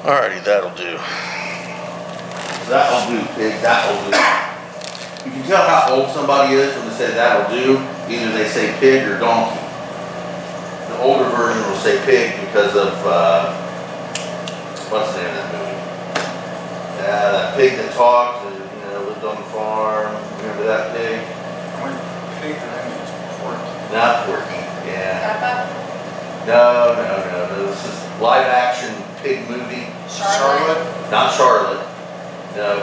Alrighty, that'll do. That'll do, pig, that'll do. You can tell how old somebody is when they say that'll do. Either they say pig or donkey. The older version will say pig because of, what's the name of that movie? Yeah, that pig that talks and, lived on the farm. Remember that pig? Pig that is Porky. Not Porky, yeah. No. This is live action pig movie. Charlotte? Not Charlotte. No.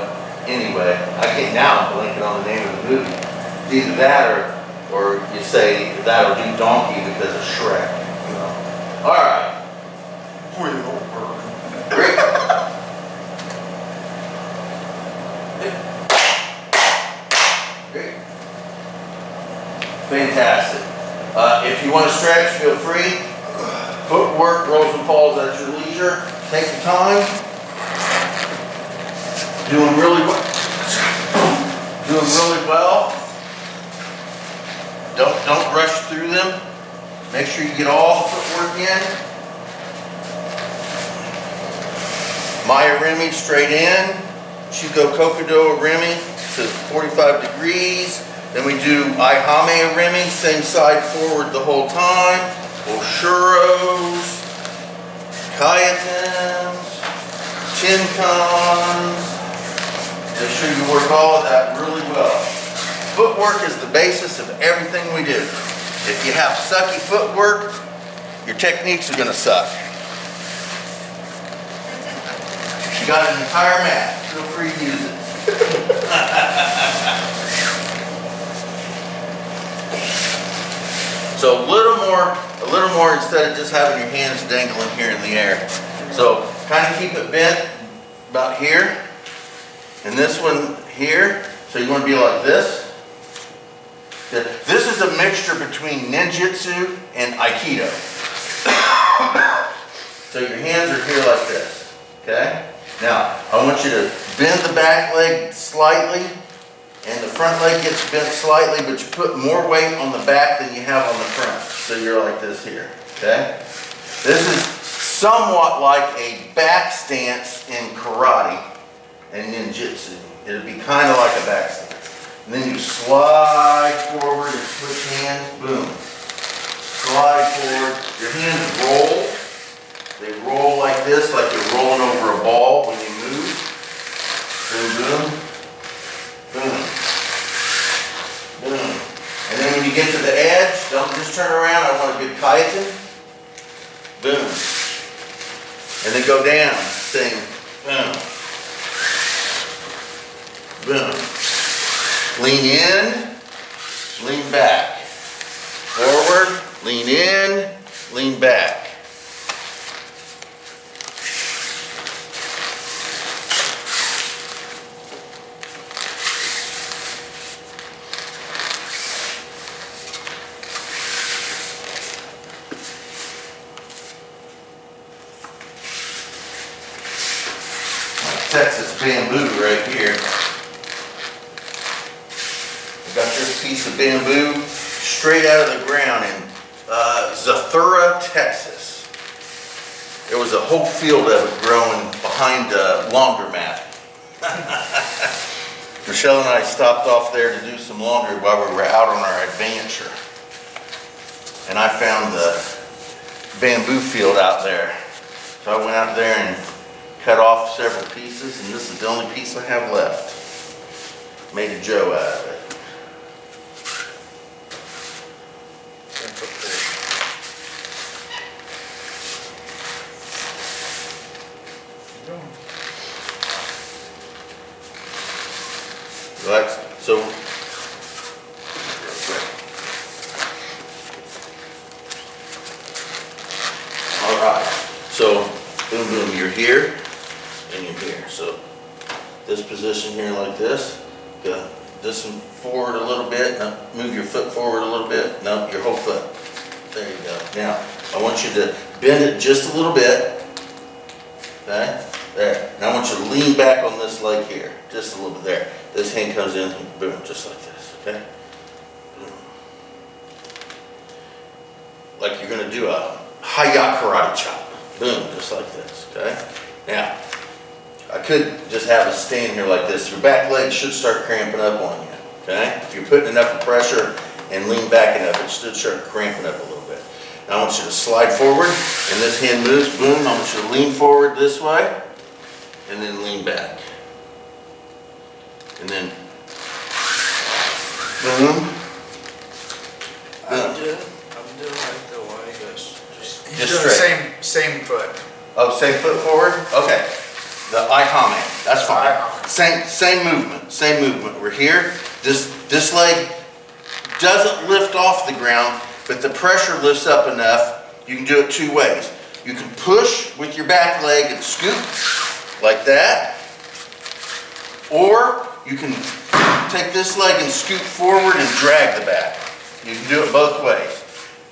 Anyway, I can't now I'm blanking on the name of the movie. It's either that or you say that'll do donkey because of Shrek. Alright. Poor little bird. Great. Great. Fantastic. If you want to stretch, feel free. Footwork, rolls and falls at your leisure. Take your time. Doing really well. Doing really well. Don't rush through them. Make sure you get all the footwork in. Maya Remy straight in. Shuko Kokudo Remy to 45 degrees. Then we do Aihame Remy, same side forward the whole time. Oshuros, Kayatens, Chinkons. Make sure you work all of that really well. Footwork is the basis of everything we do. If you have sucky footwork, your techniques are going to suck. You got an entire mat. Feel free to use it. So a little more instead of just having your hands dangling here in the air. So kind of keep it bent about here. And this one here, so you want to be like this. This is a mixture between ninjutsu and aikido. So your hands are here like this, okay? Now, I want you to bend the back leg slightly, and the front leg gets bent slightly, but you put more weight on the back than you have on the front. So you're like this here, okay? This is somewhat like a back stance in karate and ninjutsu. It'll be kind of like a back stance. And then you slide forward and switch hands, boom. Slide forward, your hands roll. They roll like this, like you're rolling over a ball when you move. Boom, boom, boom, boom. And then when you get to the edge, don't just turn around, I want a good kaiten. Boom. And then go down, sing, boom. Boom. Lean in, lean back. Forward, lean in, lean back. Texas bamboo right here. Got this piece of bamboo straight out of the ground in Zathura, Texas. There was a whole field of it growing behind the laundromat. Michelle and I stopped off there to do some laundry while we were out on our adventure. And I found the bamboo field out there. So I went out there and cut off several pieces, and this is the only piece I have left. Made a Joe out of it. Relax. So, all right. So, boom, boom. You're here, and you're here. So, this position here like this. Go this one forward a little bit. Now, move your foot forward a little bit. No, your whole foot. There you go. Now, I want you to bend it just a little bit. Okay? There. Now I want you to lean back on this leg here. Just a little bit there. This hand comes in, boom, just like this. Okay? Boom. Like you're going to do a Hiya karate chop. Boom, just like this. Okay? Now, I could just have it stand here like this. Your back leg should start cramping up on you, okay? If you're putting enough pressure and lean back enough, it should start cramping up a little bit. Now I want you to slide forward, and this hand moves, boom. I want you to lean forward this way, and then lean back. And then, boom. I'm doing like the way he goes. He's Just doing the straight. same foot. Oh, same foot forward? Okay. The I comment, that's fine. I comment. Same movement. We're here. This leg doesn't lift off the ground, but the pressure lifts up enough. You can do it two ways. You can push with your back leg and scoop like that, or you can take this leg and scoop forward and drag the back. You can do it both ways.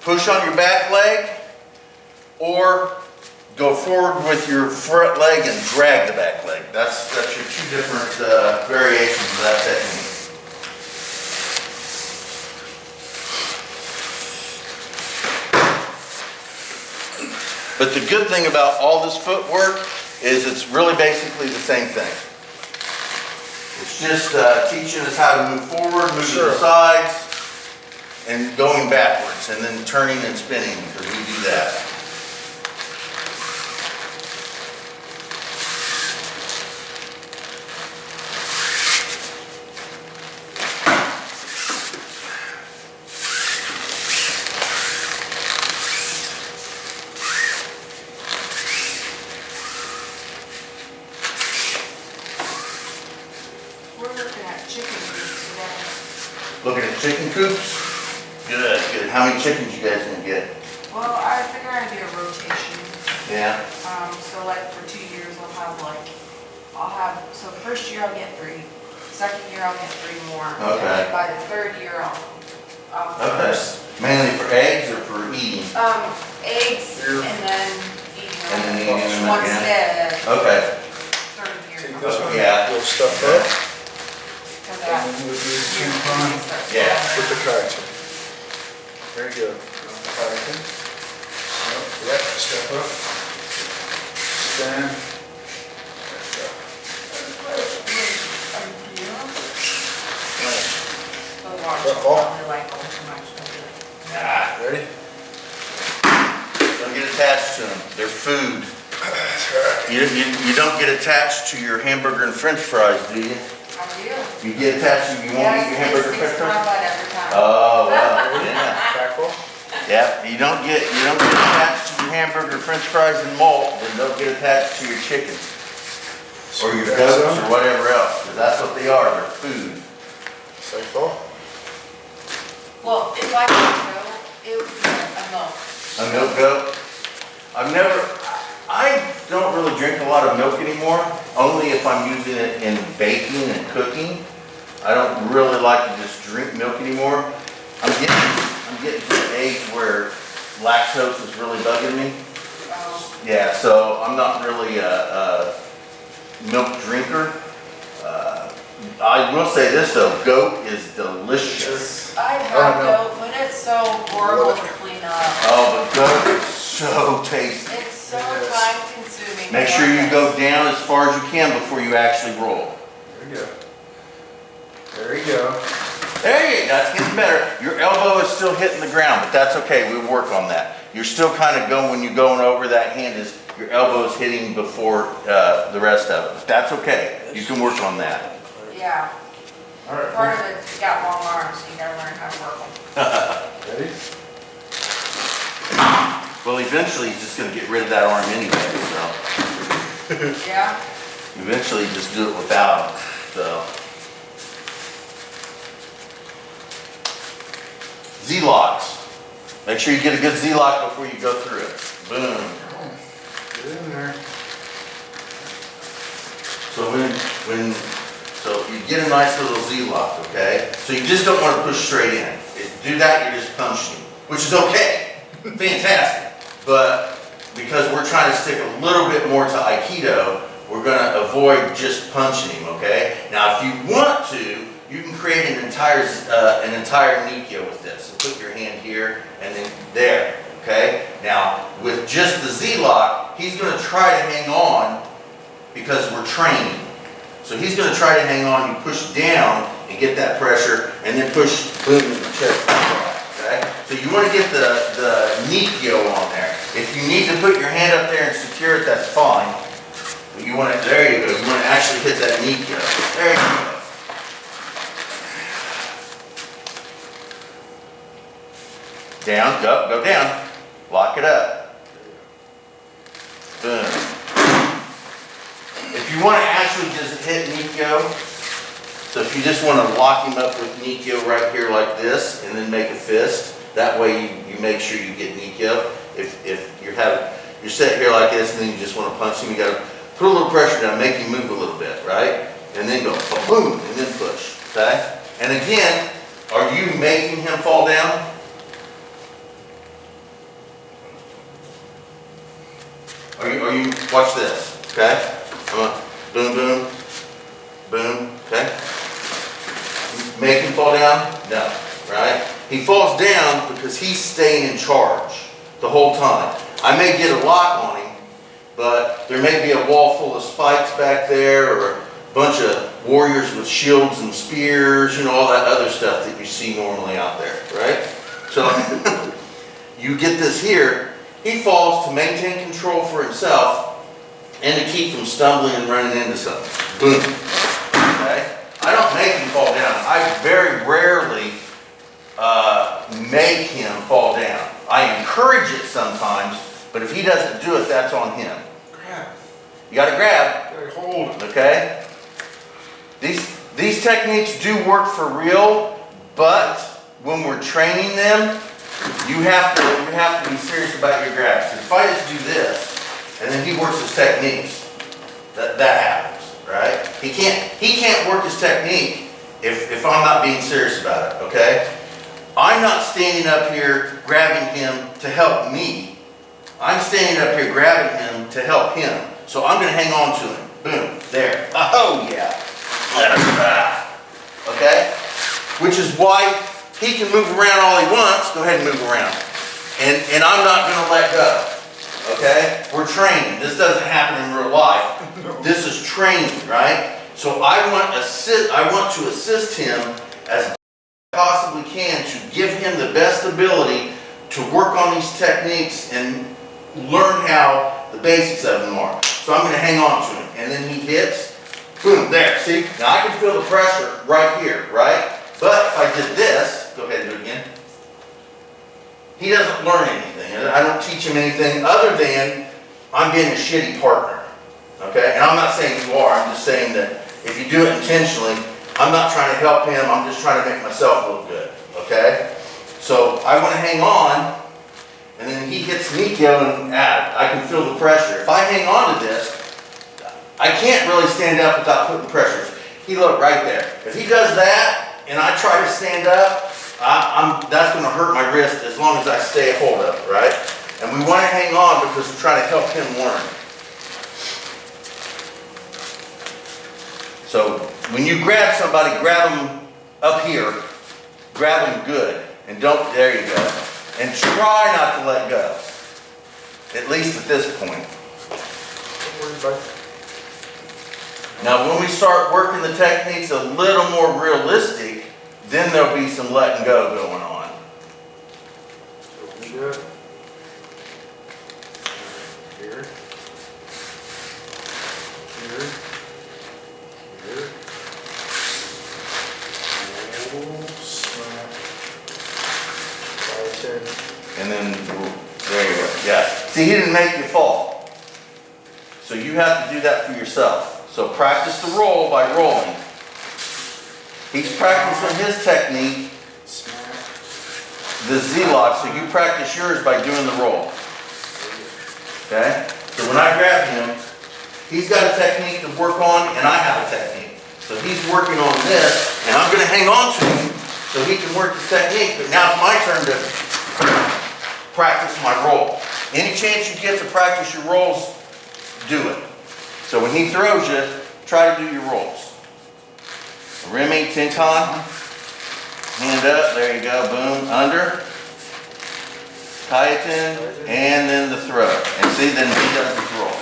Push on your back leg, or go forward with your front leg and drag the back leg. That's your two different variations of that technique. But the good thing about all this footwork is it's really basically the same thing. It's just teaching us how to move forward, move to the sides, and going backwards, and then turning and spinning, because we do that. We're looking at chicken coops today. Looking at chicken coops? Good, good. How many chickens you guys gonna get? Well, I figure I'd do a rotation. Yeah? So like for 2 years, so the first year I'll get 3. Second year I'll get 3 more. Okay. And by the third year I'll Okay. Mainly for eggs or for eating? eggs Here. and then eating And then them. eating them Once again? dead, Okay. third year. Take this one, Yeah. little stuff up, Cause and that then we'll do the year same time starts Yeah. going with the down. kites. Very good. Kayaking. Yep, step up. Stand. There you go. The watch Step will off. probably like go too much. Ah, Ready? don't get attached to them. They're food. That's right. You don't get attached to your hamburger and french fries, do you? I do. You get attached to, you won't eat your hamburger and french Yes, it's my fries? butt every time. Oh, well, yeah. Back full. Yeah, you don't get attached to your hamburger, french fries, and malt, then don't get attached to your chickens. Or your goats or whatever else, because that's what they are, they're food. Stay full. Well, if I could go, it would be a milk. A milk goat? I don't really drink a lot of milk anymore, only if I'm using it in baking and cooking. I don't really like to just drink milk anymore. I'm getting to the age where lactose is really bugging me. Yeah, so I'm not really a milk drinker. I will say this though, goat is delicious. I'd Oh, have no. goat, but it's so horrible to clean up. Oh, but goat is so tasty. It's so Yes. time consuming. Make sure you go down as far as you can before you actually roll. There you go. There you go. There you go, that's getting better. Your elbow is still hitting the ground, but that's okay, we'll work on that. You're still kind of going, when you're going over that hand, is your elbow is hitting before the rest of it. But that's okay, you can work on that. Yeah, All right. part of it's got long arms, so you gotta learn how to work them. Ready? Well, eventually, he's just gonna get rid of that arm anyway, so. Yeah, Eventually, just do it without him, so. Z-locks. Make sure you get a good Z-lock before you go through it. Boom. Get in there. So so you get a nice little Z-lock, okay? So you just don't want to push straight in. If you do that, you're just punching, which is okay. Fantastic. But because we're trying to stick a little bit more to Aikido, we're gonna avoid just punching him, okay? Now, if you want to, you can create an entire Nikyo with this. So put your hand here and then there, okay? Now, with just the Z-lock, he's gonna try to hang on because we're training. So he's gonna try to hang on, you push down and get that pressure, and then push, boom, in the chest, okay? So you wanna get the Nikio on there. If you need to put your hand up there and secure it, that's fine. But you wanna, there you go, you wanna actually hit that Nikio. There you go. Down, go down. Lock it up. Boom. If you want to actually just hit Nikio, so if you just want to lock him up with Nikio right here like this, and then make a fist, that way you make sure you get Nikio. If you're set here like this, and then you just want to punch him, you got to put a little pressure down, make him move a little bit, right? And then go boom, and then push, okay? And again, are you making him fall down? Are you, watch this, okay? Come on, boom, boom, boom, okay? Make him fall down? No, right? He falls down because he's staying in charge the whole time. I may get a lock on him, but there may be a wall full of spikes back there, or a bunch of warriors with shields and spears, you know, all that other stuff that you see normally out there, right? So, you get this here. He falls to maintain control for himself and to keep from stumbling and running into something. Boom. Okay? I don't make him fall down. I very rarely make him fall down. I encourage it sometimes, but if he doesn't do it, that's on him. Grab. You gotta grab. Gotta hold. Okay? These techniques do work for real, but when we're training them, you have to be serious about your grabs. If I just do this, and then he works his techniques, that happens, right? He can't work his technique if I'm not being serious about it, okay? I'm not standing up here grabbing him to help me. I'm standing up here grabbing him to help him. So I'm gonna hang on to him. Boom, there. Oh yeah. Okay? Which is why he can move around all he wants. Go ahead and move around. And I'm not going to let go. Okay? We're training. This doesn't happen in real life. This is training, right? So I want to assist him as I possibly can to give him the best ability to work on these techniques and learn how the basics of them are. So I'm going to hang on to him. And then he hits. Boom, there. See? Now I can feel the pressure right here, right? But if I did this, go ahead and do it again. He doesn't learn anything. I don't teach him anything other than I'm being a shitty partner. Okay? And I'm not saying you are. I'm just saying that if you do it intentionally, I'm not trying to help him. I'm just trying to make myself look good. Okay? So I want to hang on, and then he hits Nikio, and I can feel the pressure. If I hang on to this, I can't really stand up without putting pressure. He look right there. If he does that, and I try to stand up, that's going to hurt my wrist as long as I stay hold of it, right? And we want to hang on because we're trying to help him learn. So when you grab somebody, grab them up here, grab them good, and don't, there you go. And try not to let go, at least at this point. Now when we start working the techniques a little more realistic, then there'll be some letting go going on. Good. Here. Here. Here. Oh, snap. And then, there you go, yeah. See, he didn't make you fall. So you have to do that for yourself. So practice the roll by rolling. He's practicing his technique, the Z-lock, so you practice yours by doing the roll. Okay? So when I grab him, he's got a technique to work on, and I have a technique. So he's working on this, and I'm going to hang on to him so he can work his technique, but now it's my turn to practice my roll. Any chance you get to practice your rolls, do it. So when he throws you, try to do your rolls. Remy, Tinton, hand up, there you go, boom, under, Titan, and then the throw. And see, then he does his roll.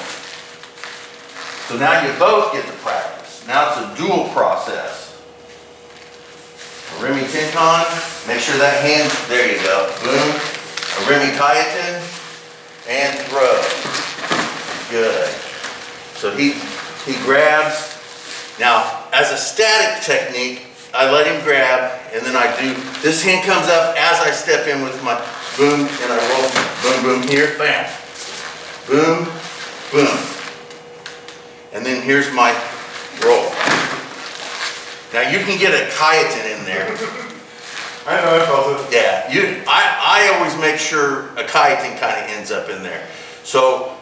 So now you both get to practice. Now it's a dual process. A Remy Tincon, make sure that hand, there you go, boom. A Remy Kayatin, and throw. Good. So he grabs. Now, as a static technique, I let him grab, and then I do, this hand comes up as I step in with my boom, and I roll, boom, boom here, bam. Boom, boom. And then here's my roll. Now you can get a kayatin in there. I know, I felt it. Yeah, I always make sure a kayatin kind of ends up in there. So,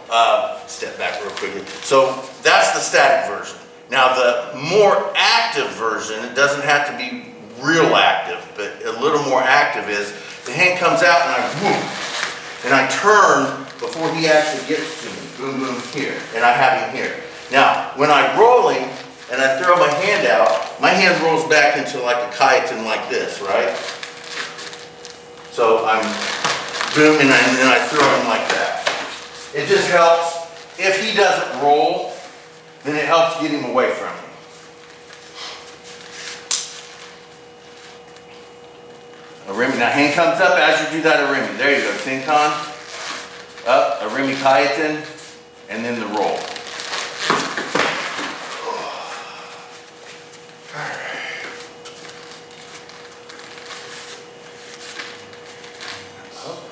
step back real quickly. So that's the static version. Now the more active version, it doesn't have to be real active, but a little more active is, the hand comes out and I whoop, and I turn before he actually gets to me. Boom, boom, here, and I have him here. Now, when I roll him and I throw my hand out, my hand rolls back into like a kayatin like this, right? So I'm boom, and I throw him like that. It just helps. If he doesn't roll, then it helps get him away from me. A Remy, now hand comes up as you do that, a Remy. There you go, Tincon. Up, a Remy Kayatin, and then the roll.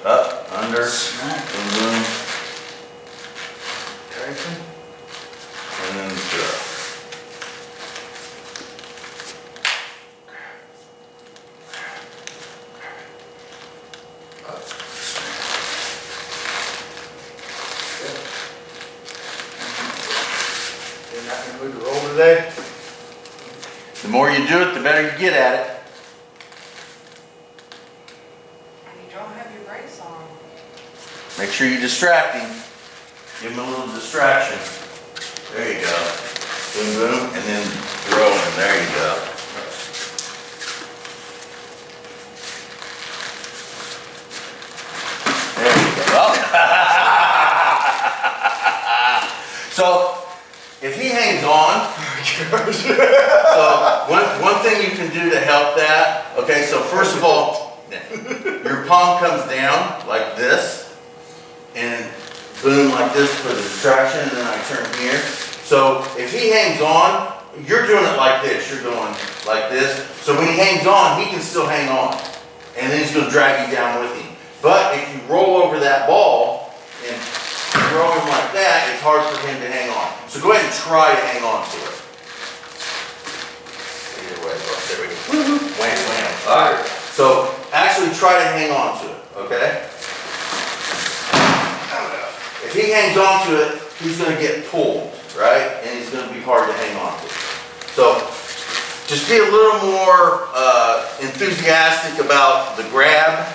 Up, under, Smack. boom, boom, Kayatin. and then throw. Up. You're not gonna move the roll today? The more you do it, the better you get at it. You don't have your brakes on. Make sure you distract him. Give him a little distraction. There you go. Boom, boom, and then throw him. There you go. There you go. So, if he hangs on, so one thing you can do to help that, okay, so first of all, your palm comes down like this, and boom like this for the distraction, and then I turn here. So if he hangs on, you're doing it like this, you're going like this. So when he hangs on, he can still hang on, and then he's going to drag you down with him. But if you roll over that ball and throw him like that, it's hard for him to hang on. So go ahead and try to hang on to it. Either way, there we go. Wham, wham. All right. So actually try to hang on to it, okay? If he hangs on to it, he's going to get pulled, right? And he's going to be hard to hang on to. So just be a little more enthusiastic about the grab,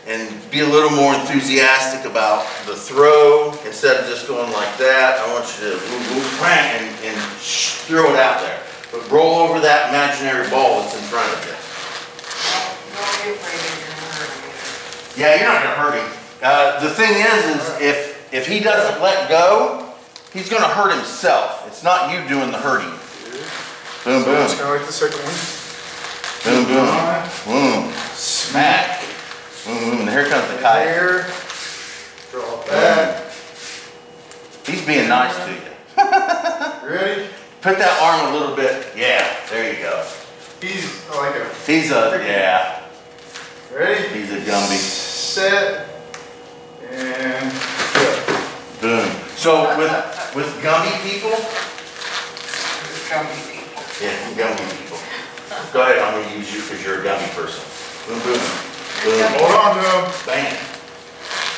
and be a little more enthusiastic about the throw. Instead of just going like that, I want you to and throw it out there. But roll over that imaginary ball that's in front of you. Don't be afraid that you're gonna hurt me. Yeah, you're not going to hurt him. The thing is if he doesn't let go, he's going to hurt himself. It's not you doing the hurting. Boom, So boom. it's kind of like the second one. Boom, boom. Boom. Smack. Boom, boom. And here comes the kite. Here. Draw it back. He's being nice to you. Ready? Put that arm a little bit. Yeah, there you go. He's like a. He's a, yeah, Ready? he's a Gumby. Set. And go. Boom. So with Gumby people, Gummy people. yeah, Gumby people. Go ahead, I'm gonna use you because you're a Gumby person. Boom, boom. Boom. Hold on to him. Bam.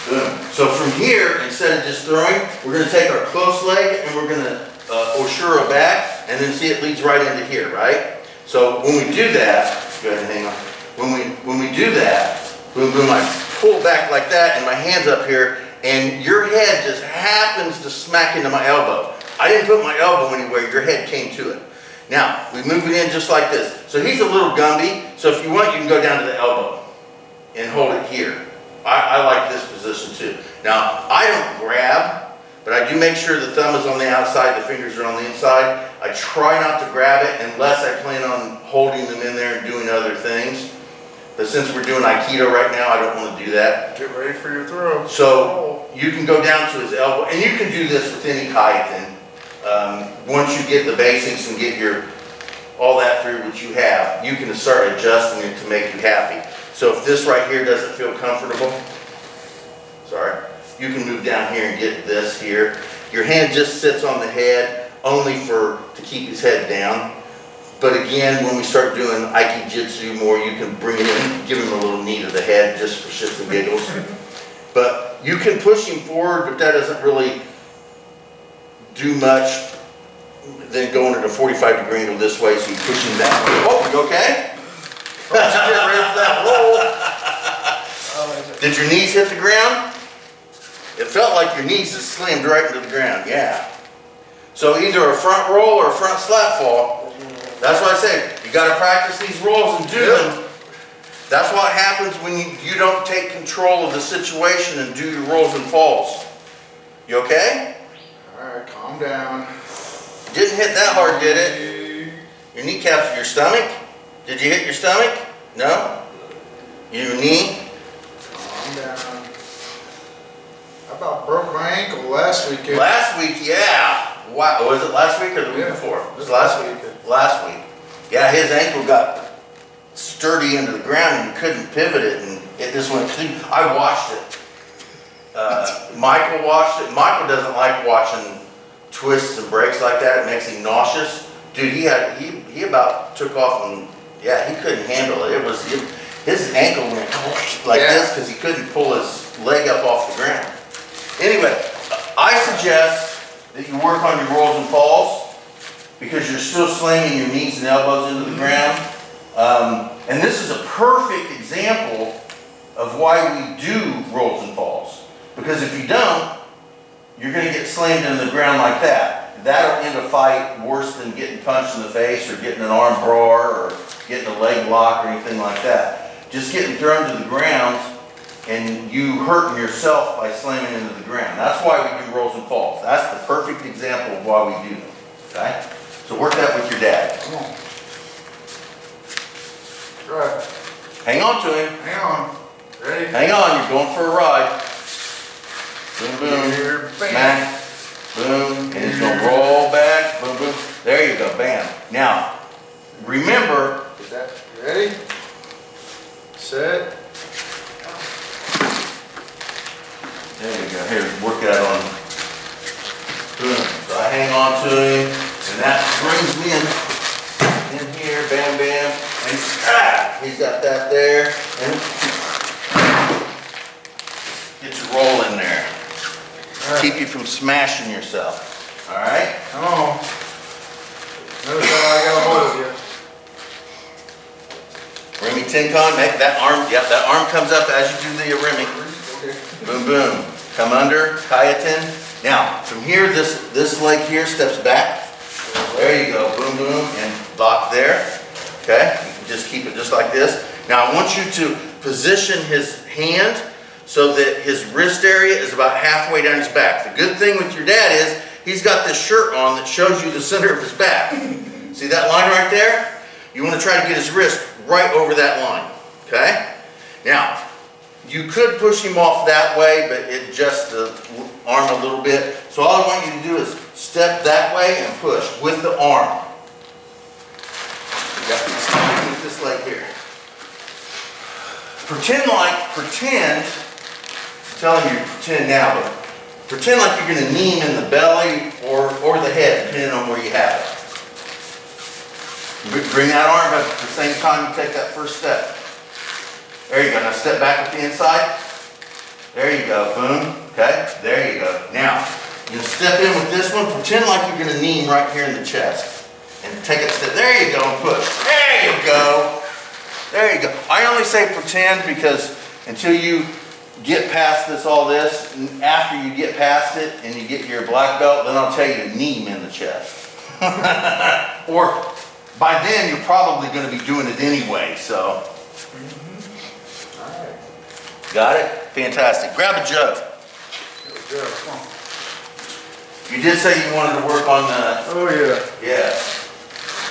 Boom. So from here, instead of just throwing, we're going to take our close leg and we're going to Oshura back, and then see it leads right into here, right? So when we do that, go ahead and hang on. When we do that, boom, boom, I pull back like that, and my hand's up here, and your head just happens to smack into my elbow. I didn't put my elbow anywhere, your head came to it. Now, we move it in just like this. So he's a little Gumby, so if you want, you can go down to the elbow and hold it here. I like this position too. Now, I don't grab, but I do make sure the thumb is on the outside, the fingers are on the inside. I try not to grab it unless I plan on holding them in there and doing other things. But since we're doing Aikido right now, I don't want to do that. Get ready for your throw. So you can go down to his elbow, and you can do this with any kaiten. Once you get the basics and get all that through what you have, you can start adjusting it to make you happy. So if this right here doesn't feel comfortable, sorry, you can move down here and get this here. Your hand just sits on the head only to keep his head down. But again, when we start doing Aikijitsu more, you can bring it in, give him a little knee to the head just for shits and giggles. But you can push him forward, but that doesn't really do much. Then going at a 45-degree angle this way, so you push him that way. Oh, you okay? Why don't you get ready for that roll? Did your knees hit the ground? It felt like your knees just slammed right into the ground, yeah. So either a front roll or a front slap fall. That's what I say. You got to practice these rolls and do them. That's what happens when you don't take control of the situation and do your rolls and falls. You okay? Alright, calm down. Didn't hit that hard, did it? Your kneecaps, your stomach? Did you hit your stomach? No? Your knee? Calm down. I about broke my ankle last weekend. Last week, yeah. Wow, was it last week or the week before? It was last week. Last week. Yeah, his ankle got sturdy into the ground and you couldn't pivot it, and it just went clean. I watched it. Michael watched it. Michael doesn't like watching twists and breaks like that. It makes him nauseous. Dude, he about took off and yeah, he couldn't handle it. His ankle went like this because he couldn't pull his leg up off the ground. Anyway, I suggest that you work on your rolls and falls because you're still slamming your knees and elbows into the ground. And this is a perfect example of why we do rolls and falls. Because if you don't, you're going to get slammed into the ground like that. That'll end a fight worse than getting punched in the face or getting an arm bar or getting a leg lock or anything like that. Just getting thrown to the ground and you hurting yourself by slamming into the ground. That's why we do rolls and falls. That's the perfect example of why we do them. Okay? So work that with your dad. Come on. Right. Hang on to him. Hang on. Ready? Hang on, you're going for a ride. Boom, boom, Here, bam. smack, boom, and it's gonna roll back, boom, boom. There you go, bam. Now, remember, Get that. You ready? Set. there you go, here, work that on. Boom, so I hang on to him, and that brings me in here, bam, bam, and he's got that there, and get your roll in there. Keep you from smashing yourself. All right? Come on. Notice how I got a hold of you. Remy Tincon, make that arm, yep, that arm comes up as you do the Remy. Okay. Boom, boom. Come under, kayaten. Now, from here, this leg here steps back. There you go, boom, boom, and lock there. Okay? You can just keep it just like this. Now, I want you to position his hand so that his wrist area is about halfway down his back. The good thing with your dad is he's got this shirt on that shows you the center of his back. See that line right there? You want to try to get his wrist right over that line. Okay? Now, you could push him off that way, but it adjusts the arm a little bit. So all I want you to do is step that way and push with the arm. You got this leg here. Pretend, I'm telling you to pretend now, but pretend like you're going to knee him in the belly or the head, depending on where you have it. Bring that arm up at the same time you take that first step. There you go. Now step back with the inside. There you go. Boom. Okay. There you go. Now, you step in with this one. Pretend like you're going to knee him right here in the chest. And take a step. There you go. And push. There you go. There you go. I only say pretend because until you get past all this, and after you get past it and you get your black belt, then I'll tell you to knee him in the chest. Or by then you're probably going to be doing it anyway, so. All right. Got it? Fantastic. Grab a jug. Here we go. Come on. You did say you wanted to work on the, Oh, yeah. yeah.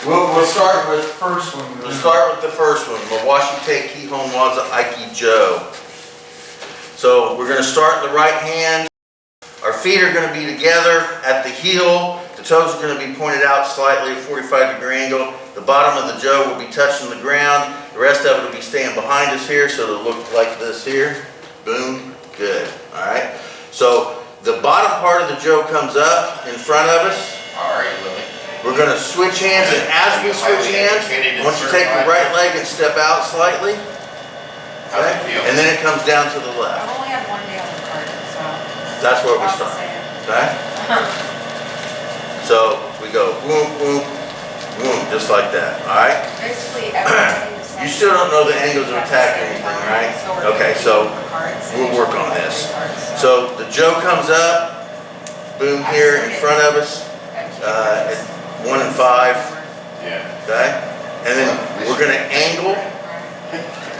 We'll start with, First one. we'll start with the first one, Mawashi Te Kihon Waza Aiki Joe. So we're gonna start in the right hand. Our feet are gonna be together at the heel. The toes are gonna be pointed out slightly at a 45-degree angle. The bottom of the Joe will be touching the ground. The rest of it will be staying behind us here, so it'll look like this here. Boom, good, all right? So the bottom part of the Joe comes up in front of us. All right, Lily. We're gonna switch hands, and as we switch hands, I want you to take your right leg and step out slightly. How's it Okay? feel? And then it comes down to the I've left. only had one day on the card, so. That's where we I'll start, say it. okay? So we go boom, boom, boom, just like that, all right? Basically, everything is. You still don't know the angles of attack or anything, right? Okay, so we'll work on this. So the Joe comes up, boom here in front of us, at 1 and 5, Yeah. okay? And then we're gonna angle,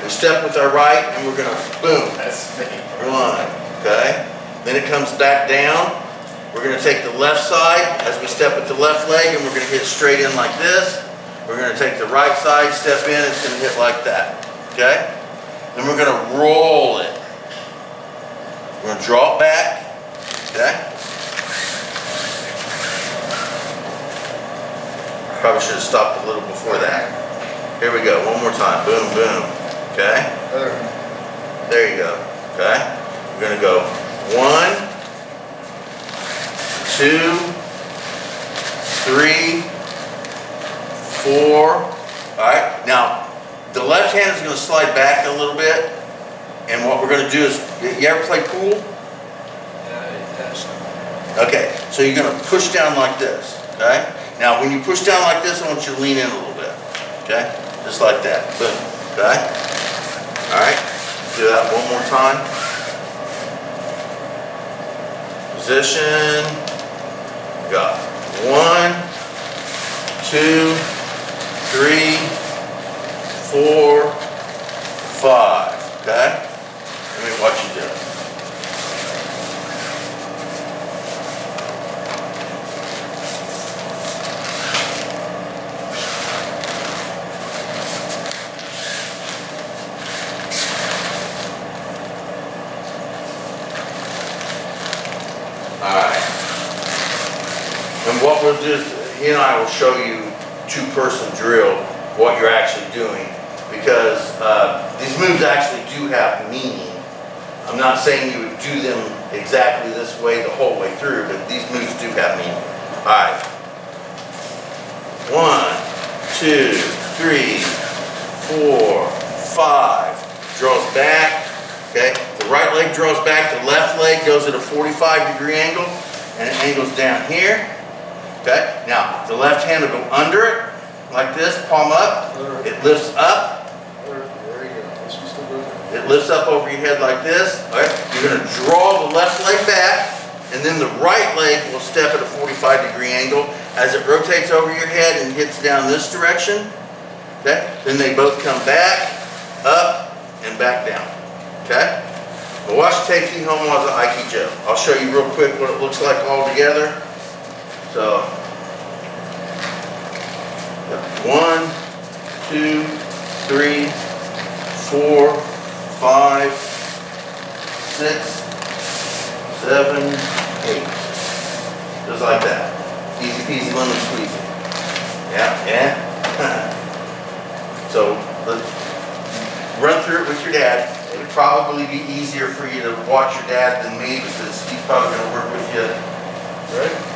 we step with our right, and we're gonna boom, That's me. 1, okay? Then it comes back down. We're gonna take the left side as we step with the left leg, and we're gonna hit straight in like this. We're gonna take the right side, step in, it's gonna hit like that, okay? Then we're gonna roll it. We're gonna draw it back, okay? Probably should have stopped a little before that. Here we go, one more time, boom, boom, okay? There you go, okay? We're gonna go 1, 2, 3, 4. All right, now the left hand is gonna slide back a little bit, and what we're gonna do is, you ever play pool? Okay, so you're gonna push down like this, okay? Now when you push down like this, I want you to lean in a little bit, okay? Just like that, boom, okay? All right, do that one more time. Position, got 1, 2, 3, 4, 5, okay? Let me watch you do it. Alright. And what we'll do is, he and I will show you two-person drill, what you're actually doing, because these moves actually do have meaning. I'm not saying you would do them exactly this way the whole way through, but these moves do have meaning. Alright. 1, 2, 3, 4, 5. Draws back. Okay, the right leg draws back, the left leg goes at a 45-degree angle, and it angles down here. Okay, now the left hand will go under it, like this, palm up. It lifts up. There you go. This one's still good. It lifts up over your head like this. All right, you're going to draw the left leg back, and then the right leg will step at a 45-degree angle as it rotates over your head and hits down this direction. Okay, then they both come back, up, and back down. Okay? Mawashi Te Kihon Waza Aiki Joe. I'll show you real quick what it looks like all together. So, 1, 2, 3, 4, 5, 6, 7, 8. Just like that. Easy peasy lemon squeezy. Yeah, yeah. So, let's run through it with your dad. It would probably be easier for you to watch your dad than me, because he's probably going to work with you. Right?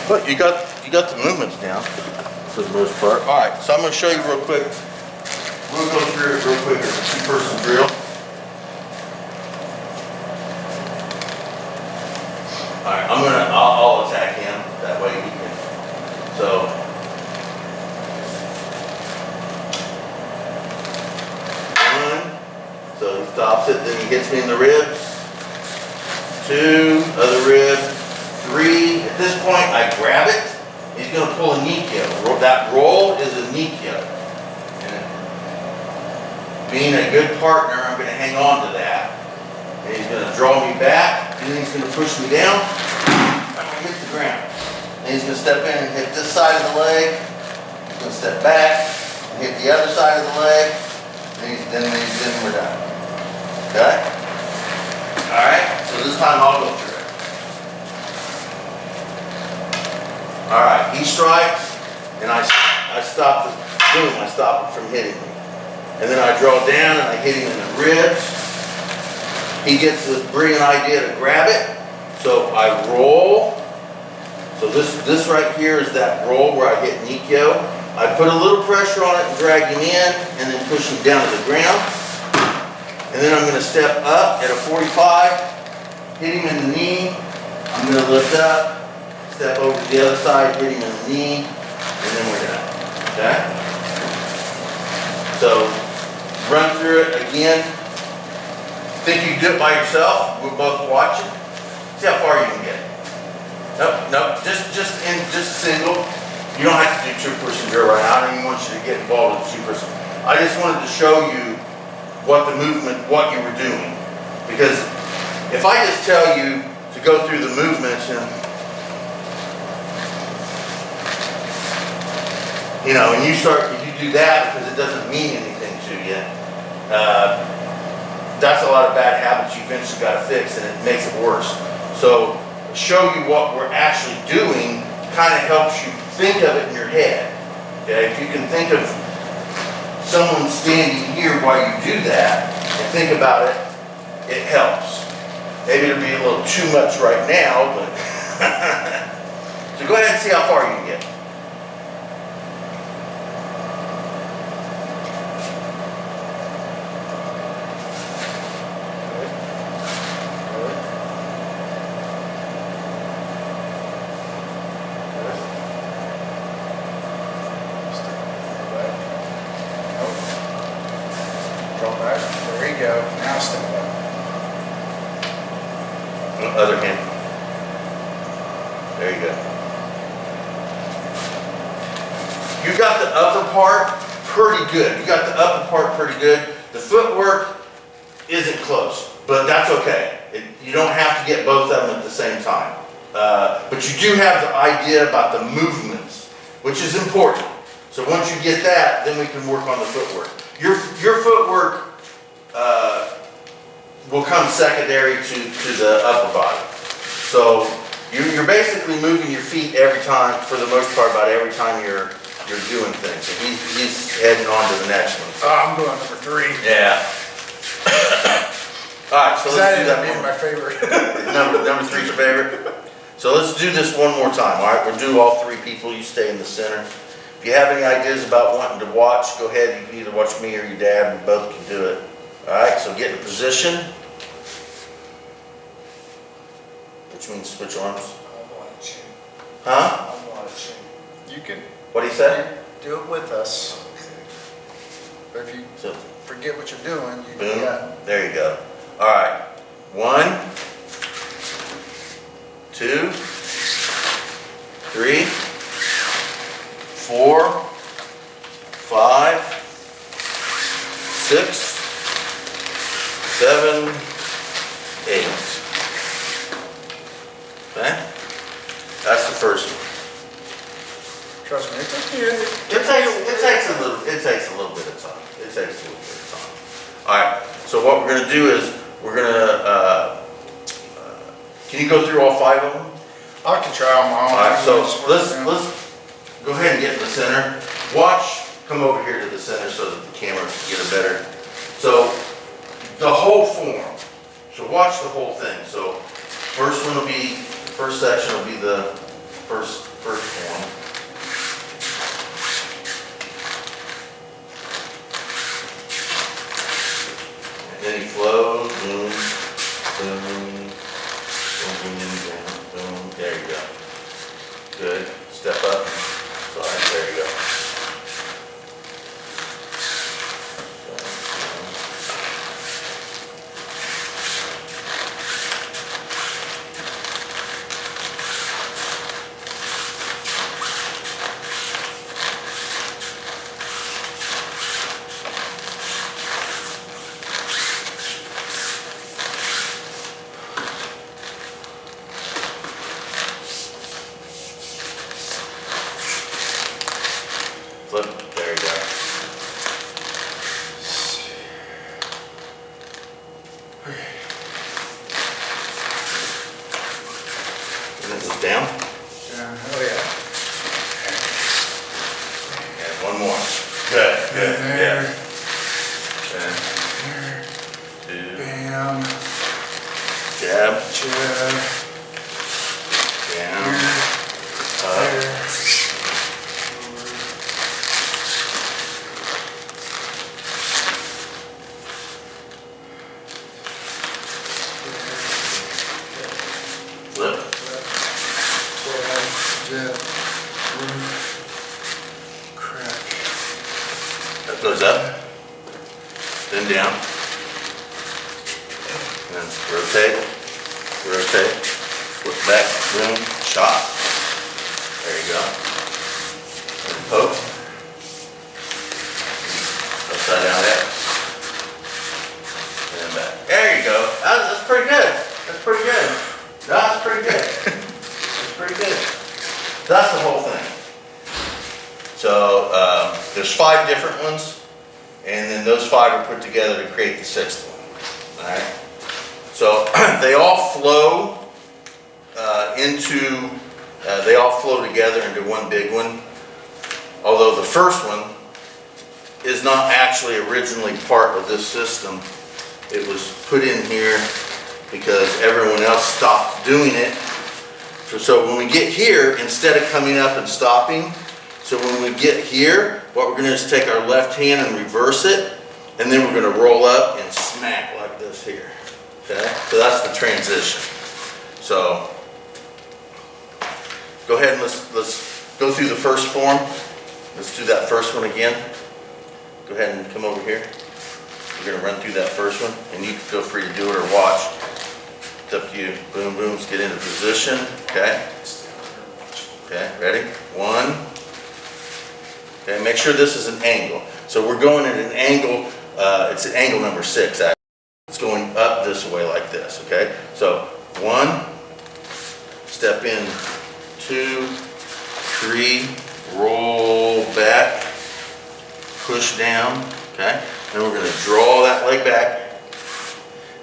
But you got the movements down for the most part. All right, so I'm going to show you real quick. We'll go through it real quick as a two-person drill. All right, I'll attack him. That way he can. So So he stops it, then he hits me in the ribs. 2, other rib, 3. At this point, I grab it. He's gonna pull a Nikyo. That roll is a Nikyo. And being a good partner, I'm gonna hang on to that. And he's gonna draw me back, and then he's gonna push me down. I'm gonna hit the ground. And he's gonna step in and hit this side of the leg. He's gonna step back and hit the other side of the leg. And then we're done. Okay? Alright, so this time I'll go through it. Alright, he strikes, and I stop the, boom, I stop it from hitting me. And then I draw down and I hit him in the ribs. He gets the brilliant idea to grab it. So I roll. So this right here is that roll where I hit Nikyo. I put a little pressure on it and drag him in, and then push him down to the ground. And then I'm going to step up at a 45, hit him in the knee. I'm going to lift up, step over to the other side, hit him in the knee, and then we're done. Okay? So run through it again. Think you can do it by yourself? We're both watching. See how far you can get. Nope. Just single. You don't have to do two-person drill right now. I don't even want you to get involved with two-person. I just wanted to show you what the movement, what you were doing. Because if I just tell you to go through the movements and, and you do that because it doesn't mean anything to you, that's a lot of bad habits you eventually got to fix, and it makes it worse. So show you what we're actually doing kind of helps you think of it in your head. Okay, if you can think of someone standing here while you do that and think about it, it helps. Maybe it'll be a little too much right now, but so go ahead and see how far you can get. There you go. Now step up. Other hand. There you go. You got the upper part pretty good. The footwork isn't close, but that's okay. You don't have to get both of them at the same time. But you do have the idea about the movements, which is important. So once you get that, then we can work on the footwork. Your footwork will come secondary to the upper body. So you're basically moving your feet every time, for the most part, about every time you're doing things. So he's heading on to the next one. So. I'm going number 3. Yeah. All right, so let's do that being one. my favorite. Number 3's your favorite? So let's do this one more time, all right? We'll do all 3 people. You stay in the center. If you have any ideas about wanting to watch, go ahead. You can either watch me or your dad. We both can do it. All right, so get in position. Which means switch arms. I'm watching. Huh? I'm watching. You can What do you say? do it with us. But if you So, forget what you're doing, you boom. got There you go. All right. 1, 2, 3, 4, 5, 6, 7, 8. Okay? That's the first one. trust me, it's okay. It takes a little bit of time. All right. So what we're going to do is we're going to. Can you go through all 5 of them? I can try on my own. All right. So Just work let's down. go ahead and get in the center. Watch. Come over here to the center so that the camera can get a better. So the whole form. So watch the whole thing. So first section will be the first form. And then he flows, boom, boom, boom, boom, boom. There you go. Good. Step up. Sorry. There you go. Good, there, yeah. Okay. there, 2, bam, jab, jab, down, here, up. there, over. Flip. Jab, over, crack. That goes up, then down. And then rotate, flip back, boom, shot. There you go. And poke. Upside down there. And back. There you go. That's pretty good. That's pretty good. That's pretty good. That's pretty good. That's the whole thing. So there's 5 different ones, and then those 5 are put together to create the 6th one. All right. So they all flow they all flow together into one big one. Although the first one is not actually originally part of this system. It was put in here because everyone else stopped doing it. So when we get here, instead of coming up and stopping, so when we get here, what we're gonna do is take our left hand and reverse it, and then we're gonna roll up and smack like this here, okay? So that's the transition. So, go ahead and let's go through the first form. Let's do that first one again. Go ahead and come over here. We're gonna run through that first one, and you can feel free to do it or watch. It's up to you. Boom, boom, let's get into position, okay? Okay, ready? 1. Okay, make sure this is an angle. So we're going at an angle, it's an angle number 6 actually. It's going up this way like this, okay? So 1, step in, 2, 3, roll back, push down, okay? Then we're gonna draw that leg back.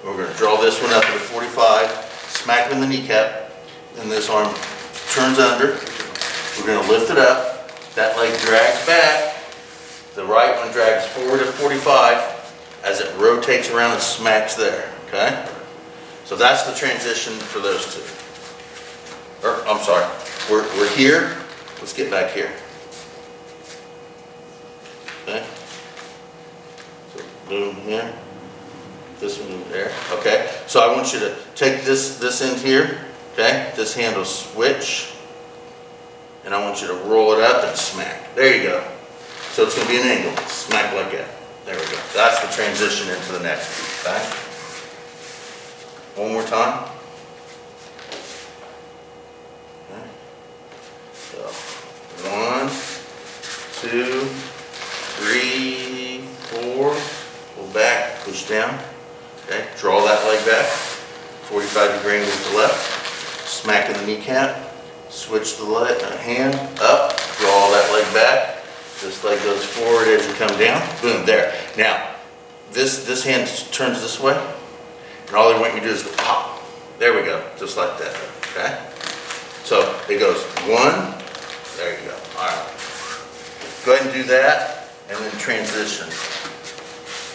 We're gonna draw this one up at a 45, smack him in the kneecap, and this arm turns under. We're gonna lift it up. That leg drags back. The right one drags forward at 45 as it rotates around and smacks there, okay? So that's the transition for those 2. I'm sorry, we're here. Let's get back here. Okay? So boom here. This one there, okay? So I want you to take this end here, okay? This hand will switch, and I want you to roll it up and smack. There you go. So it's going to be an angle, smack like that. There we go. That's the transition into the next piece, okay? One more time. Okay. So 1, 2, 3, 4. Pull back, push down. Okay, draw that leg back, 45-degree angle to the left, smack in the kneecap, switch the hand up, draw that leg back, this leg goes forward as you come down, boom, there. Now, this hand turns this way, and all I want you to do is go pop. There we go, just like that, okay? So, it goes 1, there you go, all right. Go ahead and do that, and then transition.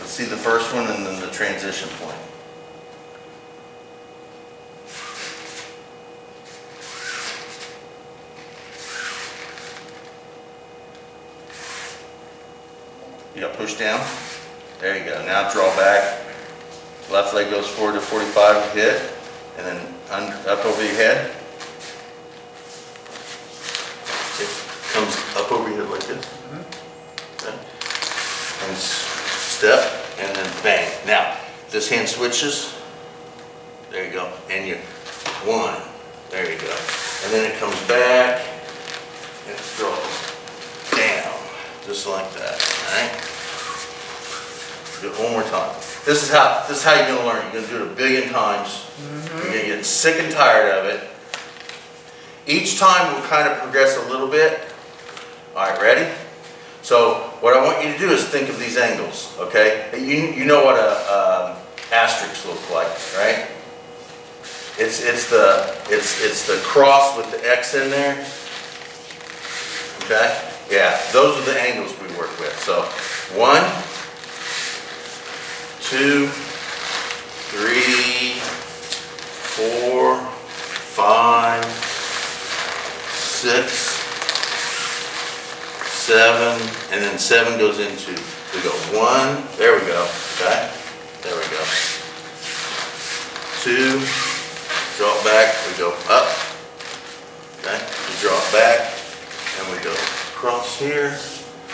Let's see the first one and then the transition point. Yeah, push down. There you go. Now draw back. Left leg goes forward to 45 hit, and then up over your head. It comes up over your head like this. Okay. And step, and then bang. Now, this hand switches. There you go. And you 1. There you go. And then it comes back and it draws down, just like that. All right. Do it one more time. This is how you're gonna learn. You're gonna do it a billion times. You're gonna get sick and tired of it. Each time we'll kind of progress a little bit. All right, ready? So what I want you to do is think of these angles, okay? You know what a asterisk looks like, right? It's the cross with the X in there. Okay? Yeah, those are the angles we work with. So 1, 2, 3, 4, 5, 6, 7, and then 7 goes into, we go 1, there we go, okay? There we go. 2, drop back, we go up, okay? We drop back, and we go across here,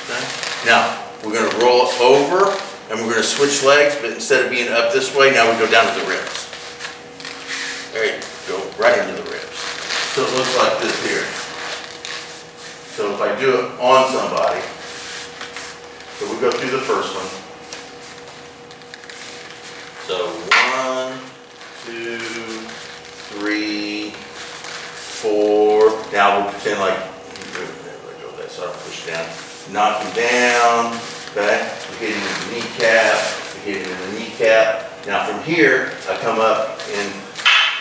okay? Now, we're gonna roll it over, and we're gonna switch legs, but instead of being up this way, now we go down to the ribs. There you go, right into the ribs. So it looks like this here. So if I do it on somebody, so we go through the first one. So 1, 2, 3, 4. Now we'll pretend like, there we go, that's our push down. Knock him down, okay? We hit him in the kneecap, we hit him in the kneecap. Now from here, I come up in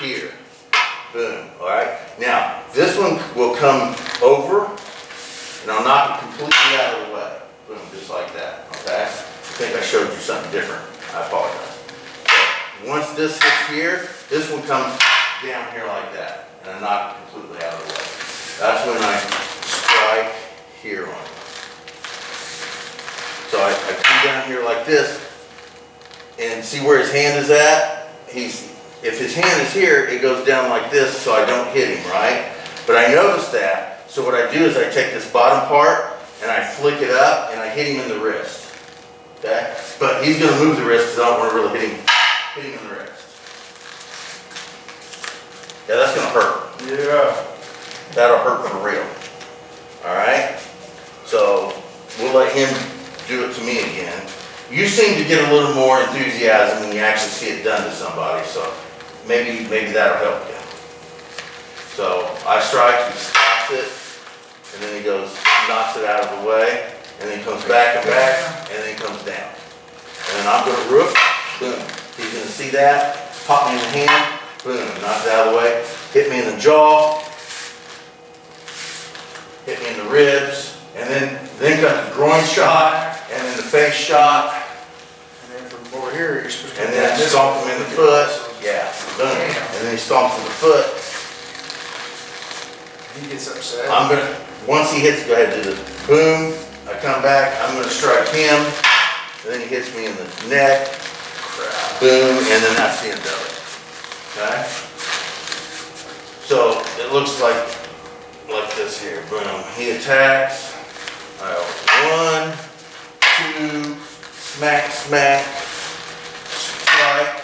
here. Boom, all right? Now, this one will come over, and I'll knock it completely out of the way. Boom, just like that, okay? I think I showed you something different. I apologize. So once this hits here, this one comes down here like that, and I knock it completely out of the way. That's when I strike here on it. So I come down here like this, and see where his hand is at? If his hand is here, it goes down like this so I don't hit him, right? But I noticed that, so what I do is I take this bottom part and I flick it up and I hit him in the wrist, okay? But he's gonna move the wrist because I don't want to really hit him in the wrist. Yeah, that's gonna hurt. Yeah. That'll hurt for real, all right? So we'll let him do it to me again. You seem to get a little more enthusiasm when you actually see it done to somebody, so maybe that'll help you. So I strike, he stops it, and then he goes, knocks it out of the way, and then he comes back, and then he comes down. And then I'm gonna roof, boom. He's gonna see that, pop me in the hand, boom, knock it out of the way, hit me in the jaw, hit me in the ribs, and then comes the groin shot, and then the face shot, And then from over here, you're supposed to. and then I stomp him in the foot, yeah, boom. And then he stomps in the foot. He gets upset. I'm gonna, once he hits, go ahead and do the boom, I come back, I'm gonna strike him, and then he hits me in the neck, boom, and then that's the end of it, okay? So it looks like this here, boom, he attacks, I go 1, 2, smack, smack, strike.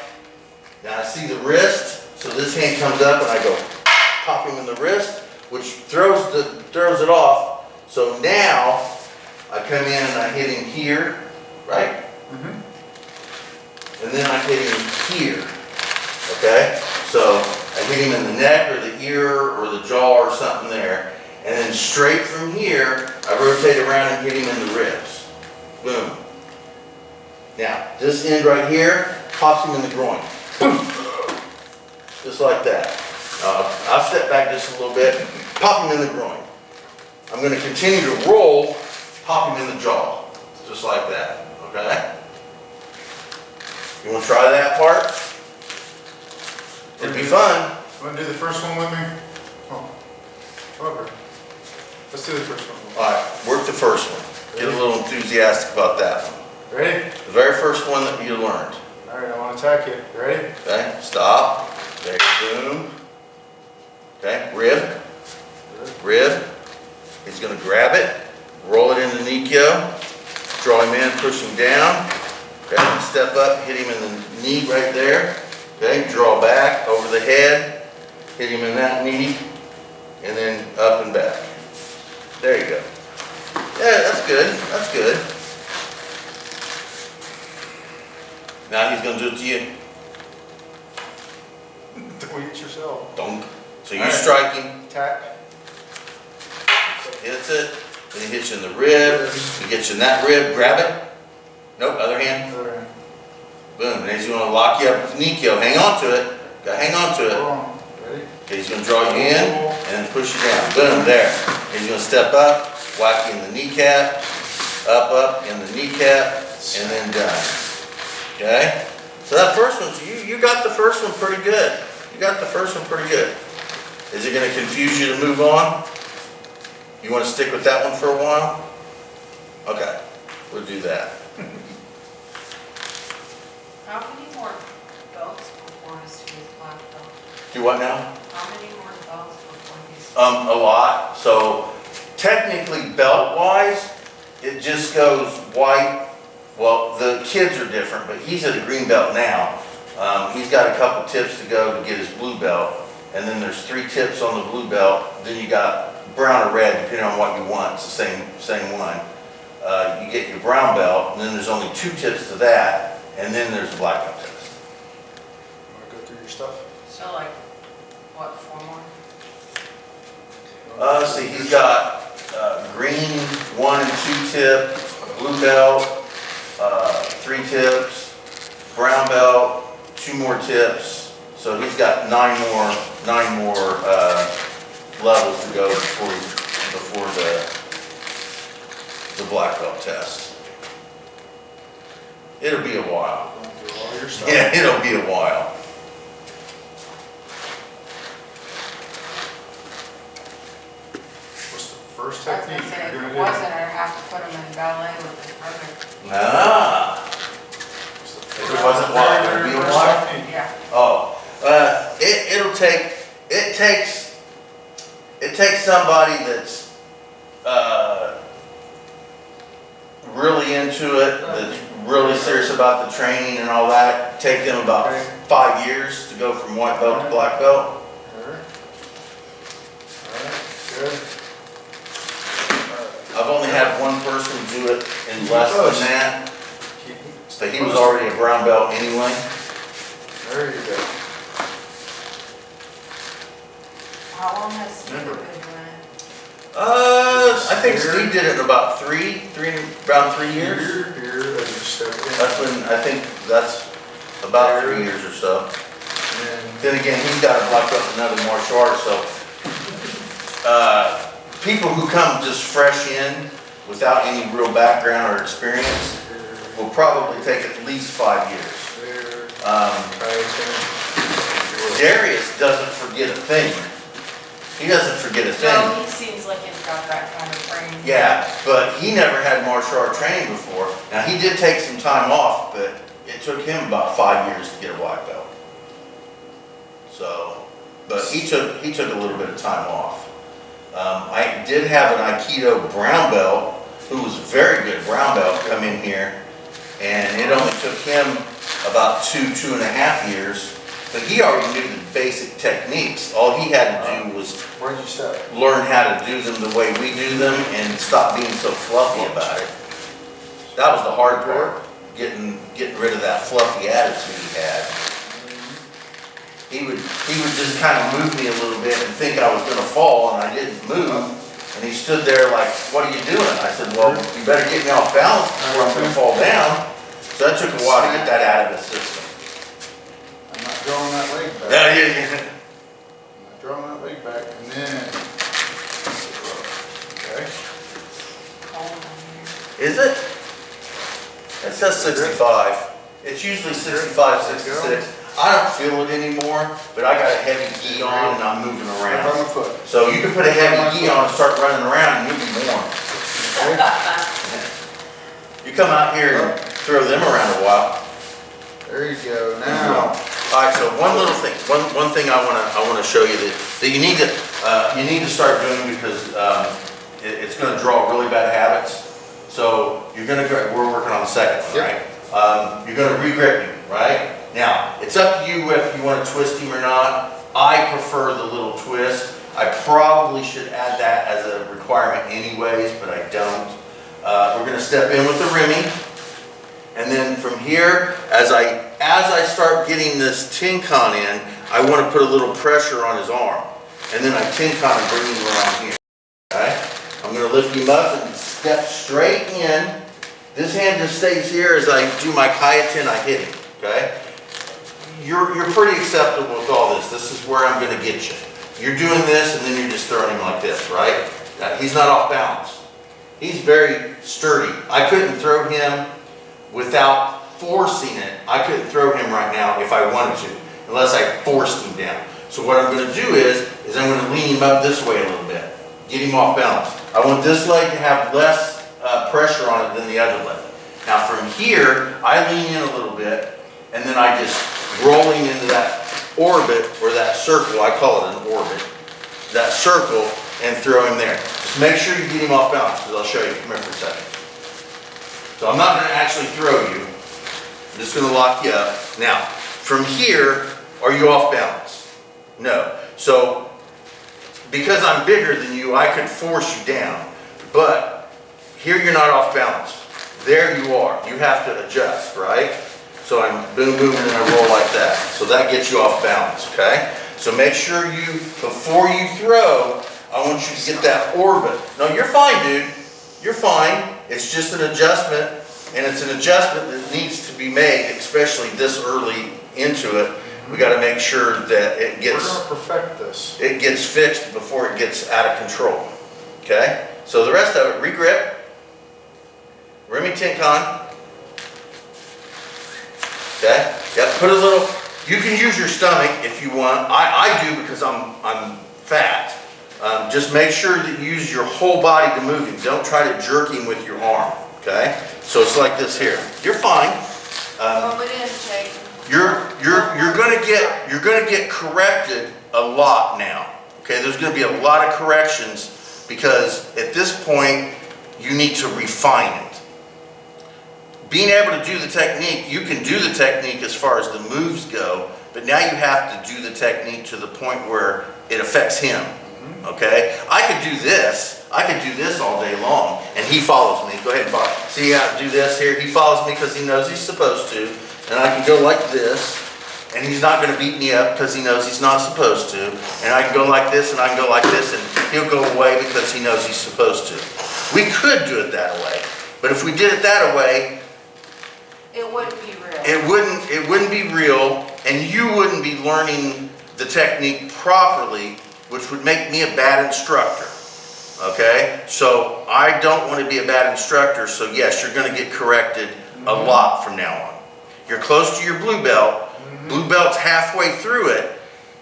Now I see the wrist, so this hand comes up and I go pop him in the wrist, which throws it off. So now I come in and I hit him here, right? Mhm. And then I hit him here, okay? So I hit him in the neck or the ear or the jaw or something there. And then straight from here, I rotate around and hit him in the ribs. Boom. Now, this end right here pops him in the groin. Boom. Just like that. I'll step back just a little bit, pop him in the groin. I'm going to continue to roll, pop him in the jaw. Just like that, okay? You want to try that part? It'd be fun. You want to do the first one with me? Oh, whatever. Let's do the first one. All right, work the first one. Get a little enthusiastic about that one. Ready? The very first one that you learned. All right, I want to attack you. You ready? Okay, stop. There, boom. Okay, rib. Rib. He's going to grab it, roll it into Nikio, draw him in, push him down. Okay, step up, hit him in the knee right there. Okay, draw back over the head, hit him in that knee, and then up and back. There you go. Yeah, that's good. That's good. Now he's going to do it to you. Don't hit yourself. Donk. So you All right. strike him, Tap. hits it, then he hits you in the rib, he gets you in that rib, grab it. Nope, other hand. Other hand. Boom. And he's going to lock you up with Nikio. Hang on to it. Gotta hang on to it. Go on. Ready? Okay, he's going to draw you in and then push you down. Boom, there. And he's going to step up, whack you in the kneecap, up in the kneecap, and then down. Okay? So that first one, you got the first one pretty good. You got the first one pretty good. Is it gonna confuse you to move on? You wanna stick with that one for a while? Okay, we'll do that. How many more belts before his black belt? Do what now? How many more belts before he's? A lot. So technically belt-wise, it just goes white. Well, the kids are different, but he's at a green belt now. He's got a couple tips to go to get his blue belt. And then there's 3 tips on the blue belt. Then you got brown or red, depending on what you want. It's the same one. You get your brown belt, and then there's only 2 tips to that, and then there's the black belt test. Wanna go through your stuff? So like, what, 4 more? Let's see, he's got green 1 and 2 tip, blue belt, 3 tips, brown belt, 2 more tips. So he's got 9 more levels to go before the black belt test. It'll be a while. Going through all your stuff? Yeah, it'll be a while. What's the first I was technique gonna say, if you're it gonna do? wasn't, I'd have to put him in ballet with his brother. Ah, What's the if it wasn't wild, it'd be a first while. technique? Yeah. Oh, it takes somebody that's really into it, that's really serious about the training and all that. Take them about 5 years to go from white belt to black belt. Alright. Good. I've only had one person do it in less than that, Keep- so he was already a brown belt anyway. There you go. How long has Steve been Remember. doing it? I think Steve did it in about around 3 years. Here, as you step in. That's when, I think that's about 3 years or so. And Then again, he's got a black belt in another martial arts, so, people who come just fresh in without any real background or experience will probably take at least 5 years. there, Um, right Darius doesn't forget a thing. He doesn't forget a thing. No, he seems like he's got that kind of frame. Yeah, but he never had martial art training before. Now, he did take some time off, but it took him about 5 years to get a black belt. So, but he took a little bit of time off. I did have an Aikido brown belt, who was a very good brown belt, come in here, and it only took him about 2.5 years. But he already knew the basic techniques. All he had to do was Where'd you step? learn how to do them the way we do them and stop being so fluffy about it. That was the hard part, getting rid of that fluffy attitude he had. He would just kind of move me a little bit and think I was gonna fall, and I didn't move. And he stood there like, "What are you doing?" I said, "Well, you better get me off balance before I'm gonna fall down." So that took a while to get that out of the system. I'm not drawing that leg back. Yeah. I'm not drawing that leg back, and then. Okay. Cold in here. Is it? It says 65. It's usually 65, 66. I don't feel it anymore, but I got a heavy gi on and I'm moving Step on around. the foot. So you can put a heavy gi on and start running around and you'll be warm. Okay. You come out here and throw them around a while. There you go. Now. All right, so one little thing, one thing I wanna show you that you need to start doing because it's gonna draw really bad habits. So you're gonna, we're working on the second one, right? You're gonna re-grip him, right? Now, it's up to you if you wanna twist him or not. I prefer the little twist. I probably should add that as a requirement anyways, but I don't. We're gonna step in with the Remy. And then from here, as I start getting this Tinkan in, I want to put a little pressure on his arm. And then I Tinkan and bring him around here. Okay? I'm going to lift him up and step straight in. This hand just stays here. As I do my Kayaten, I hit him. Okay? You're pretty acceptable with all this. This is where I'm going to get you. You're doing this and then you're just throwing him like this, right? He's not off balance. He's very sturdy. I couldn't throw him without forcing it. I couldn't throw him right now if I wanted to, unless I forced him down. So what I'm gonna do is I'm gonna lean him up this way a little bit, get him off balance. I want this leg to have less pressure on it than the other leg. Now from here, I lean in a little bit, and then I just roll him into that orbit, or that circle, I call it an orbit, that circle, and throw him there. Just make sure you get him off balance, because I'll show you. Come here for a second. So I'm not gonna actually throw you. I'm just gonna lock you up. Now, from here, are you off balance? No. So, because I'm bigger than you, I could force you down. But, here you're not off balance. There you are. You have to adjust, right? So I'm boom, boom, and then I roll like that. So that gets you off balance, okay? So make sure you, before you throw, I want you to get that orbit. No, you're fine, dude. You're fine. It's just an adjustment, and it's an adjustment that needs to be made, especially this early into it. We got to make sure that it We're gets, gonna perfect this. it gets fixed before it gets out of control. Okay? So the rest of it, regrip, Remington-Con. Okay? Yep, put a little, you can use your stomach if you want. I do because I'm fat. Just make sure that you use your whole body to move him. Don't try to jerk him with your arm. Okay? So it's like this here. You're fine. Rub it in, Jake. You're gonna get corrected a lot now. Okay, there's gonna be a lot of corrections because at this point you need to refine it. Being able to do the technique, you can do the technique as far as the moves go, but now you have to do the technique to the point where it affects him. Okay, I could do this all day long, and he follows me. Go ahead and follow. See how I do this here? He follows me because he knows he's supposed to. And I can go like this, and he's not going to beat me up because he knows he's not supposed to. And I can go like this, and I can go like this, and he'll go away because he knows he's supposed to. We could do it that way, but if we did it that way, It wouldn't be real. it wouldn't be real, and you wouldn't be learning the technique properly, which would make me a bad instructor. Okay, so I don't want to be a bad instructor. So yes, you're going to get corrected a lot from now on. You're close to your blue belt. Blue belt's halfway through it,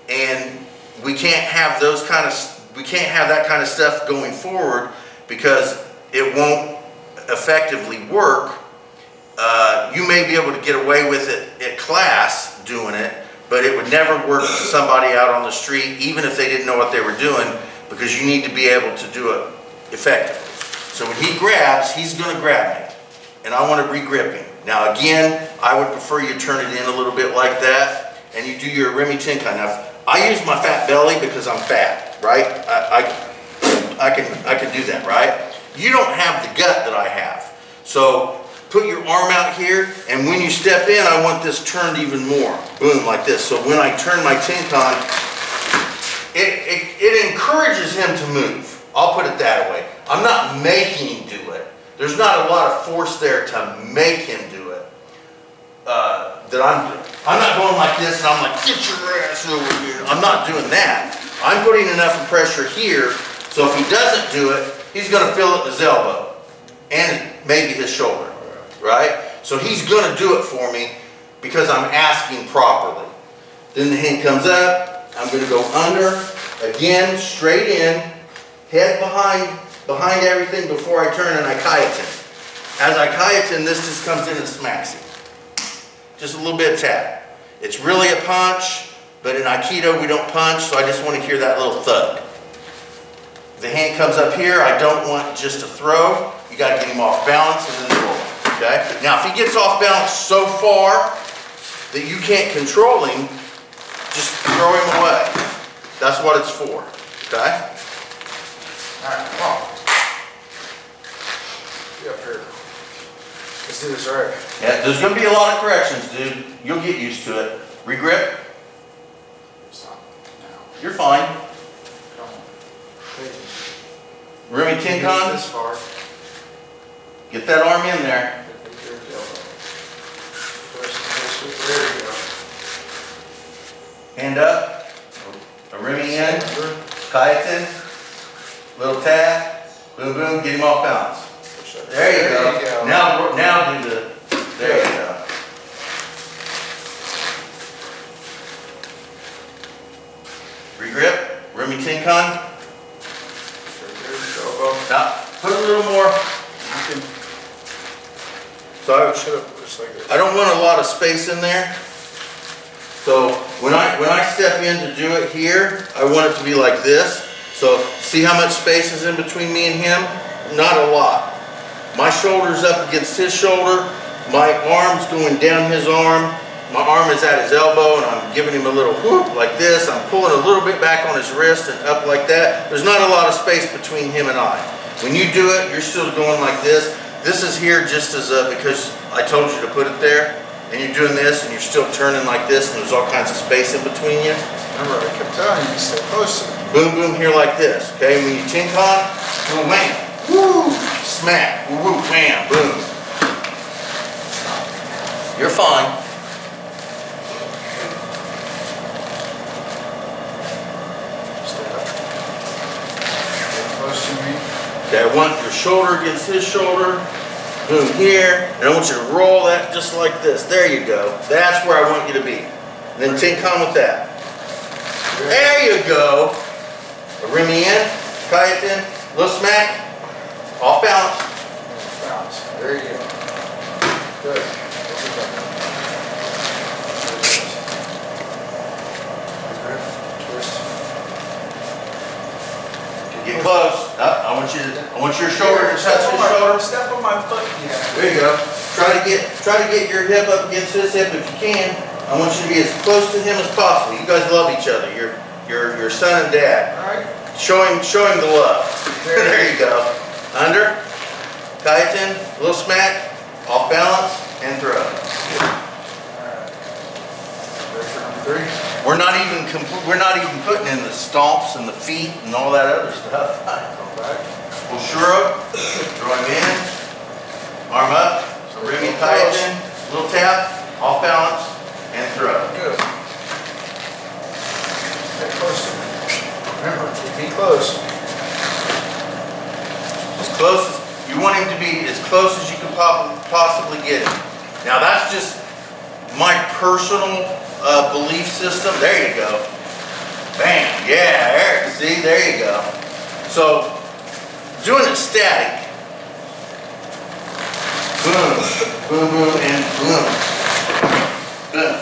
and we can't have that kind of stuff going forward because it won't effectively work. You may be able to get away with it at class doing it, but it would never work to somebody out on the street, even if they didn't know what they were doing, because you need to be able to do it effectively. So when he grabs, he's going to grab me, and I want to re-grip him. Now again, I would prefer you turn it in a little bit like that, and you do your Remington-Con. Now, I use my fat belly because I'm fat, right? I can do that, right? You don't have the gut that I have. So put your arm out here, and when you step in, I want this turned even more. Boom, like this. So when I turn my Tin-Con, it encourages him to move. I'll put it that way. I'm not making him do it. There's not a lot of force there to make him do it. I'm not going like this and I'm like, get your ass over here. I'm not doing that. I'm putting enough pressure here, so if he doesn't do it, he's going to feel it in his elbow and maybe his shoulder, right? So he's going to do it for me because I'm asking properly. Then the hand comes up. I'm going to go under, again, straight in, head behind everything before I turn, and I kayatin. As I kayatin, this just comes in and smacks him. Just a little bit of tap. It's really a punch, but in Aikido we don't punch, so I just want to hear that little thud. The hand comes up here. I don't want just a throw. You got to get him off balance and then roll. Okay? Now, if he gets off balance so far that you can't control him, just throw him away. That's what it's for. Okay? All right, come on. Get up here. Let's do this right. Yeah, there's going to be a lot of corrections, dude. You'll get used to it. Regrip. Stop now. You're fine. Come on. Take it. Remington Get Con. this far. Get that arm in there. There you go. Hand up. A Remy in. Kayatin. Little tap. Boom, boom. Get him off balance. Push that. There you go. Now do the, there you go. Regrip, Remy Tincon. Now, put a little more. You can. So Should have pushed like this. I don't want a lot of space in there. So when I step in to do it here, I want it to be like this. So see how much space is in between me and him? Not a lot. My shoulder's up against his shoulder. My arm's going down his arm. My arm is at his elbow and I'm giving him a little whoop like this. I'm pulling a little bit back on his wrist and up like that. There's not a lot of space between him and I. When you do it, you're still going like this. This is here just as because I told you to put it there. And you're doing this and you're still turning like this and there's all kinds of space in between you. Remember, I kept telling you to stay close to me. Boom, boom, here like this. Okay, when you tink on, boom, wham, woo, smack, woo, woo, wham, boom. You're fine. Stay up. Stay close to me. Okay, I want your shoulder against his shoulder. Boom, here. And I want you to roll that just like this. There you go. That's where I want you to be. And then tink on with that. There you go. Rim me in, kayatin, little smack, off balance. Bounce. There you go. Good. Twist. Get close. I want your shoulder to touch his shoulder. Step on my foot. Yeah. There you go. Try to get your hip up against his hip if you can. I want you to be as close to him as possible. You guys love each other. You're son and dad. All right. Show him the love. There you go. Under, kayatin, little smack, off balance, and throw. All right. Ready for number 3? We're not even putting in the stomps and the feet and all that other stuff. Come back. Pull sure up, throw him in, arm up, so rimmy kayatin, little tap, off balance, and throw. Good. Stay close to me. Remember, keep me close. As close as, you want him to be as close as you can possibly get him. Now that's just my personal belief system. There you go. Bam, yeah, Eric, see, there you go. So, doing it static. Boom, boom, boom, and boom. Boom.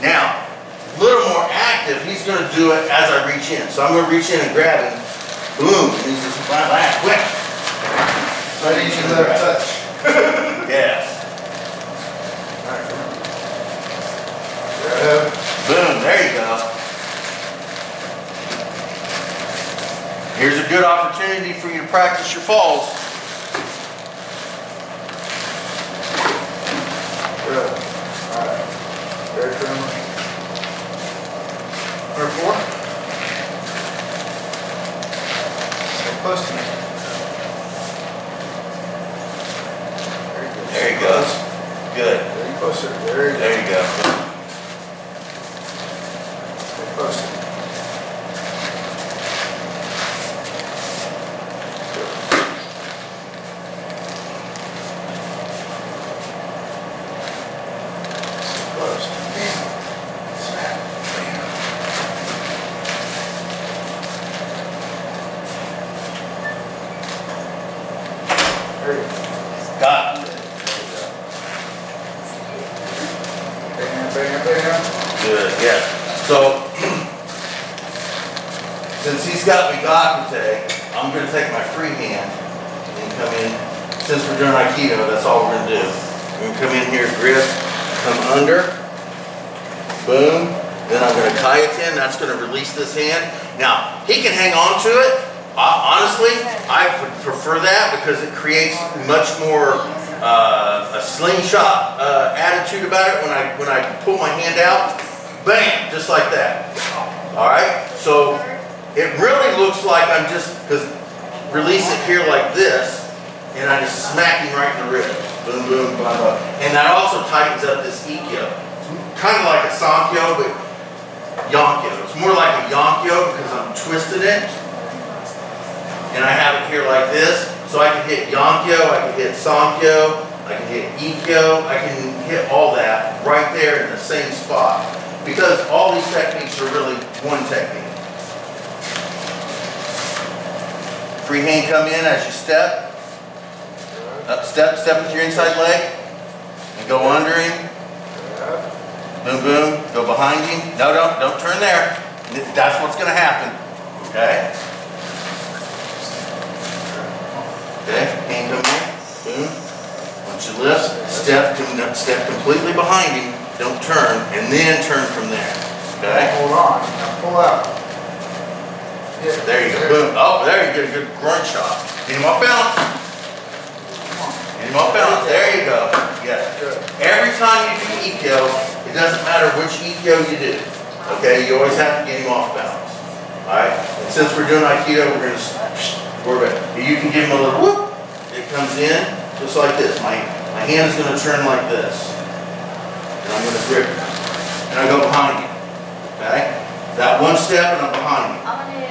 Now, a little more active, he's going to do it as I reach in. So I'm going to reach in and grab him. Boom. And he's just like, quick. So I need you to let her touch. Yes. All right. Grab. Boom. There you go. Here's a good opportunity for you to practice your falls. Good. All right. Ready for number 4? Stay close to me. There you go. Good. Very closer. There you go. There you go. Stay close to me. Stay close. Bam. Smack. Bam. There you go. Got it. Bam, bam, bam. Good, yeah. So, since he's got me today, I'm going to take my free hand and come in. Since we're doing Aikido, that's all we're going to do. We're going to come in here, grip, come under, boom. Then I'm going to kayatin, that's going to release this hand. Now, he can hang on to it. Honestly, I would prefer that because it creates much more a slingshot attitude about it when I pull my hand out. Bam, just like that. All right, so it really looks like I'm just, because release it here like this, and I just smack him right in the ribs. Boom, boom, blah, blah. And that also tightens up this ikkyo. It's kind of like a sankyo, but yonkyo. It's more like a yonkyo because I'm twisting it. And I have it here like this. So I can hit Yonkyo, I can hit Sonkyo, I can hit Ikkyo, I can hit all that right there in the same spot. Because all these techniques are really one technique. Free hand come in as you step. Up, step with your inside leg. And go under him. Boom, boom. Go behind him. No, don't turn there. That's what's going to happen. Okay? Okay, hand come in. Boom. Once you lift, step completely behind him. Don't turn, and then turn from there. Okay? Hold on, now pull out. Yeah, There you go. Boom. Oh, there you go. Good grunt shot. Get him off balance. Get him off balance. There you go. Yes. Good. Every time you do Ikkyo, it doesn't matter which Ikkyo you do. Okay? You always have to get him off balance. Alright? And since we're doing Aikido, we're going to, you can give him a little whoop. It comes in just like this. My hand's going to turn like this. And I'm going to grip it. And I go behind you. Okay? That one step and I'm behind you.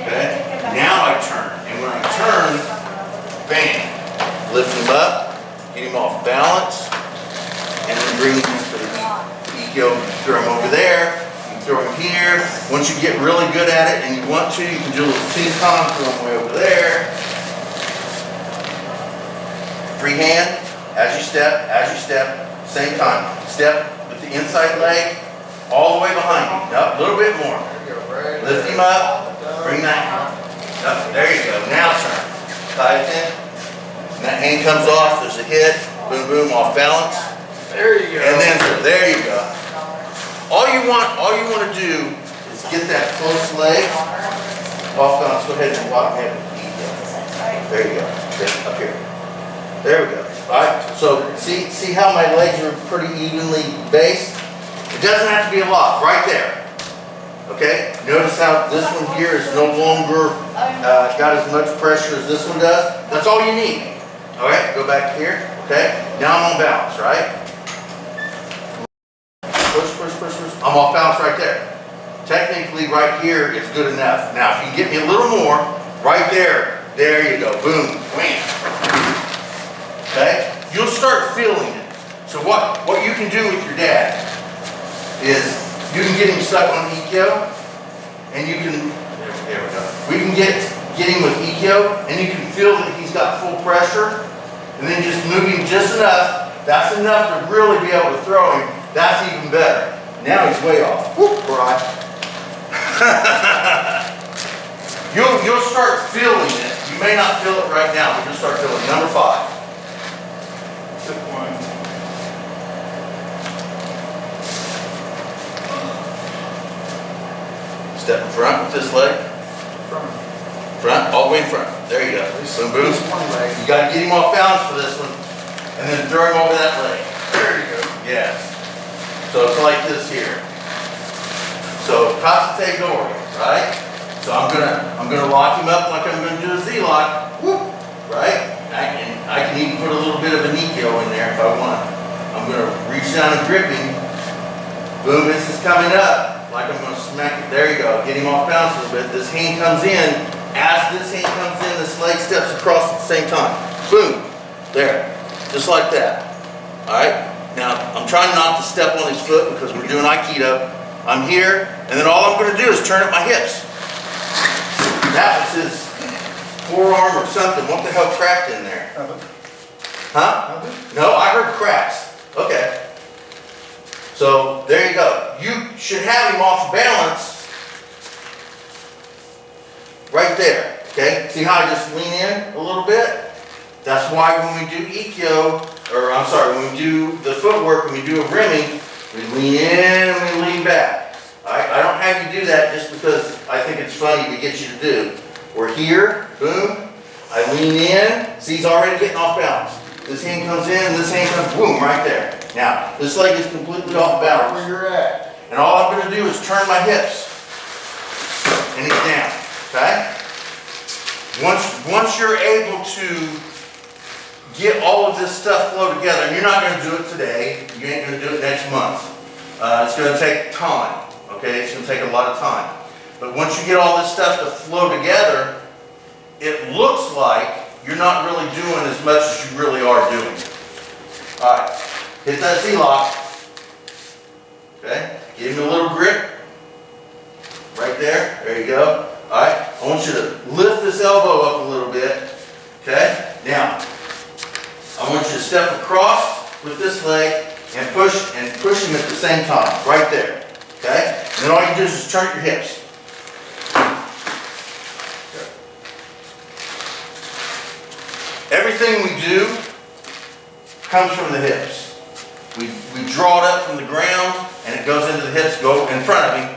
Okay? Now I turn. And when I turn, bam. Lift him up, get him off balance, and then bring him to the Ikkyo. Throw him over there. You can throw him here. Once you get really good at it and you want to, you can do a little Ting-Kong, throw him way over there. Free hand, as you step, same time. Step with the inside leg, all the way behind you. Up, a little bit more. Lift him up, bring that up. There you go. Now turn. Tie it in. And that hand comes off, there's a hit, boom, boom, off balance. There you go. And then, there you go. All you want to do is get that close leg off balance. Go ahead and walk me up. There you go. Up here. There we go. Alright, so see how my legs are pretty evenly based? It doesn't have to be a lot, right there. Okay? Notice how this one here is no longer got as much pressure as this one does. That's all you need. Alright, go back here. Okay? Now I'm on balance, right? Push. I'm off balance right there. Technically, right here is good enough. Now, if you can get me a little more, right there, there you go. Boom. Wham. Okay? You'll start feeling it. So what you can do with your dad is you can get him stuck on Ikkyo, and you can, there we go. We can get him with Ikkyo, and you can feel that he's got full pressure, and then just move him just enough. That's enough to really be able to throw him. That's even better. Now he's way off. Whoop, right. You'll start feeling it. You may not feel it right now, but you'll start feeling it. Number 5. Step in front with this leg. Front, all the way in front. There you go. Boom, boom. You got to get him off balance for this one. And then throw him over that leg. There you go. Yes. So it's like this here. So Kasate Gori, right? So I'm gonna lock him up like I'm gonna do a Z-lock. Whoop, right? And I can even put a little bit of an Ikkyo in there if I want. I'm gonna reach down and grip him. Boom, this is coming up. Like I'm going to smack it. There you go. Get him off balance a little bit. This hand comes in. As this hand comes in, this leg steps across at the same time. Boom. There. Just like that. Alright? Now, I'm trying not to step on his foot because we're doing Aikido. I'm here, and then all I'm going to do is turn up my hips. That was his forearm or something. What the hell cracked in there? Huh? No, I heard cracks. Okay. So, there you go. You should have him off balance right there, okay? See how I just lean in a little bit? That's why when we do Ikkyo, when we do the footwork, when we do a rimming, we lean in and we lean back. I don't have you do that just because I think it's funny to get you to do. We're here, boom, I lean in, see he's already getting off balance. This hand comes in, this hand comes, boom, right there. Now, this leg is completely off balance. Where you're at. And all I'm going to do is turn my hips. And he's down, okay? Once you're able to get all of this stuff flow together, and you're not going to do it today, you ain't going to do it next month. It's going to take time, okay? It's going to take a lot of time. But once you get all this stuff to flow together, it looks like you're not really doing as much as you really are doing. All right, hit that Z-lock. Okay, give him a little grip. Right there, there you go. All right, I want you to lift this elbow up a little bit. Okay, now, I want you to step across with this leg and push him at the same time, right there. Okay, and then all you do is just turn your hips. Everything we do comes from the hips. We draw it up from the ground and it goes into the hips, go in front of him.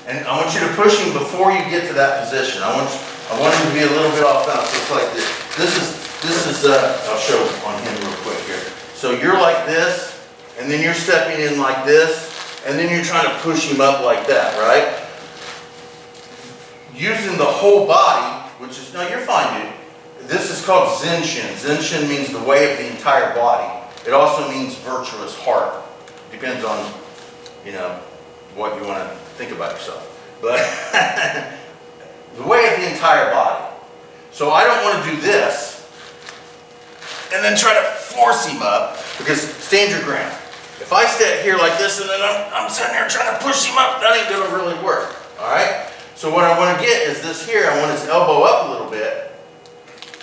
And I want you to push him before you get to that position. I want him to be a little bit off balance, just like this. This is I'll show on him real quick here. So you're like this, and then you're stepping in like this, and then you're trying to push him up like that, right? Using the whole body, which is, no, you're fine, dude. This is called Zenshin. Zenshin means the way of the entire body. It also means virtuous heart. Depends on, you know, what you want to think about yourself. But the way of the entire body. So I don't want to do this and then try to force him up, because stand your ground. If I stand here like this and then I'm sitting there trying to push him up, that ain't going to really work. All right? So what I want to get is this here. I want his elbow up a little bit.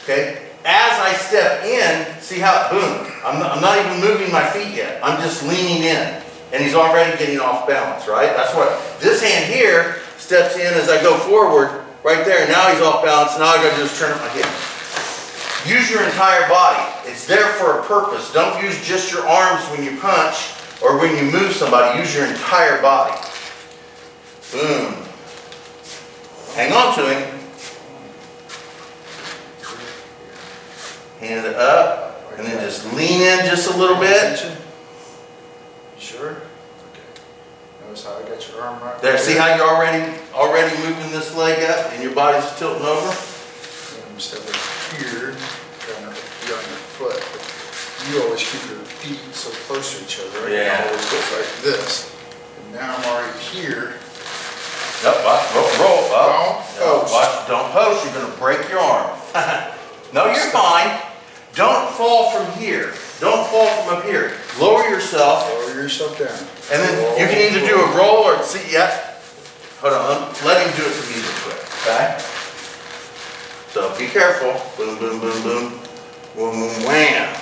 Okay? As I step in, see how, boom. I'm not even moving my feet yet. I'm just leaning in. And he's already getting off balance, right? That's what, this hand here steps in as I go forward, right there. Now he's off balance. Now I got to just turn up my hip. Use your entire body. It's there for a purpose. Don't use just your arms when you punch or when you move somebody. Use your entire body. Boom. Hang on to him. Hand it up, and then just lean in just a little bit. You sure? Okay. Notice how I got your arm right There, see how you're already moving this leg up and your body's tilting over? And step up here, trying not to be on your foot. But you always keep your feet so close to each other. Right? Yeah. It always goes like this. And now I'm already here. Nope, roll up. Don't post. Watch, don't post, you're gonna break your arm. No, you're fine. Don't fall from here. Don't fall from up here. Lower yourself. Lower yourself down. And then you can either do a roll or see, yeah. Hold on, let him do it for me real quick, okay? So be careful. Boom, boom, boom, boom. Boom, boom, wham.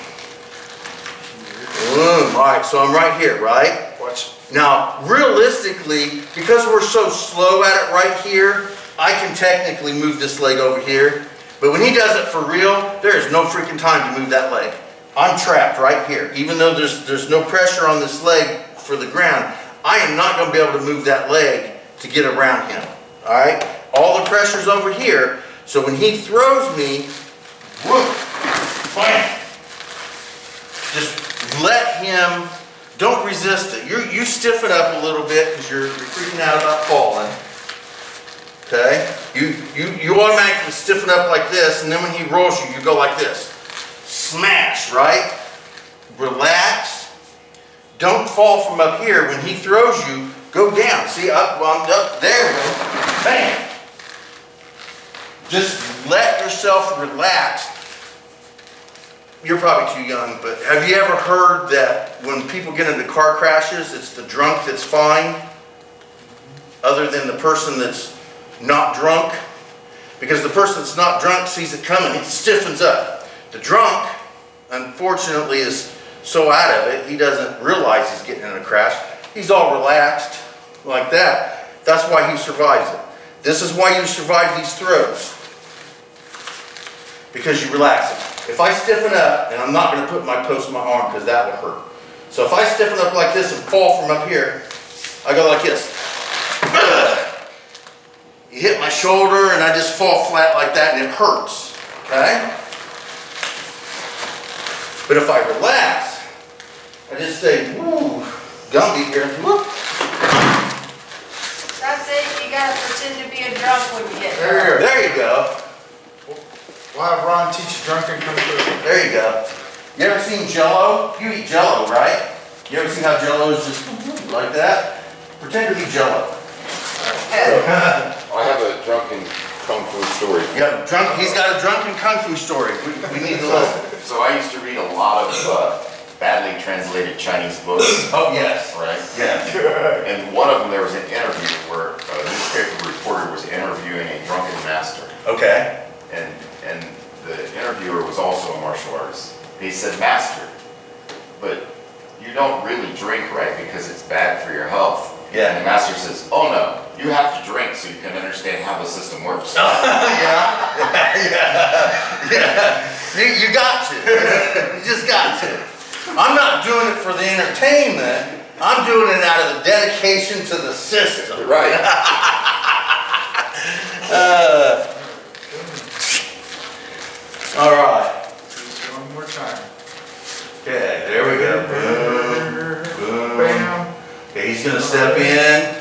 Boom. All right, so I'm right here, right? Watch. Now, realistically, because we're so slow at it right here, I can technically move this leg over here. But when he does it for real, there is no freaking time to move that leg. I'm trapped right here. Even though there's no pressure on this leg for the ground, I am not going to be able to move that leg to get around him. All right? All the pressure's over here. So when he throws me, whoop, bam. Just let him, don't resist it. You stiffen up a little bit because you're freaking out about falling. Okay? You automatically stiffen up like this, and then when he rolls you, you go like this. Smash, right? Relax. Don't fall from up here. When he throws you, go down. See, up, there we go. Bam. Just let yourself relax. You're probably too young, but have you ever heard that when people get into car crashes, it's the drunk that's fine, other than the person that's not drunk? Because the person that's not drunk sees it coming, he stiffens up. The drunk, unfortunately, is so out of it, he doesn't realize he's getting in a crash. He's all relaxed like that. That's why he survives it. This is why you survive these throws. Because you relax it. If I stiffen up, and I'm not going to put my post in my arm because that will hurt. So if I stiffen up like this and fall from up here, I go like this. You hit my shoulder and I just fall flat like that and it hurts. Okay? But if I relax, I just stay, woo, Gumby here. Whoop. That's it, you gotta pretend to be a drunk when you get there. There you go. We'll have Ron teach you drunken kung fu. There you go. You ever seen Jell-O? You eat Jell-O, right? You ever see how Jell-O is just like that? Pretend to be Jell-O. I have a drunken kung fu story. Yeah, he's got a drunken kung fu story. We need to listen. So I used to read a lot of badly translated Chinese books, Oh, yes. right? Yeah. And one of them, there was an interview where a newspaper reporter was interviewing a drunken master. Okay. And the interviewer was also a martial artist. He said, "Master, but you don't really drink, right? Because it's bad for your health." Yeah. And the master says, "Oh no, you have to drink so you can understand how the system works." Yeah. You got to. You just got to. I'm not doing it for the entertainment. I'm doing it out of the dedication to the system. Right. All right. Just one more time. Okay, there we go. Boom, boom. Bam. Okay, he's gonna step in,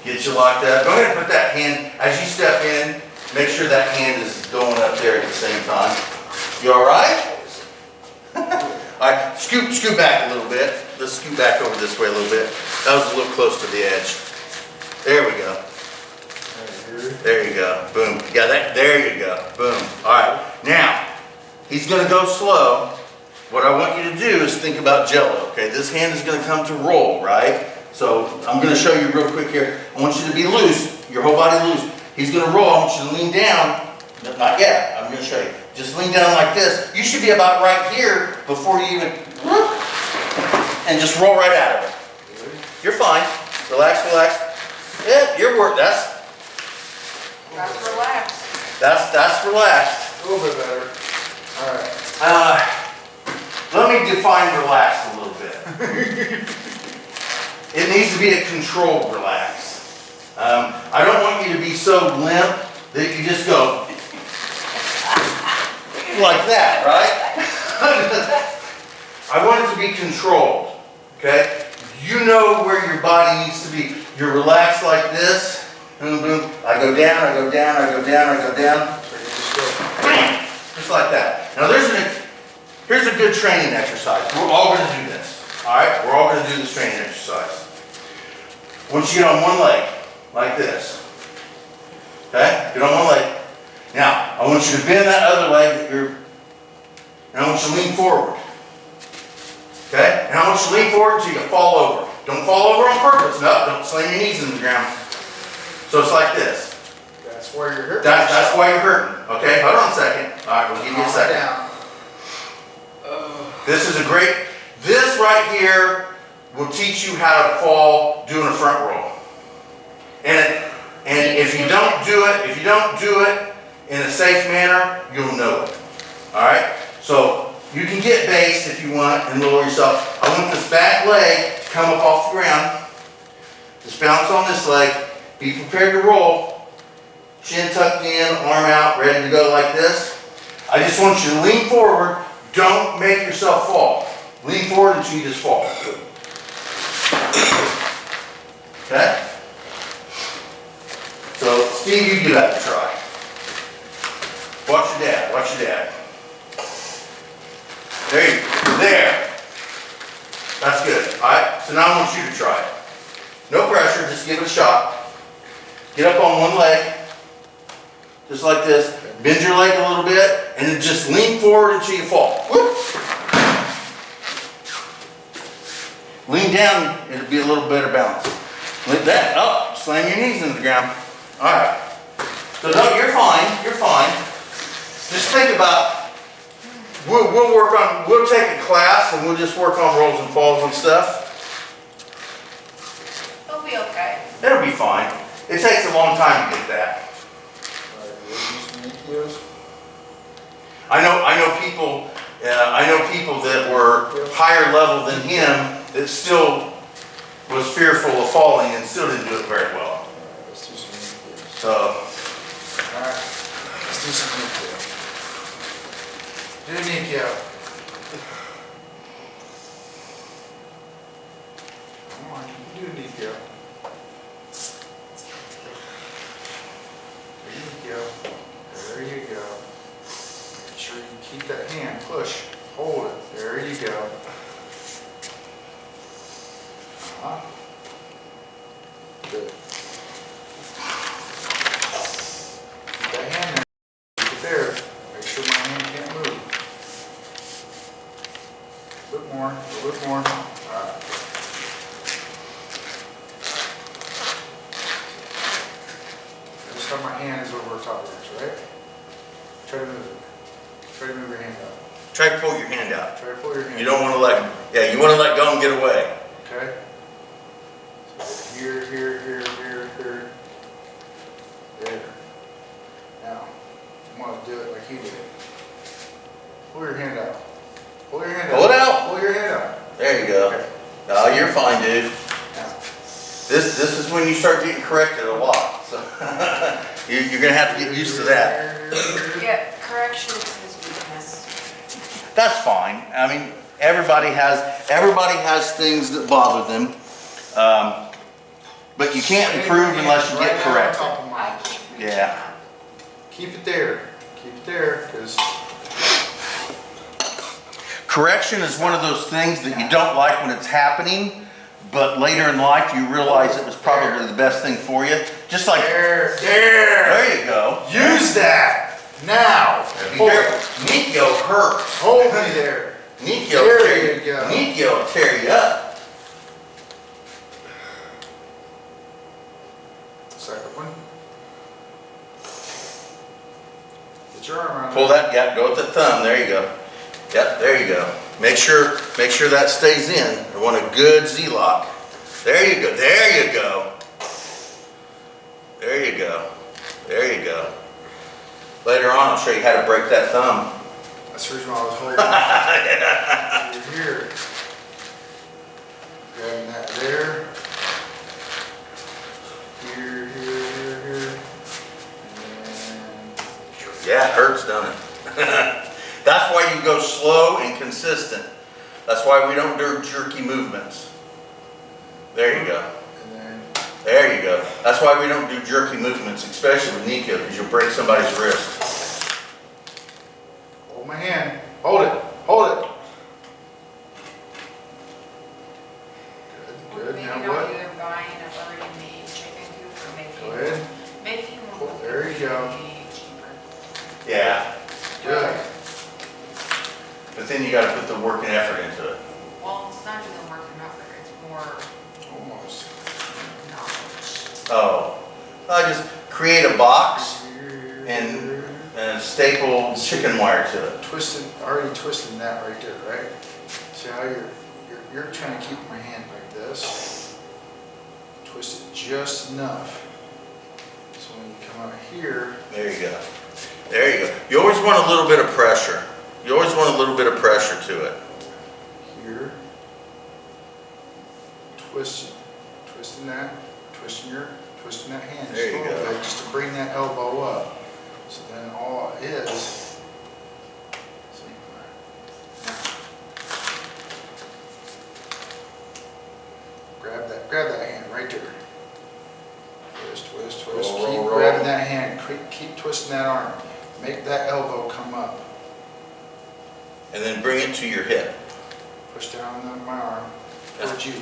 get you locked up. Go ahead and put that hand, as you step in, make sure that hand is going up there at the same time. You all right? All right, scoot back a little bit. Let's scoot back over this way a little bit. That was a little close to the edge. There we go. There you go. Boom. Yeah, there you go. Boom. All right. Now, he's going to go slow. What I want you to do is think about Jello. Okay, this hand is going to come to roll, right? So I'm going to show you real quick here. I want you to be loose, your whole body loose. He's going to roll. I want you to lean down. Not yet. I'm going to show you. Just lean down like this. You should be about right here before you even, and just roll right out of it. You're fine. Relax, relax. Yeah, you're work. That's relaxed. That's relaxed. A little bit better. All right. Let me define relaxed a little bit. It needs to be a controlled relax. I don't want you to be so limp that you just go like that, right? I want it to be controlled, okay? You know where your body needs to be. You're relaxed like this. Boom, boom. I go down, I go down, I go down, I go down. So you just go. Bam! Just like that. Now here's a good training exercise. We're all going to do this. All right? We're all going to do this training exercise. Once you get on one leg, like this. Okay? Get on one leg. Now, I want you to bend that other leg and I want you to lean forward. Okay? And I want you to lean forward until you fall over. Don't fall over on purpose. No, don't slam your knees in the ground. So it's like this. That's where you're hurting. That's why you're hurting. Okay? Hold on a second. All right, we'll give you a second. Down. This is this right here will teach you how to fall doing a front roll. And if you don't do it in a safe manner, you'll know it. All right? So you can get based if you want and lower yourself. I want this back leg to come up off the ground. Just bounce on this leg. Be prepared to roll. Chin tucked in, arm out, ready to go like this. I just want you to lean forward. Don't make yourself fall. Lean forward until you just fall. Okay? So, Steve, you give that a try. Watch your dad. Watch your dad. There. That's good. All right? So now I want you to try it. No pressure. Just give it a shot. Get up on one leg. Just like this. Bend your leg a little bit. And then just lean forward until you fall. Whoop. Lean down. It'll be a little better balance. Like that. Up. Slam your knees into the ground. All right. So no, you're fine. You're fine. Just think about. We'll take a class and we'll just work on rolls and falls and stuff. It'll be okay. It'll be fine. It takes a long time to get that. All right, we'll use some Nikios. I know people that were higher level than him that still was fearful of falling and still didn't do it very well. All right, let's do some Nikios. So, All right, let's do some Nikio. Do Nikio. Come on, do Nikio. There you go. Make sure you keep that hand, push, hold it. There you go. Good. hand is over top of yours, right? Try to move it. Try to move your hand up. Try to pull your hand out. Try to pull your hand. You don't want to let, you want to let go and get away. Okay? So here, here, here, here, here. There. Now, I'm gonna do it like you did. Pull your hand out. Pull your hand out. Pull it out. Pull your hand out. There you go. Okay. No, you're fine, dude. Now, This is when you start getting corrected a lot. So you're gonna have to get used to that. Yeah, correction is his weakness. That's fine. I mean, everybody has things that bother them. But you can't improve unless you get Right now on corrected. top of I mine. can't reach Yeah. out. Keep it there. Keep it there, because Correction is one of those things that you don't like when it's happening, but later in life you realize it was probably the best thing for you. Just like, there. there you go. Use that now. Be Hold careful. it. Nikyo hurts. Hold me there. Nikyo There you go. Nikyo will tear you up. Second one. Get your arm around Pull that, yeah, go with the thumb, there you go. Yep, there you go. Make sure that stays in. I want a good Z-lock. There you go, there you go. There you go, there you go. Later on, I'll show you how to break that thumb. That's the reason why I was holding it. Here. Grabbing that there. Here, here, here, here. And Yeah, it hurts, don't it? That's why you go slow and consistent. That's why we don't do jerky movements. There you go. then, There you go. That's why we don't do jerky movements, especially with Nikyo, because you'll break somebody's wrist. hold my hand. Hold it. Hold it. Good, good. Maybe Now not what? either buying a already made chicken coop or Go making, ahead. making one. There you go. Cheaper. Yeah, Good. but then you gotta put the work and effort into it. Well, it's not even work and effort, it's more Almost. knowledge. Oh, I just create a box Here, and here. staple chicken wire to it. Twisted, already twisting that right there, right? See how you're trying to keep my hand like this. Twist it just enough. So when you come out here, There you go. There you go. You always want a little bit of pressure. You always want a little bit of pressure to it. here, twisting that, twisting that hand. There you just a little go. bit, just to bring that elbow up. So then all it is, see, grab that hand right there. Twist, twist, twist. Roll, Keep roll, grabbing roll. that hand. Keep twisting that arm. Make that elbow come up. And then bring it to your hip. Push down on my arm towards you.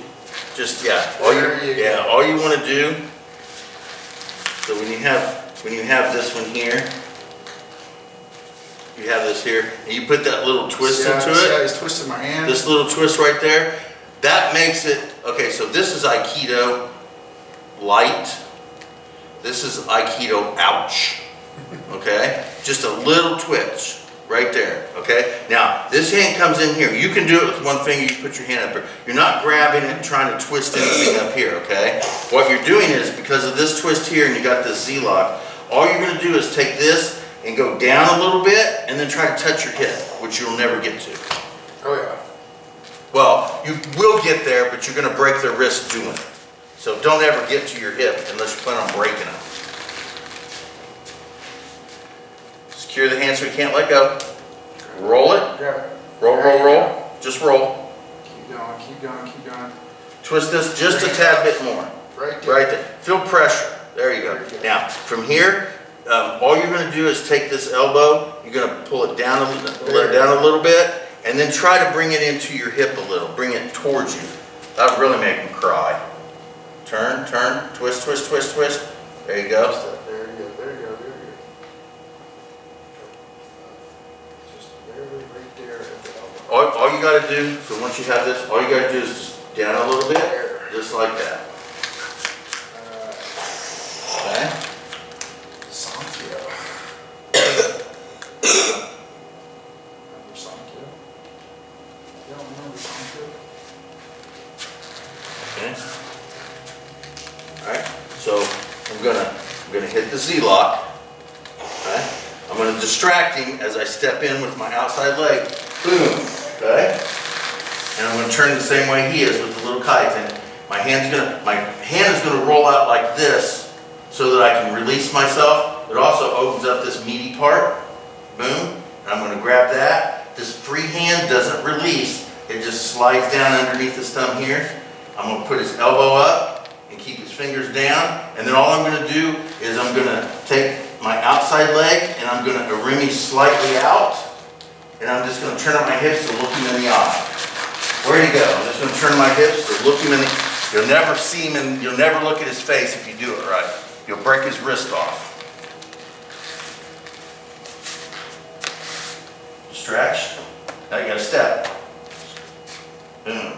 Just, yeah. There you go. All you want to do, so when you have this one here, you have this here, and you put that little twist See how- into see how it, he's twisting my hand? this little twist right there, that makes it, okay, so this is Aikido light. This is Aikido ouch. Okay? Just a little twitch right there. Okay? Now, this hand comes in here. You can do it with one finger. You put your hand up here. You're not grabbing and trying to twist anything up here. Okay? What you're doing is, because of this twist here and you got this Z-lock, all you're going to do is take this and go down a little bit and then try to touch your hip, which you'll never get to. Oh yeah. Well, you will get there, but you're going to break their wrist doing it. So don't ever get to your hip unless you plan on breaking them. Secure the hand so you can't let go. Roll it. Grab it. Roll, There roll, you roll. Just roll. Keep going, keep going, keep going. Twist this just a tad bit more. Right there. Right there. Feel pressure. There you go. Now, from here, all you're going to do is take this elbow. You're going to pull it down a little bit, and then try to bring it into your hip a little. Bring it towards you. That would really make them cry. Turn, turn, twist, twist, twist, twist. There you go. There you go, there you go, there you go. Just barely right there at the elbow. All you got to do, so once you have this, all you got to do is just down a little bit, just like that. Okay? Solid. in. Alright, so I'm gonna hit the Z-lock. Okay? I'm gonna distract him as I step in with my outside leg. Boom, okay? And I'm gonna turn the same way he is with the little chitin. My hand is gonna roll out like this so that I can release myself. It also opens up this meaty part. Boom, and I'm gonna grab that. This free hand doesn't release. It just slides down underneath his thumb here. I'm gonna put his elbow up and keep his fingers down. And then all I'm gonna do is I'm gonna take my outside leg and I'm gonna arimi slightly out. And I'm just gonna turn up my hips to look him in the eye. Where'd he go? I'm just gonna turn my hips to look him in the, you'll never see him and you'll never look at his face if you do it right. You'll break his wrist off. Stretch. Now you gotta step. Boom.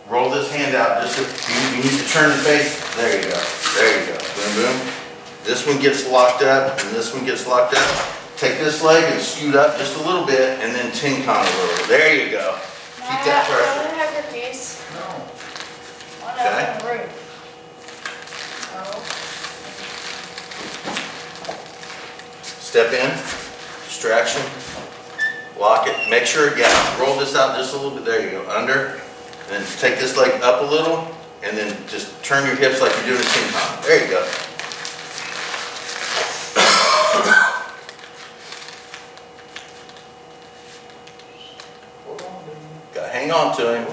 Roll this hand out just so you need to turn the face. There you go. There you go. Boom, boom. This one gets locked up and this one gets locked up. Take this leg and scoot up just a little bit and then tin con a little. There you go. Keep that pressure. I have your keys. No. One Okay. out in the room. Step in. Distraction. Lock it. Make sure, yeah, roll this out just a little bit. There you go. Under. And then take this leg up a little and then just turn your hips like you're doing a tin con. There you go. Hold on, dude. Gotta hang on to him.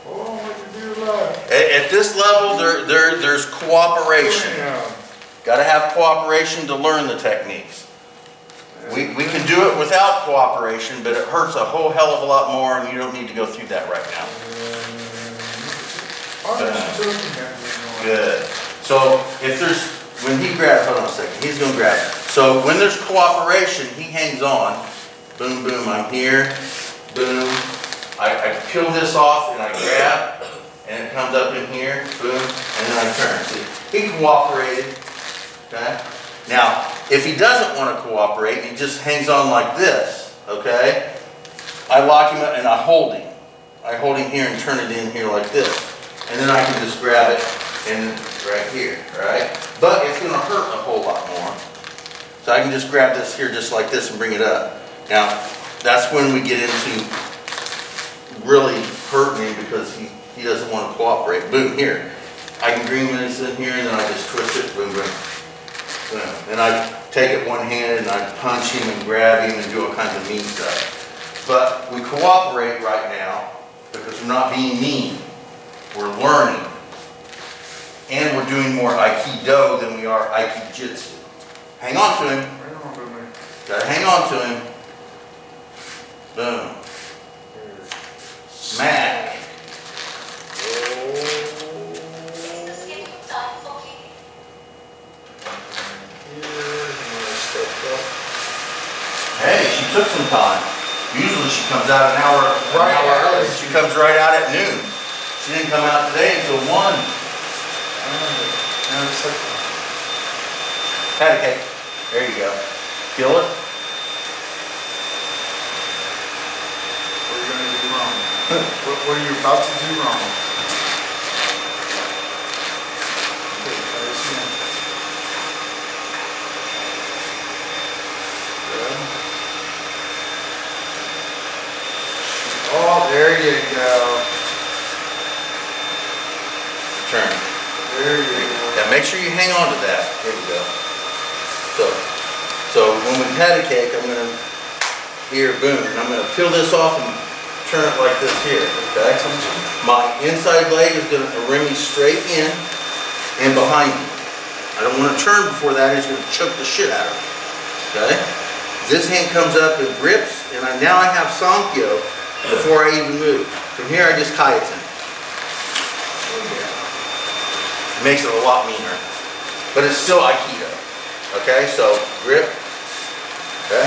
Hold on, let me do live. At this level, there's cooperation. Gotta have cooperation to learn the techniques. We can do it without cooperation, but it hurts a whole hell of a lot more, and you don't need to go through that right now. Good. So if there's, when he grabs, hold on a second, he's gonna grab it. So when there's cooperation, he hangs on. Boom, boom, I'm here. Boom. I peel this off and I grab, and it comes up in here. Boom, and then I turn. See, he cooperated. Okay. Now, if he doesn't want to cooperate, and he just hangs on like this. Okay. I lock him up and I hold him. I hold him here and turn it in here like this. And then I can just grab it and right here, right? But it's going to hurt a whole lot more. So I can just grab this here just like this and bring it up. Now, that's when we get into really hurting him because he doesn't want to cooperate. Boom, here. I can bring this in here and then I just twist it, boom, boom. Boom. Then I take it one hand and I punch him and grab him and do all kinds of mean stuff. But we cooperate right now because we're not being mean. We're learning. And we're doing more Aikido than we are Aikijitsu. Hang on to him. Hang on to me. Gotta hang on to him. Boom. Smack. Hey, she took some time. Usually she comes out an hour early. She comes right out at noon. She didn't come out today until 1. Patty cake. There you go. Feel it? What are you going to do wrong? What are you about to do wrong? Okay, try this again. Good. Oh, there you go. Turn. There you go. Now make sure you hang on to that. Here we go. So when we patty cake, I'm gonna, here, boom, and I'm gonna peel this off and turn it like this here, okay? My inside leg is gonna arimi straight in and behind me. I don't wanna turn before that, it's gonna choke the shit out of me, okay? This hand comes up and grips, and now I have Sankyo before I even move. From here, I just kaizen. It makes it a lot meaner, but it's still Aikido. Okay, so grip. Okay,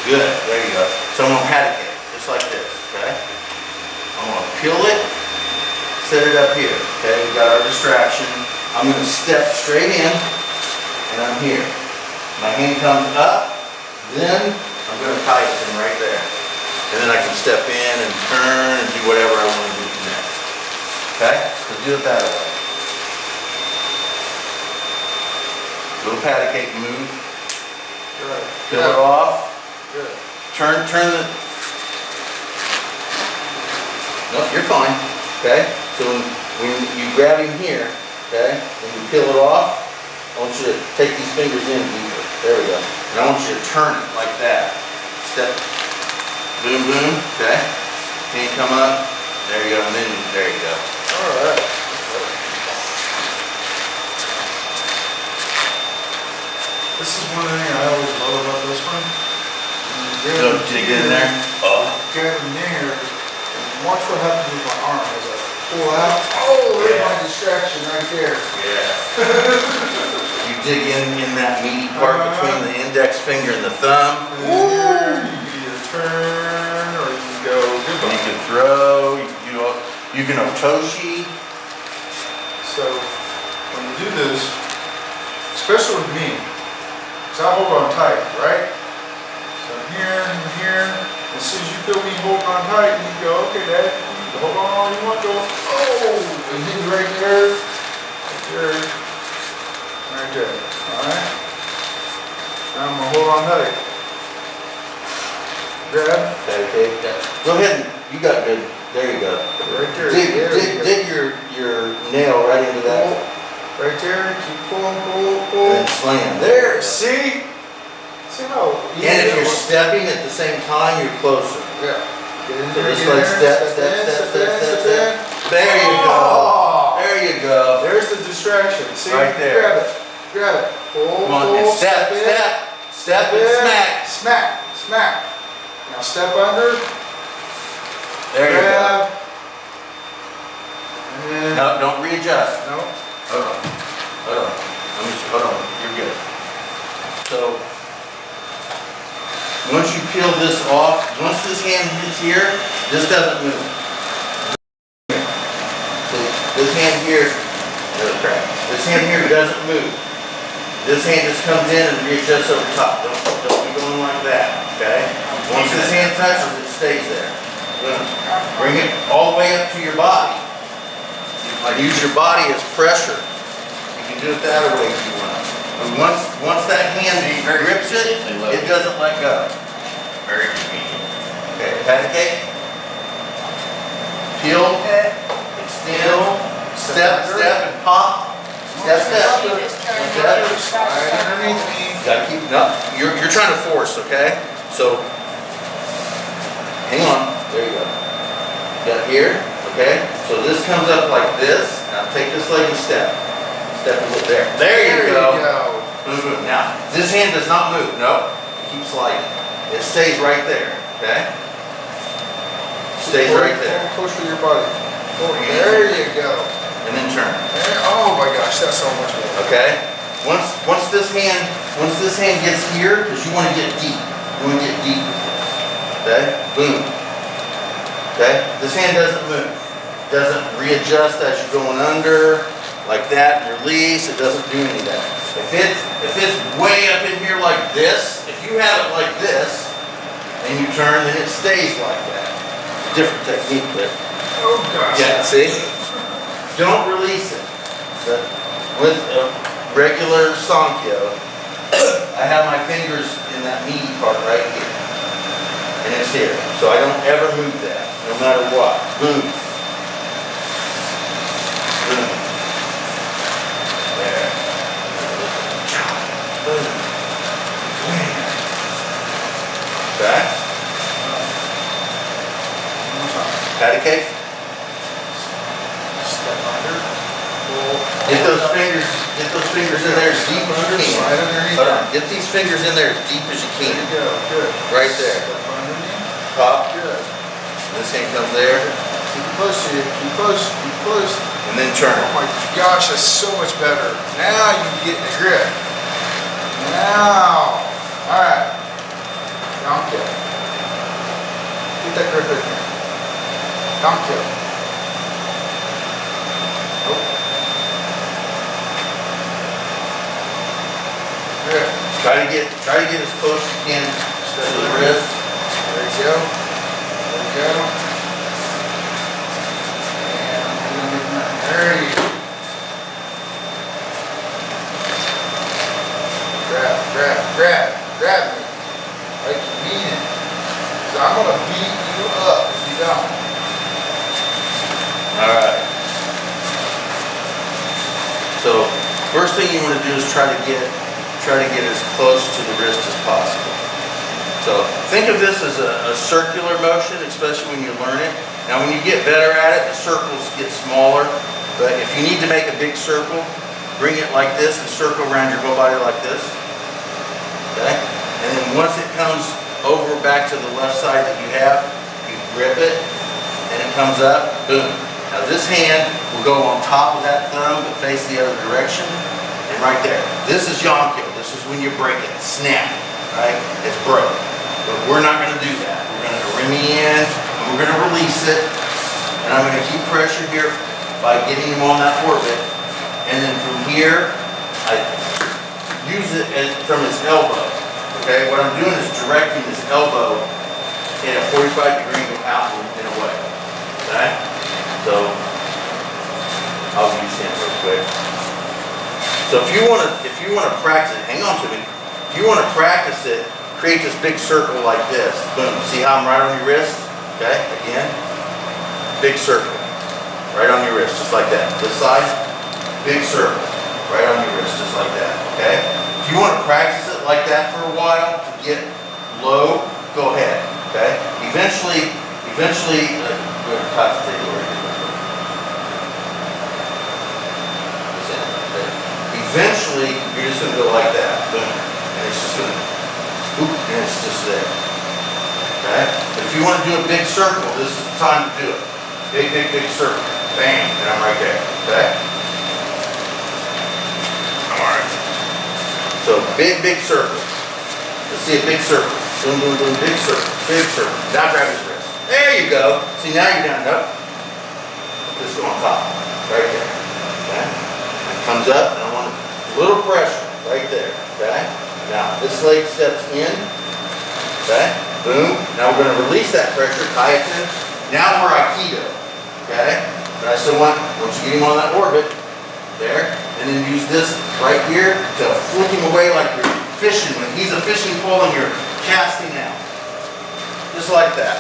good. There you go. So I'm gonna pat it in, just like this. Okay, I'm gonna peel it, set it up here. Okay, we got our distraction. I'm gonna step straight in, and I'm here. My hand comes up, then I'm gonna kaizen right there, and then I can step in and turn and do whatever I want to do next. Okay? So do it that way. Little patty cake move. Good. Peel it off. Good. Turn the. Nope, you're fine. Okay? So when you grab him here, okay, and you peel it off, I want you to take these fingers in deeper. There we go. And I want you to turn it like that. Step. Boom, boom. Okay? Hand come up. There you go. And then there you go. Alright. This is one thing I always love about this one. So dig in there. Get in there, and watch what happens with my arm as I pull out. Oh, there's my distraction right there. Yeah. You dig in that meaty part between the index finger and the thumb. And here, you either turn or you can go And goodbye. you can throw, you can otoshi. So when you do this, especially with me, because I hold on tight, right? So I'm here. As soon as you feel me holding on tight, you go, okay, Dad, you hold on all you want, go, oh, and hit you right there, right there, all right? Now I'm gonna hold on tight. Grab, Okay, go ahead, you got good, there you go. right there. There you go. Dig your nail right into that. Right there, keep pulling, pull, And pull. then slam. There, see? See how easy And if that you're was? stepping at the same time, you're closer. Yeah. Get in So there, just get in like there, step. in. There you go. Oh! There you go. There's the distraction. See? Right there. Grab it. Pull, Come on, pull, and step in. and in. smack. Smack. Now step under. There you go. Grab. And then. No, don't readjust. No. Hold on. Hold on. You're good. So, once you peel this off, once this hand hits here, this doesn't move. See, this hand here, oh crap. This hand here doesn't move. This hand just comes in and readjusts over top. Don't be going like that, okay? Once this hand touches, it stays there. Boom. Bring it all the way up to your body. Use your body as pressure. You can do it that way if you want. And once that hand grips it, it doesn't let go. Very convenient. Okay, patty cake. Peel, extend, step, and pop. Step. You just turn it Step. over, stop, Right stop. underneath me. Gotta keep, no, you're trying to force, okay? So, hang on, there you go. Got here, okay? So this comes up like this. Now take this leg and step. Step a little there. There you go. Boom, boom. Now, this hand does not move. Nope. Keep sliding. It stays right there. Okay? Stays right there. Push with your body. There you go. And then turn. There, oh my gosh, that's so much better. Okay? Once this hand gets here, because you want to get deep. You want to get deep with this. Okay? Boom. Okay? This hand doesn't move. Doesn't readjust as you're going under. Like that, and release, it doesn't do any of that. If it's way up in here like this, if you have it like this, and you turn, then it stays like that. Different technique, but Oh gosh. yeah, see? Don't release it. But with a regular Sankyo, I have my fingers in that meaty part right here. And it's here. So I don't ever move that, no matter what. Boom. Boom. There. Boom. Back. Patty cake. Step under. Pull. Get those fingers in there as deep as you can. Slide underneath. Hold on. Get these fingers in there as deep as you There can. you go. Good. Right there. Step underneath. Pop. Good. This hand comes there, Keep it close to you. Keep close. Keep close. and then turn Oh it. my gosh, that's so much better. Now you can get the grip. Now. Alright. Down kill. Get that grip in there. Down kill. Nope. Good. Try to get as close as you can to the wrist. There you go. There you go. And First thing you want to do is try to get as close to the wrist as possible. So think of this as a circular motion, especially when you learn it. Now when you get better at it, the circles get smaller, but if you need to make a big circle, bring it like this and circle around your whole body like this, okay? And then once it comes over back to the left side that you have, you grip it, and it comes up, boom. Now this hand will go on top of that thumb, but face the other direction, and right there. This is Yonkyo. This is when you break it, snap, right? It's broke. But we're not gonna do that. We're gonna rimmy in, and we're gonna release it, and I'm gonna keep pressure here by getting him on that orbit, and then from here, I use it from his elbow, okay? What I'm doing is directing his elbow in a 45-degree out and away, okay? So, I'll use him real quick. So if you wanna practice it, hang on to me. If you wanna practice it, create this big circle like this. Boom. See how I'm right on your wrist? Okay, again. Big circle. Right on your wrist, just like that. This side, big circle. Right on your wrist, just like that. Okay? If you want to practice it like that for a while to get low, go ahead. Okay? Eventually, we're going to touch the table right here. Eventually, you're just going to go like that. Boom. And it's just going to and it's just there. Okay? But if you want to do a big circle, this is the time to do it. Big, big, big circle. Bam, and I'm right there. Okay? Alright. So big, big circle. Let's see a big circle. Boom, boom, boom, big circle. Big circle. Now grab his wrist. There you go. See, now you're down. Nope. This is on top. Right there. Okay? It comes up, and I want a little pressure right there. Okay? Now, this leg steps in, okay, boom. Now we're going to release that pressure, tie it in. Now we're Aikido, okay? But I still want you to get him on that orbit, there, and then use this right here to flick him away like you're fishing. When he's a fishing pole and you're casting out. Just like that.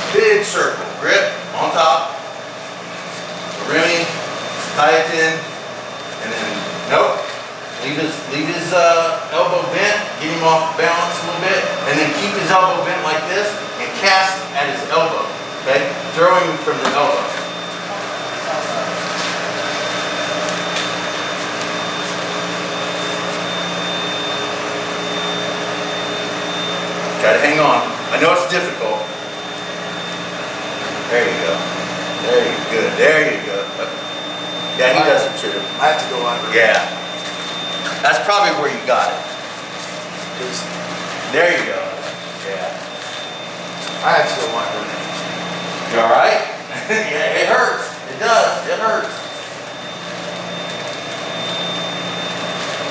Big circle, grip, on top, rimming, tie it in, and then, nope. Leave his elbow bent, get him off balance a little bit, and then keep his elbow bent like this and cast at his elbow, okay? Throw him from the elbow. Gotta hang on. I know it's difficult. There you go. There you go. There you go. Yeah, he does it too. I have to go under. Yeah. That's probably where you got it. There you go. Yeah. I have to go under. You alright? Yeah, it hurts. It does. It hurts.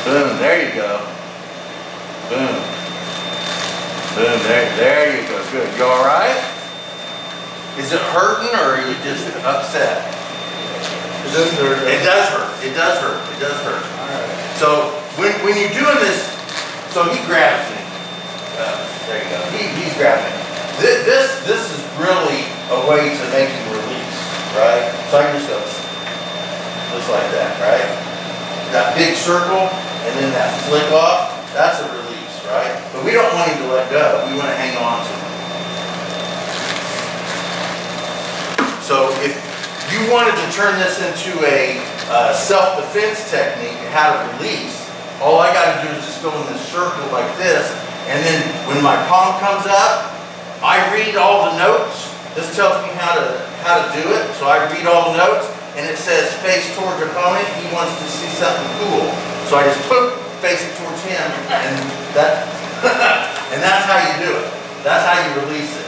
Boom. There you go. Boom. Boom. There you go. Good. You alright? Is it hurting or are you just upset? It doesn't hurt. It does hurt. It does hurt. It does hurt. Alright. So when you're doing this, so he grabs me. There you go. He's grabbing me. This is really a way to make him release, right? So I can just go just like that, right? That big circle and then that flick off, that's a release, right? But we don't want him to let go. We want to hang on to him. So if you wanted to turn this into a self-defense technique and how to release, all I got to do is just go in this circle like this, and then when my palm comes up, I read all the notes. This tells me how to do it, so I read all the notes, and it says face towards opponent. He wants to see something cool, so I just poof, face it towards him, and that's how you do it. That's how you release it.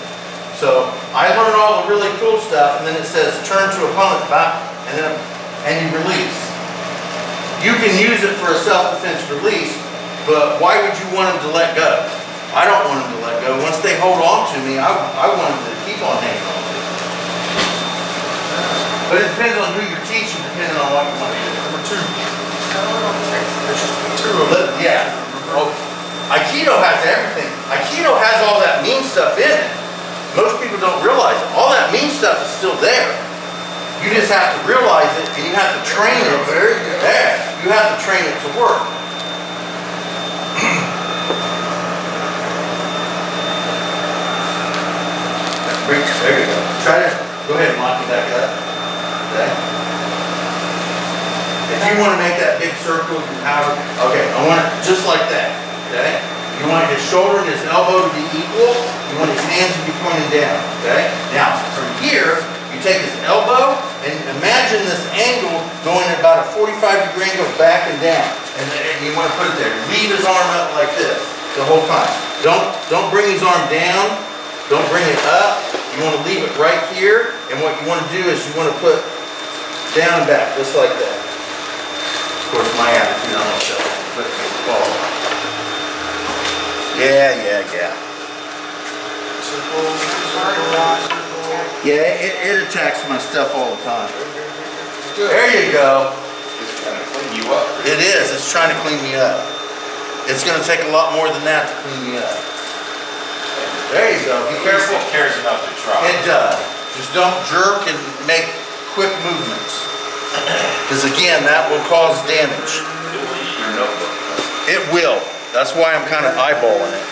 So I learned all the really cool stuff, and then it says turn to opponent back, and you release. You can use it for a self-defense release, but why would you want them to let go? I don't want them to let go. Once they hold on to me, I want them to keep on hanging on to me. But it depends on who you're teaching, depending on what you want to do. Number two. There's two of them. Yeah. Oh, Aikido has everything. Aikido has all that mean stuff in it. Most people don't realize it. All that mean stuff is still there. You just have to realize it and you have to train it. There you go. There, you have to train it to work. There you go. Try to, go ahead and lock it back up. Okay. If you want to make that big circle, you have it. Okay, I want it just like that. Okay. You want his shoulder and his elbow to be equal. You want his hands to be pointed down. Okay. Now, from here, you take his elbow and imagine this angle going at about a 45-degree angle back and down. And you want to put it there. Leave his arm up like this the whole time. Don't bring his arm down. Don't bring it up. You want to leave it right here. And what you want to do is you want to put down and back, just like that. Of course, my attitude, I'm going to show it. But fall. Yeah. Yeah, it attacks my stuff all the time. There you go. It's trying to clean you up. It is. It's trying to clean me up. It's going to take a lot more than that to clean me up. There you go. Be careful. It cares enough to try. It does. Just don't jerk and make quick movements. Because again, that will cause damage. It will eat your notebook. It will. That's why I'm kind of eyeballing it.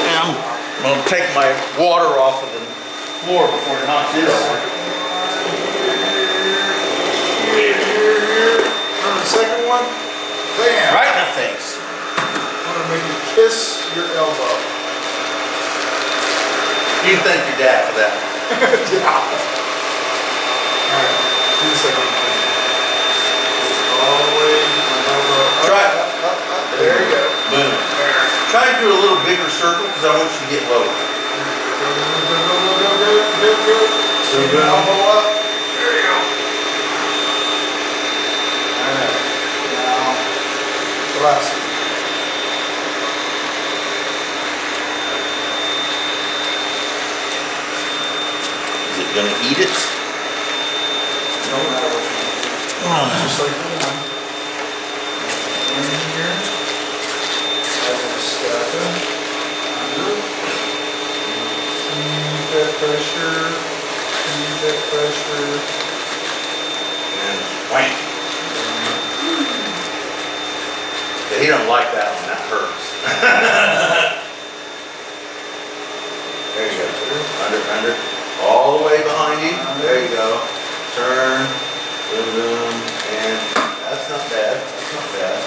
I'm going to take my water off of the floor before it knocks it over. On the second one, bam! Right in the face. I'm gonna make you kiss your elbow. You can thank your dad for that. Yeah. Alright, do the second one. All the way, my elbow. Up, Try it. up. There you go. Boom. Try to do a little bigger circle because I want you to get lower. Go. Swing your elbow up. There you go. Alright, now, the last one. Is it going to eat it? No matter what you do. Just like the one. In here. I'm gonna step in. Under. Keep that pressure. Keep that pressure. And wham. Yeah, he don't like that one. That hurts. There you go. Under. All the way behind you. There you go. Turn. Boom. And that's not bad. That's not bad.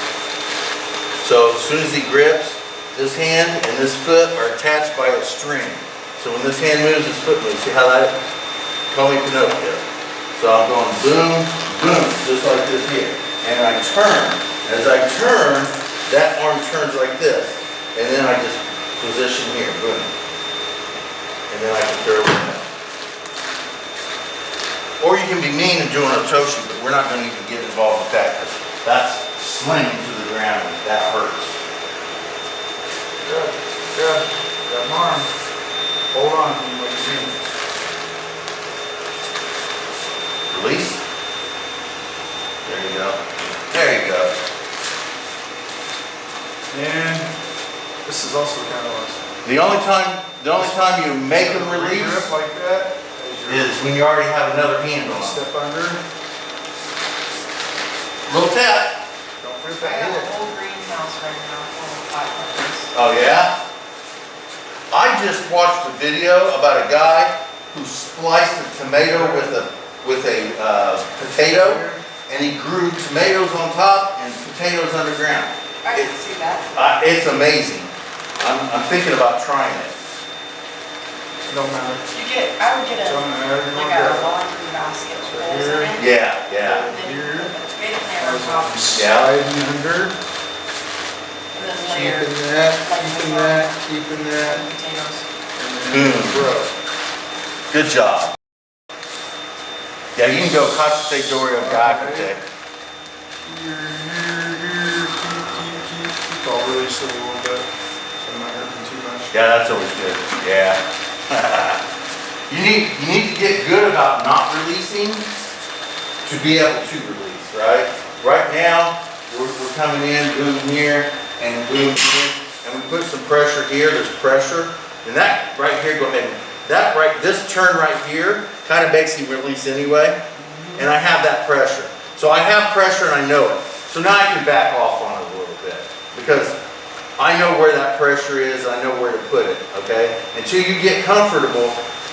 So as soon as he grips, this hand and this foot are attached by a string. So when this hand moves, his foot moves. See how that? Call me Pinocchio. So I'm going boom, boom, just like this here. And I turn. As I turn, that arm turns like this. And then I just position here, boom. And then I can throw it back. Or you can be mean and do an otoshi, but we're not going to even get involved with that because that's slinging to the ground and that hurts. Good. Got my arm. Hold on, like you see. Release. There you go. There you go. And this is also kind of awesome. The only time you make them release Grip like that. is when you already have another hand on. Step under. Little tap. Don't forget I that have a hit. whole greenhouse right now full of fireworks. Oh yeah? I just watched a video about a guy who spliced a tomato with a potato, and he grew tomatoes on top and potatoes underground. I didn't see that. It's amazing. I'm thinking about trying it. Don't matter. I would get Don't matter. like a laundry basket with holes in it. Yeah. And then you put the tomato plant on top. Yeah. Sliding under. And then layer Keeping that. potatoes. And then grow. Good job. Yeah, you can go Kate Dorio Gakute. Here, keep. I'll release it a little bit, so I'm not hurting too much. Yeah, that's always good. Yeah. You need to get good about not releasing to be able to release, right? Right now, we're coming in, boom here, and boom here, and we put some pressure here, there's pressure. And that right here, go ahead, this turn right here kind of makes him release anyway. And I have that pressure. So I have pressure and I know it. So now I can back off on it a little bit. Because I know where that pressure is, I know where to put it, okay? Until you get comfortable,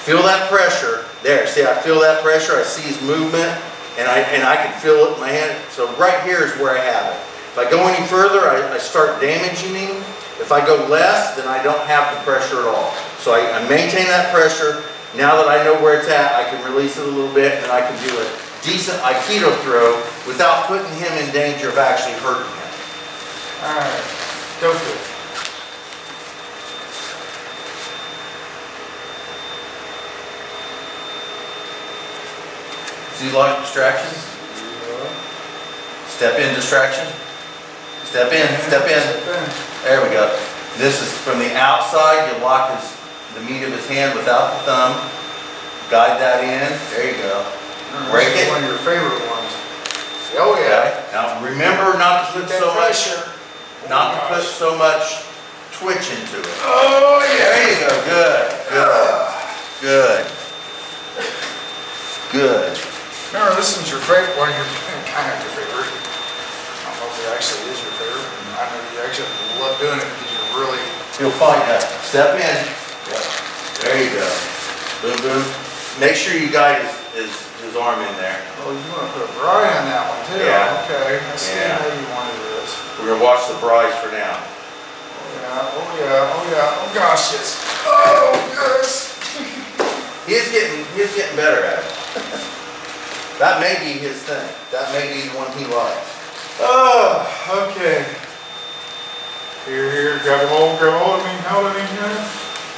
feel that pressure. There, see, I feel that pressure, I see his movement, and I can feel it in my hand. So right here is where I have it. If I go any further, I start damaging him. If I go less, then I don't have the pressure at all. So I maintain that pressure. Now that I know where it's at, I can release it a little bit, and I can do a decent Aikido throw without putting him in danger of actually hurting him. All right, go for it. See like distractions? Step in distraction. Step in, step in. There we go. This is from the outside, you lock the meat of his hand without the thumb. Guide that in, there you go. Break This is it. one of your favorite ones. Oh, yeah. Okay. Now remember not to put That so much, pressure. not to put so much twitch into it. Oh, There you go, good, good, good. Remember, this is your favorite, one of your, kind of your favorite. I don't know if it actually is your favorite. I know you actually love doing it because you're really, You'll find that. Step in. Yep. There you go. Boom, boom. Make sure you guide his arm in there. oh, you want to put a bri on that one too? Yeah. Okay, I see Yeah. how you wanted this. We're gonna watch the brides for now. Oh, yeah, oh, yeah, oh, yeah, oh, gosh, yes. Oh, yes. He's getting better at it. That may be his thing. That may be the one he likes. Oh, okay. Here, grab a hold of me, hold of me, here.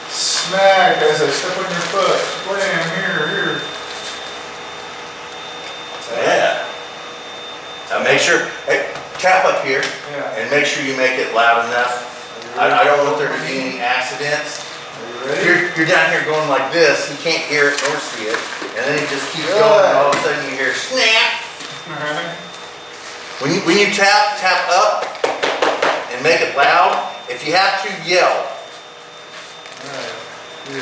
Smack as I step on your foot. Blam, here. Yeah. Now make sure, hey, tap up here Yeah. and make sure you make it loud enough. I don't want there to be any accidents. Are you ready? You're down here going like this, he can't hear it nor see it, and then it just keeps going, and all of a sudden you hear snap. Alright. When you tap up and make it loud, if you have to, yell. Alright. Here.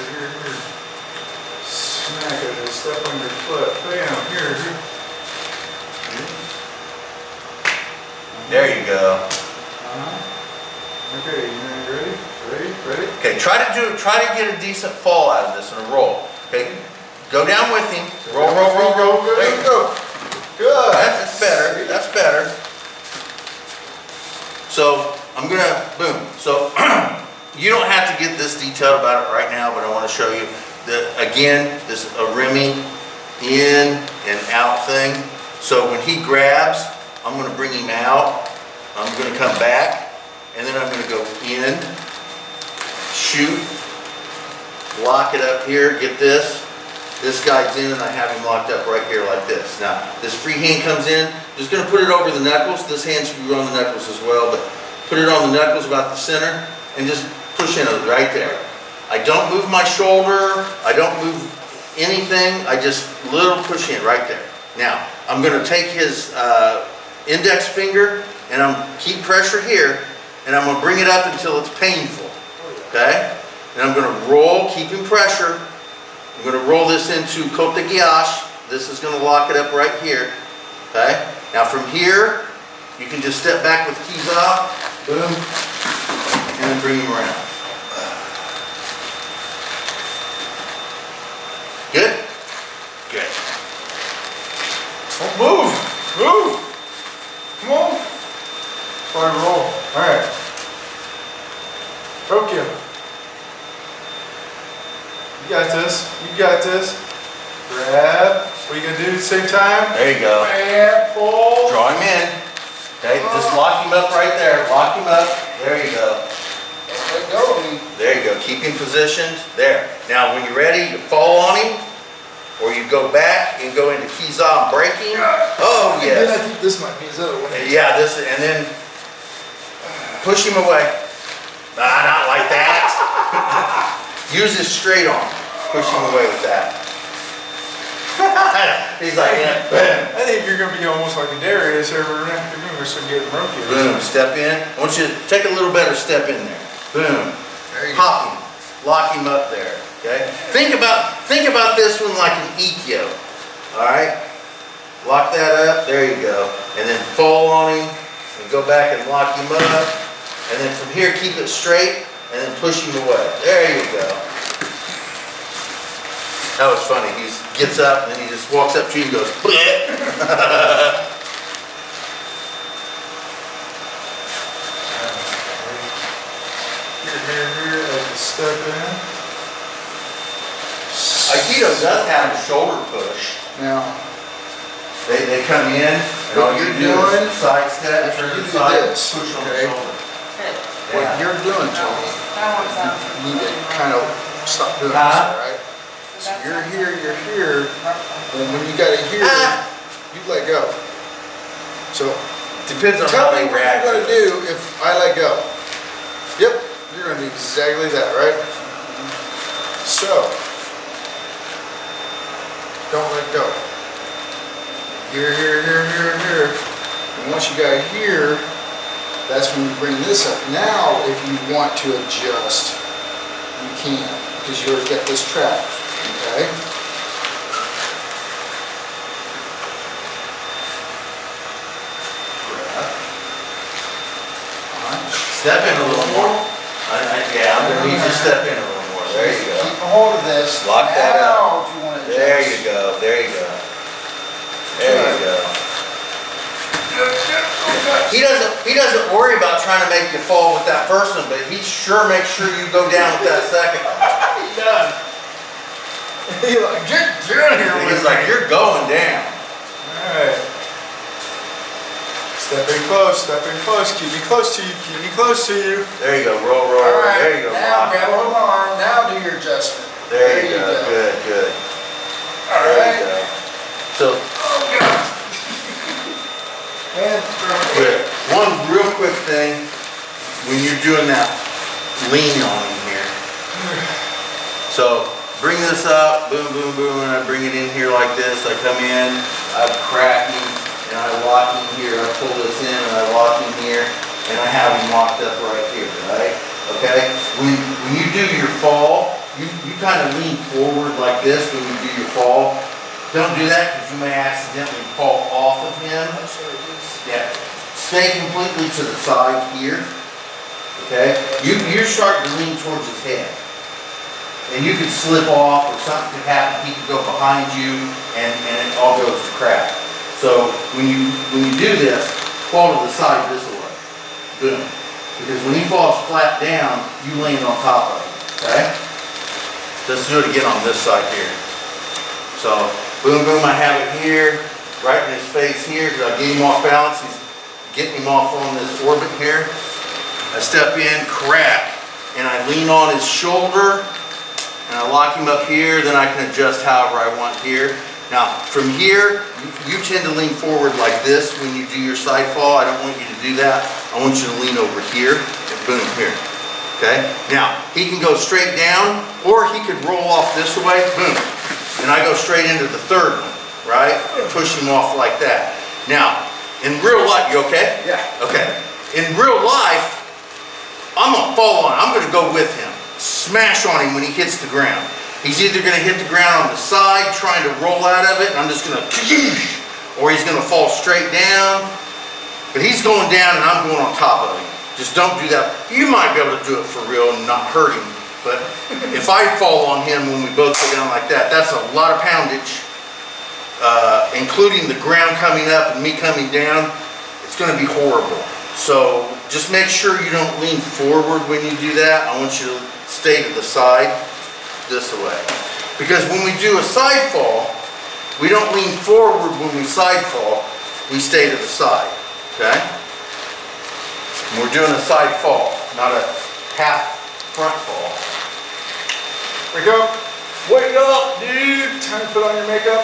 Smack as I step on your foot. Bam, here. There you go. Okay, you ready? Ready? Okay, try to get a decent fall out of this in a roll. Okay, go down with him. Roll. Go. There you go. Good. That's better. That's better. So I'm gonna boom. So you don't have to get this detailed about it right now, but I want to show you that again. This is a rimming in and out thing. So when he grabs, I'm gonna bring him out. I'm gonna come back, and then I'm gonna go in, shoot, lock it up here. Get this. This guy's in and I have him locked up right here like this. Now, this free hand comes in, just gonna put it over the knuckles. This hand should be on the knuckles as well, but put it on the knuckles about the center and just push in it right there. I don't move my shoulder, I don't move anything, I just little push in right there. Now, I'm gonna take his index finger and keep pressure here, and I'm gonna bring it up until it's painful, okay? And I'm gonna roll, keeping pressure. I'm going to roll this into Kote Gyash. This is going to lock it up right here. Okay? Now from here, you can just step back with keys off, boom, and then bring him around. Good? Good. Oh, move! Come on! That's why I roll. Alright. Tokyo. You got this. Grab. What are you going to do at the same time? There you go. And pull. Draw him in. Okay? Just lock him up right there. Lock him up. There you go. Let go of me. There you go. Keep him positioned. There. Now when you're ready, you fall on him, or you go back and go into Kiza and break him. Oh, Then I yes. think this might be his other one. Yeah, this, and then push him away. Not like that. Use his straight arm. Push him away with that. He's like, yeah, boom. I think you're going to be almost like a Darius over there. You're going to get broken. Boom, step in. I want you to take a little better step in there. boom. There you go. Pop him, lock him up there, okay? Think about this one like an EQ, all right? Lock that up, there you go. And then fall on him, and go back and lock him up. And then from here, keep it straight, and then push him away. There you go. That was funny. He gets up, and then he just walks up to you and goes, bleh. Here, as you step in. Aikido does have a shoulder push. Now, They come in, and all you do is side step, after turn you to the do side, this, push on the okay? shoulder. what Yeah. you're doing, Jody, That one's up. you need to kind of stop doing this, Huh? all right? So you're here, and when you got it here, Ah. you let go. So Depends on tell how me they what you're react. gonna do if I let go. Yep, you're gonna do exactly that, right? So, don't let go. Here. And once you got here, that's when you bring this up. Now, if you want to adjust, you can, because you already got this trapped, okay? Step in a little more. Yeah, I'm gonna need you to step in a little more. There you go. Keep a hold of this. Lock that up. Now, if you want to adjust. There you go, there you go. There you go. He doesn't worry about trying to make you fall with that first one, but he sure makes sure you go down with that second one. He does. He's like, get down here with He's me. like, you're going down. Alright. Step in close, keep me close to you, There you go, roll, Alright, there you go. now Lock. grab a hold of my arm, now do your adjustment. There you go, good. There Alright. you go. So, Oh God. And throw it. good. One real quick thing, when you're doing that lean on him here. So, bring this up, boom, and I bring it in here like this. I come in, I crack him, and I lock him here. I pull this in, and I lock him here, and I have him locked up right here, right? Okay? When you do your fall, you kind of lean forward like this when you do your fall. Don't do that because you may accidentally fall off of him. Yeah. Stay completely to the side here. Okay? You're starting to lean towards his head. And you could slip off or something could happen. He could go behind you and it all goes to crap. So when you do this, fall to the side this way. Boom. Because when he falls flat down, you land on top of him. Okay? Let's do it again on this side here. So boom, I have it here, right in his face here, because I get him off balance. He's getting him off on this orbit here. I step in, crack, and I lean on his shoulder, and I lock him up here, then I can adjust however I want here. Now, from here, you tend to lean forward like this when you do your side fall. I don't want you to do that. I want you to lean over here, and boom, here. Okay? Now, he can go straight down, or he could roll off this way, boom. And I go straight into the third one, right? And push him off like that. Now, in real life, you okay? Yeah. Okay. In real life, I'm gonna fall on him. I'm gonna go with him. Smash on him when he hits the ground. He's either gonna hit the ground on the side, trying to roll out of it, and I'm just gonna, or he's gonna fall straight down. But he's going down and I'm going on top of him. Just don't do that. You might be able to do it for real and not hurt him. But if I fall on him when we both go down like that, that's a lot of poundage, including the ground coming up and me coming down. It's going to be horrible. So just make sure you don't lean forward when you do that. I want you to stay to the side this way. Because when we do a side fall, we don't lean forward when we side fall. We stay to the side. Okay? And we're doing a side fall, not a half front fall. Wake up. Wake up, dude. Time to put on your makeup.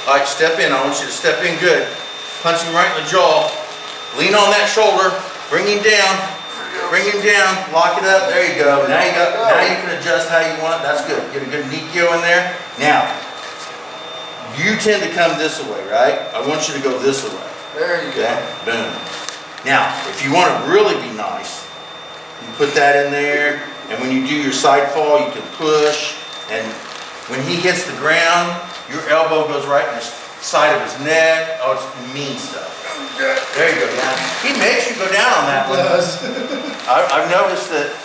All right, step in. I want you to step in good. Punch him right in the jaw. Lean on that shoulder. Bring him down. Bring him down. Lock it up. There you go. Now you can adjust how you want. That's good. Get a good Nikyo in there. Now, you tend to come this way, right? I want you to go this way. There you go. Okay? Boom. Now, if you want to really be nice, You put that in there, and when you do your side fall, you can push, and when he hits the ground, your elbow goes right in the side of his neck. Oh, it's mean stuff. There you go, down. He makes you go down on that one. I've noticed that,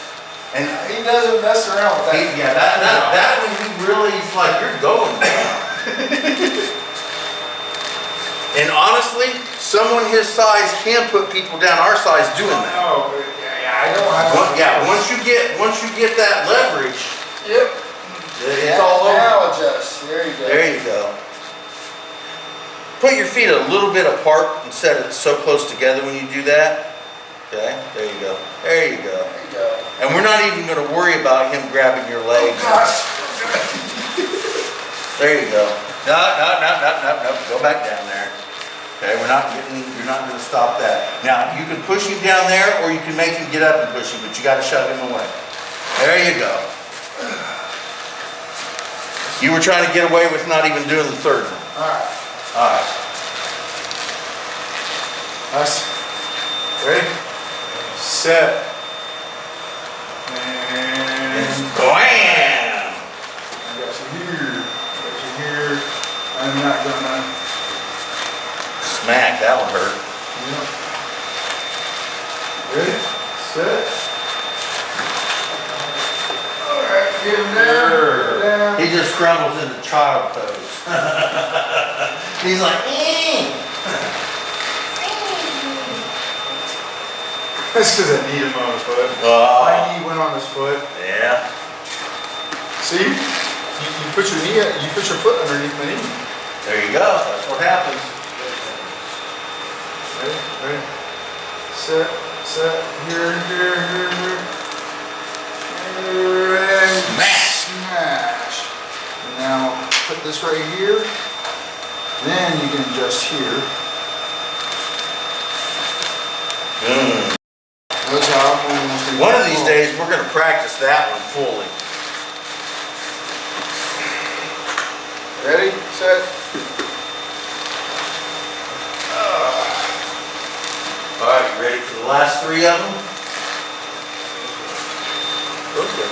and He doesn't mess around with that. yeah, that one he really is like, you're going down. And honestly, someone his size can put people down our size doing that. Oh, yeah, I don't have. Yeah, once you get that leverage, Yep. it's all over. Now adjust. There you go. There you go. Put your feet a little bit apart and set it so close together when you do that. Okay, there you go. There you go. There you go. And we're not even going to worry about him grabbing your legs. Gosh. There you go. No. Go back down there. Okay, you're not going to stop that. Now, you can push him down there or you can make him get up and push him, but you got to shove him away. There you go. You were trying to get away with not even doing the third one. All right. All right. Nice. Ready? Set. And Bam! I got you here. Got you here. I'm not gonna. Smack, that one hurt. Yep. Ready? Set. All right. Get him down. Get him down. He just crumbles into child pose. He's like, That's because I need him on his foot. Oh. My knee went on his foot. Yeah. See? You put your knee, you put your foot underneath my knee. There you go. That's what happens. Ready? Ready? Set. Here. And smash. And now put this right here. Then you can adjust here. That's how I'm almost gonna One of get these it. days, we're going to practice that one fully. Ready? Set. All right, you ready for the last three of them? Okay.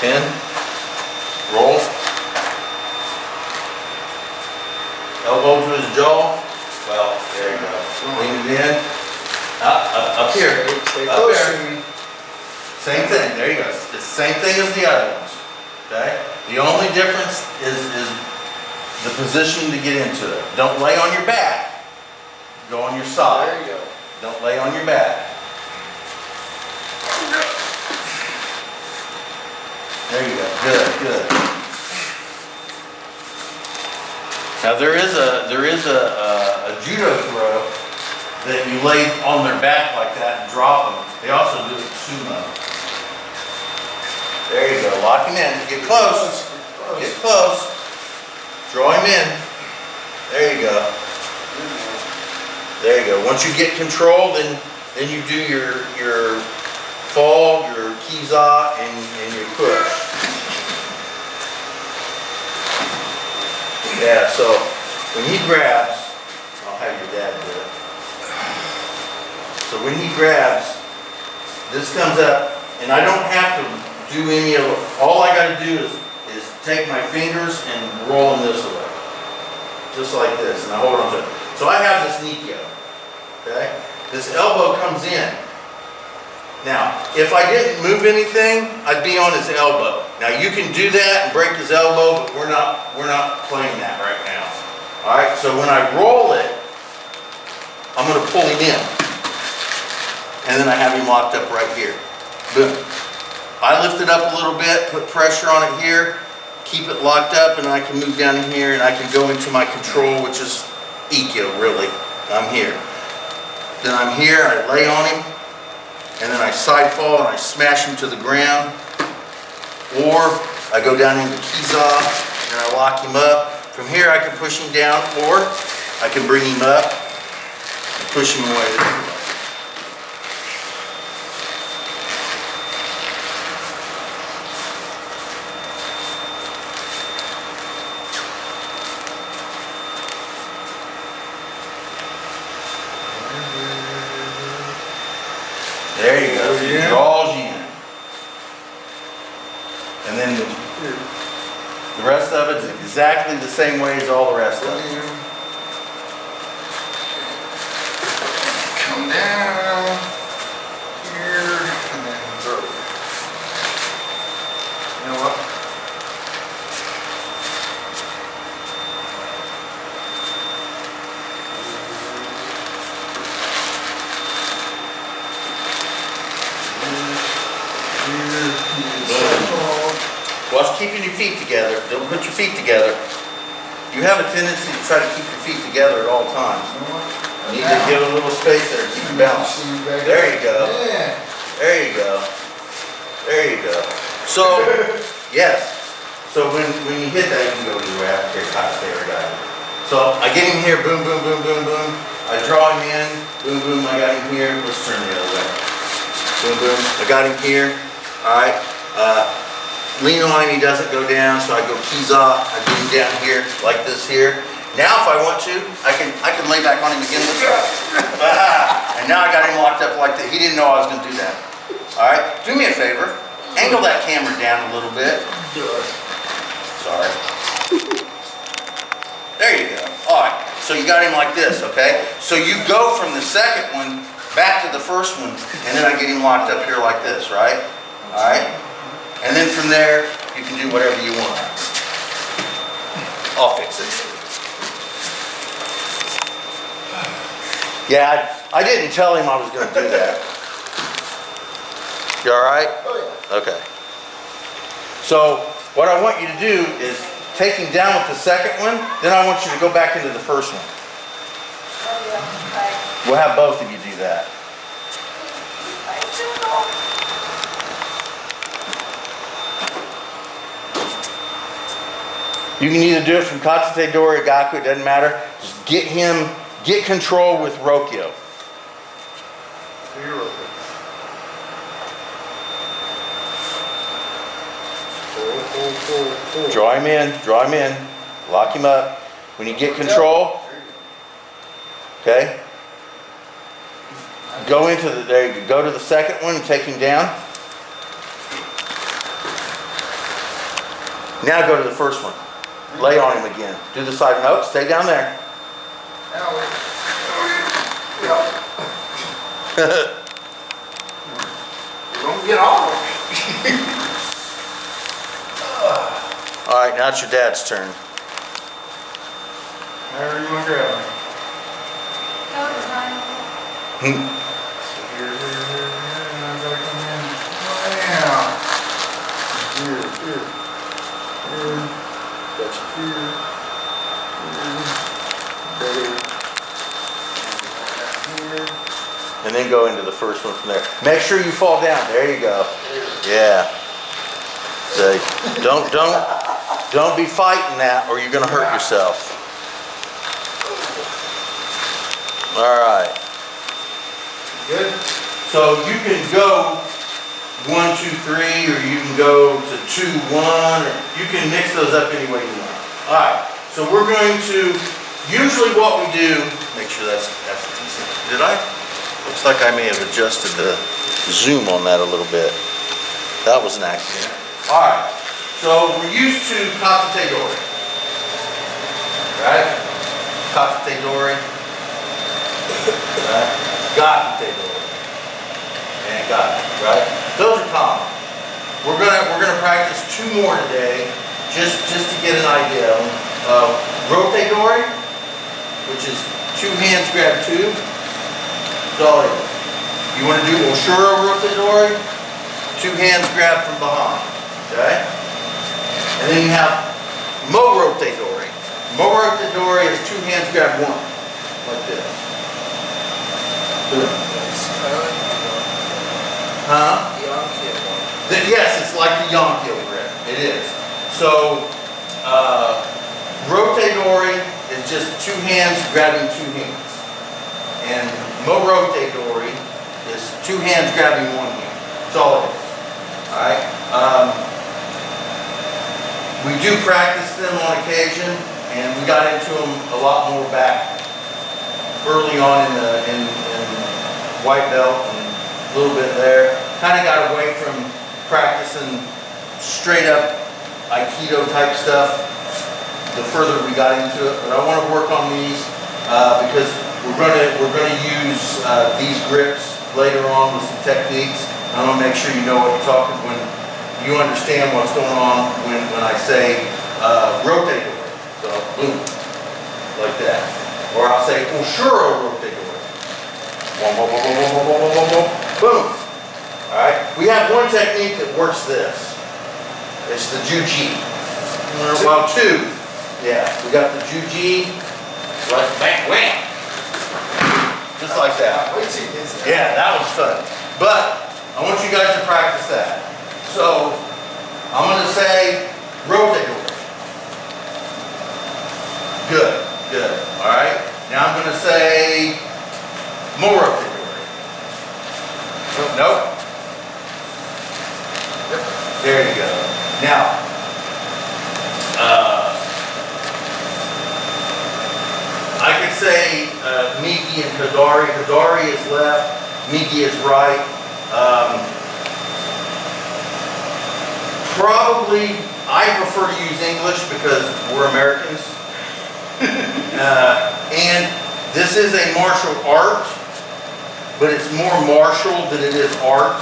10. Roll. Elbow to his jaw. Well, there you go. Lean it in. Up here. Stay Up close there. to me. Same thing. There you go. It's the same thing as the other ones. Okay? The only difference is the position to get into it. Don't lay on your back. Go on your side. There you go. Don't lay on your back. There you go. Good. Now there is a judo throw that you lay on their back like that and drop them. They also do it in sumo. There you go. Lock him in. Get close. Get close. Draw him in. There you go. There you go. Once you get control, then you do your fall, your kiza, and your push. Yeah, so when he grabs, I'll have your dad do it. So when he grabs, this comes up, and I don't have to do any of it. All I got to do is take my fingers and roll them this way. Just like this, and I hold on to it. So I have this Nikyo, okay? This elbow comes in. Now, if I didn't move anything, I'd be on his elbow. Now you can do that and break his elbow, but we're not playing that right now. All right, so when I roll it, I'm gonna pull him in. And then I have him locked up right here. Boom. I lift it up a little bit, put pressure on it here, keep it locked up, and I can move down in here and I can go into my control, which is Ikkyo, really. I'm here. Then I'm here, I lay on him, and then I side fall and I smash him to the ground. Or I go down into Kiza and I lock him up. From here I can push him down, or I can bring him up and push him away this way. There you go. So it Yeah. draws you in. And then the rest of it is exactly the same way as all the rest of it. Come down here and then throw it. You know what? Watch keeping your feet together. Don't put your feet together. You have a tendency to try to keep your feet together at all times. You need to give a little space there to keep your balance. There you go. Yeah. There you go. There you go. So, yes. So when you hit that, you can go to the raft. Here, there we go. So I get him here, boom, boom, boom, boom, boom. I draw him in, boom, boom, I got him here. Let's turn the other way. Boom, boom, I got him here. All right. Lean on him, he doesn't go down, so I go keys off. I get him down here, like this here. Now if I want to, I can lay back on him again this way. And now I got him locked up like that. He didn't know I was gonna do that. All right, do me a favor. Angle that camera down a little bit. Sorry. There you go. All right, so you got him like this, okay? So you go from the second one back to the first one, and then I get him locked up here like this, right? All right? And then from there, you can do whatever you want. I'll fix it. Yeah, I didn't tell him I was going to do that. You all right? Oh, yeah. Okay. So what I want you to do is take him down with the second one, then I want you to go back into the first one. We'll have both of you do that. You can either do it from Katsute Dori or Gaku, it doesn't matter. Just get control with Rokyo. Here, pull. Draw him in, lock him up. When you get control, okay, go into the, there you go to the second one and take him down. Now go to the first one. Lay on him again. Do the side, nope, stay down there. Don't get off. All right, now it's your dad's turn. However you want to grab it. Hmm. Here, and I gotta come in. Wow. Here. Got you here. Here. And then go into the first one from there. Make sure you fall down. There you go. Yeah. Say, don't be fighting that or you're gonna hurt yourself. All right. Good? So you can go 1, 2, 3, or you can go to 2, 1, or you can mix those up any way you want. All right. So we're going to, usually what we do, make sure that's decent. Did I? Looks like I may have adjusted the zoom on that a little bit. That was an accident. All right. So we're used to Katsute Dori. Right? Katsute Dori. Right? Gaku Dori. And Gaku, right? Those are common. We're gonna practice 2 more today, just to get an idea of Rote Dori, which is 2 hands grab 2. That's all it is. You want to do Oshuro Rote Dori, 2 hands grab from behind. Okay? And then you have Mo Rote Dori. Mo Rote Dori is 2 hands grab 1, like this. Huh? Yes, it's like the Yonkyo grip. It is. So, Rote Dori is just 2 hands grabbing 2 hands. And Mo Rote Dori is 2 hands grabbing 1 hand. That's all it is. Alright? We do practice them on occasion, and we got into them a lot more back early on in white belt and a little bit there. Kind of got away from practicing straight up Aikido type stuff the further we got into it, but I want to work on these because we're gonna use these grips later on with some techniques. I want to make sure you know what you're talking when you understand what's going on when I say rotate away. So boom, like that. Or I'll say Ushuro rotate away. Boom, boom, boom, boom, boom, boom, boom, boom, boom, boom. All right. We have one technique that works this. It's the Juji. Well, two. Yeah, we got the Juji, like bang, wham. Just like that. Wait till you get to that. Yeah, that was fun. But I want you guys to practice that. So I'm going to say rotate away. Good, good. All right. Now I'm going to say more rotate away. Nope. Yep. There you go. Now, I could say Miki and Hidari. Hidari is left, Miki is right. Probably, I prefer to use English because we're Americans. And this is a martial art, but it's more martial than it is art.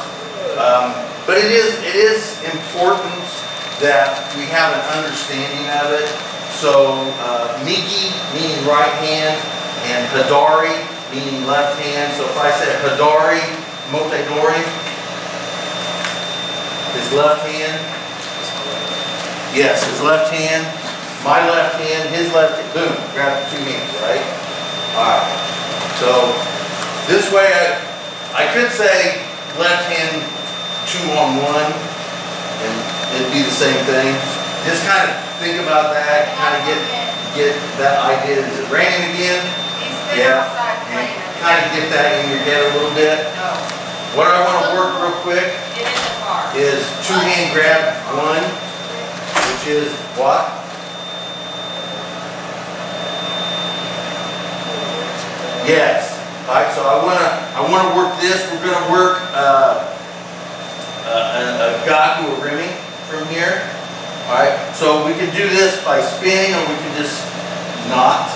But it is important that we have an understanding of it. So Miki meaning right hand and Hidari meaning left hand. So if I said Hidari Motedori, his left hand. Yes, his left hand, my left hand, his left hand, boom, grab the two hands, right? All right. So this way I could say left hand 2-on-1 and it'd be the same thing. Just kind of think about that, kind of get that idea. Is it raining again? He's been outside playing. Kind of get that in your head a little bit. No, What I want to work real quick get in the car. is two-hand grab one, which is what? Yes. All right, so I want to work this. We're going to work a gaku or rimi from here. All right, so we can do this by spinning or we can just not.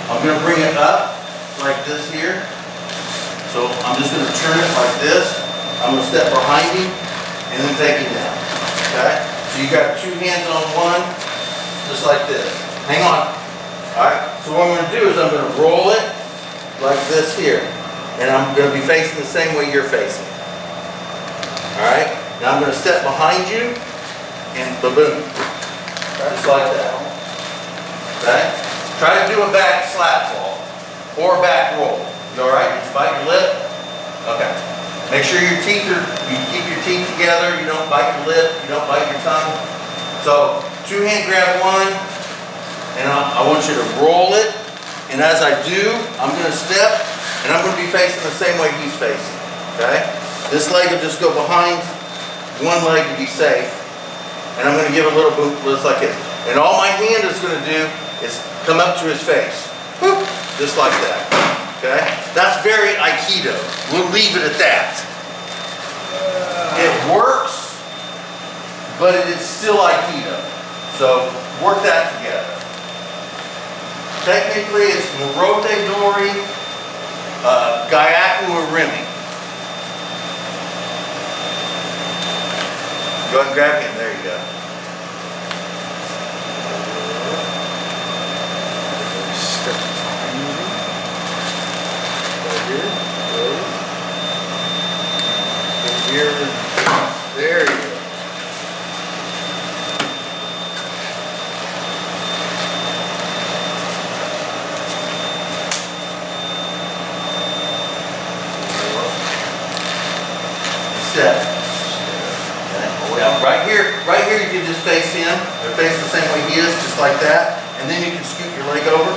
I'm going to bring it up like this here. So I'm just going to turn it like this. I'm going to step behind him and then take him down. Okay? So you got two hands on one, just like this. Hang on. All right, so what I'm going to do is I'm going to roll it like this here. And I'm going to be facing the same way you're facing. All right, now I'm going to step behind you and ba-boom, just like that. Okay? Try to do a back slap fall or a back roll. You all right? Just bite your lip. Okay. Make sure you keep your teeth together. You don't bite your lip. You don't bite your tongue. So two-hand grab one, and I want you to roll it. And as I do, I'm going to step, and I'm going to be facing the same way he's facing. Okay? This leg will just go behind one leg to be safe. And I'm going to give a little boot just like this. And all my hand is going to do is come up to his face. Whoop, just like that. Okay? That's very Aikido. We'll leave it at that. It works, but it is still Aikido. So work that together. Technically, it's Morote Dori, Gyaku or Rimi. Go ahead and grab him. There you go. Step behind you. Right here. Over here. There you go. Step. Now, right here you can just face him, or face the same way he is, just like that. And then you can scoot your leg over,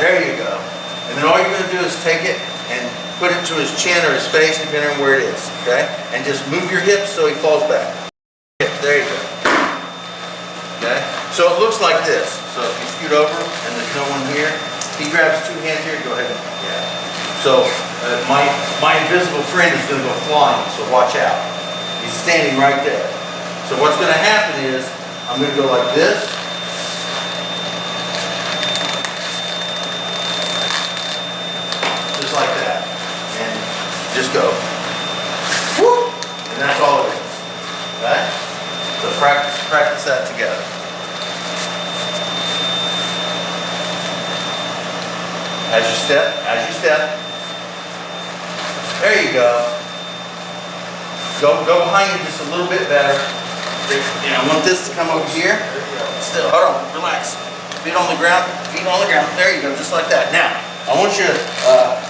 there you go. And then all you're gonna do is take it and put it to his chin or his face, depending on where it is, okay? And just move your hips so he falls back. There you go. Okay? So it looks like this. So if you scoot over and there's no one here, he grabs two hands here, go ahead and, yeah. So my invisible friend is gonna go flying, so watch out. He's standing right there. So what's gonna happen is, I'm gonna go like this. Just like that. And just go. Whoop! And that's all it is. Okay? So practice that together. As you step. There you go. Go behind you just a little bit better. And I want this to come over here. Still, hold on, relax. Feet on the ground, There you go, just like that. Now, I want you to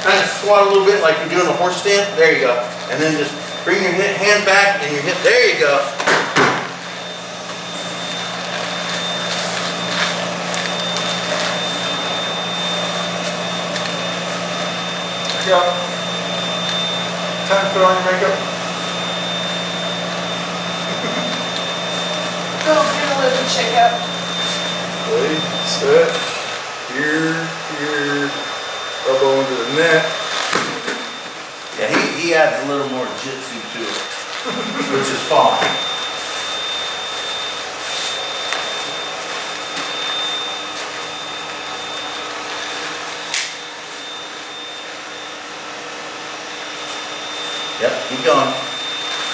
kind of squat a little bit like you're doing a horse stand. There you go. And then just bring your hand back and your hip. There you go. Go. Time to put on your makeup. Go get a little checkup. Ready, set, here, elbow into the net. Yeah, he adds a little more jitsu to it, which is fine. Yep, keep going.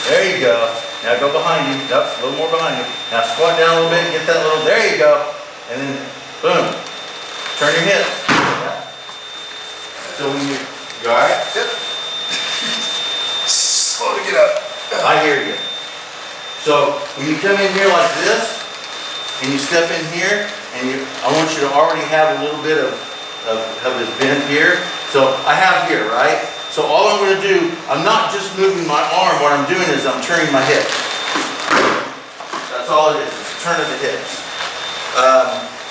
There you go. Now go behind you. Yep, a little more behind you. Now squat down a little bit, get that little, there you go. And then, boom. Turn your hips. Yep. So when you Got it? Yep. Slow to get up. I hear you. So when you come in here like this, and you step in here, and I want you to already have a little bit of this bend here. So I have here, right? So all I'm going to do, I'm not just moving my arm. What I'm doing is I'm turning my hips. That's all it is. It's a turn of the hips.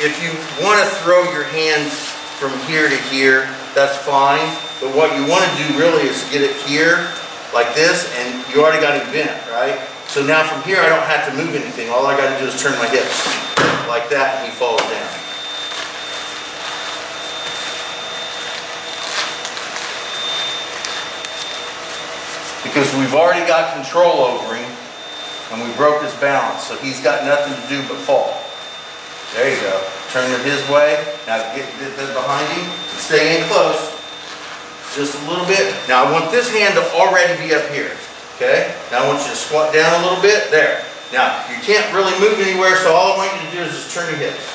If you want to throw your hand from here to here, that's fine. But what you want to do really is get it here, like this, and you already got it bent, right? So now from here, I don't have to move anything. All I got to do is turn my hips like that, and he falls down. Because we've already got control over him, and we broke his balance, so he's got nothing to do but fall. There you go. Turn it his way. Now get that behind him. Stay in close. Just a little bit. Now I want this hand to already be up here. Okay? Now I want you to squat down a little bit. There. Now you can't really move anywhere, so all I want you to do is just turn your hips.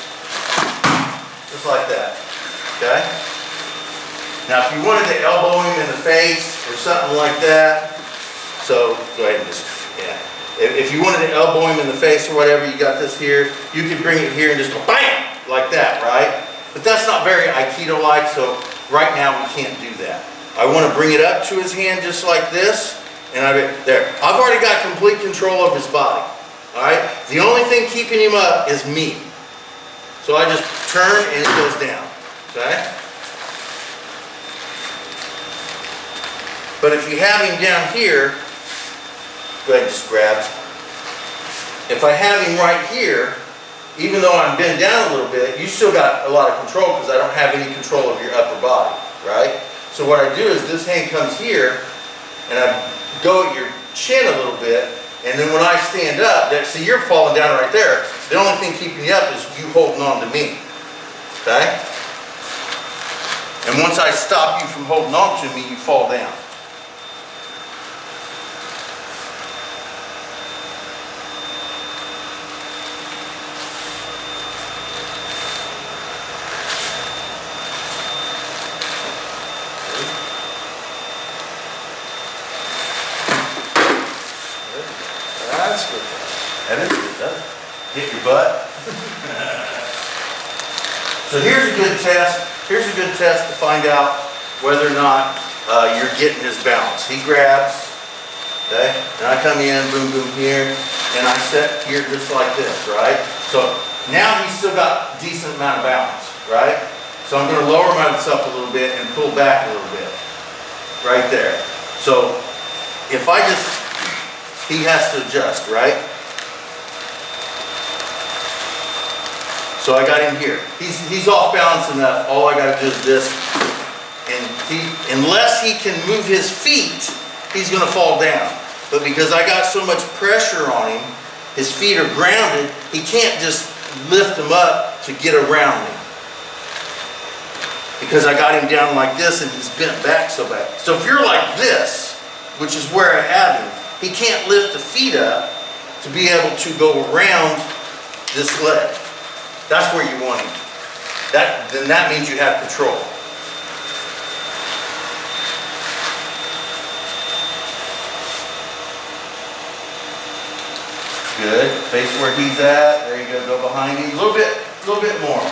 Just like that. Okay? Now if you wanted to elbow him in the face or something like that, so go ahead and just, yeah. If you wanted to elbow him in the face or whatever, you got this here, you could bring it here and just go BAM! Like that, right? But that's not very Aikido-like, so right now we can't do that. I want to bring it up to his hand just like this, and there. I've already got complete control of his body, all right? The only thing keeping him up is me. So I just turn and it goes down, okay? But if you have him down here, go ahead and just grab. If I have him right here, even though I'm bent down a little bit, you still got a lot of control because I don't have any control of your upper body, right? So what I do is this hand comes here, and I go at your chin a little bit, and then when I stand up, see you're falling down right there. The only thing keeping you up is you holding on to me, okay? And once I stop you from holding on to me, you fall down. That's good. That is good, doesn't it? Hit your butt. So here's a good test. Here's a good test to find out whether or not you're getting his balance. He grabs, okay, and I come in, boom, boom here, and I set here just like this, right? So now he's still got a decent amount of balance, right? So I'm going to lower myself a little bit and pull back a little bit, right there. So if I just, he has to adjust, right? So I got him here. He's off balance enough. All I got to do is this, and unless he can move his feet, he's gonna fall down. But because I got so much pressure on him, his feet are grounded, he can't just lift them up to get around me. Because I got him down like this and he's bent back so bad. So if you're like this, which is where I have him, he can't lift the feet up to be able to go around this leg. That's where you want him. Then that means you have control. Good. Face where he's at. There you go. Go behind him. A little bit more.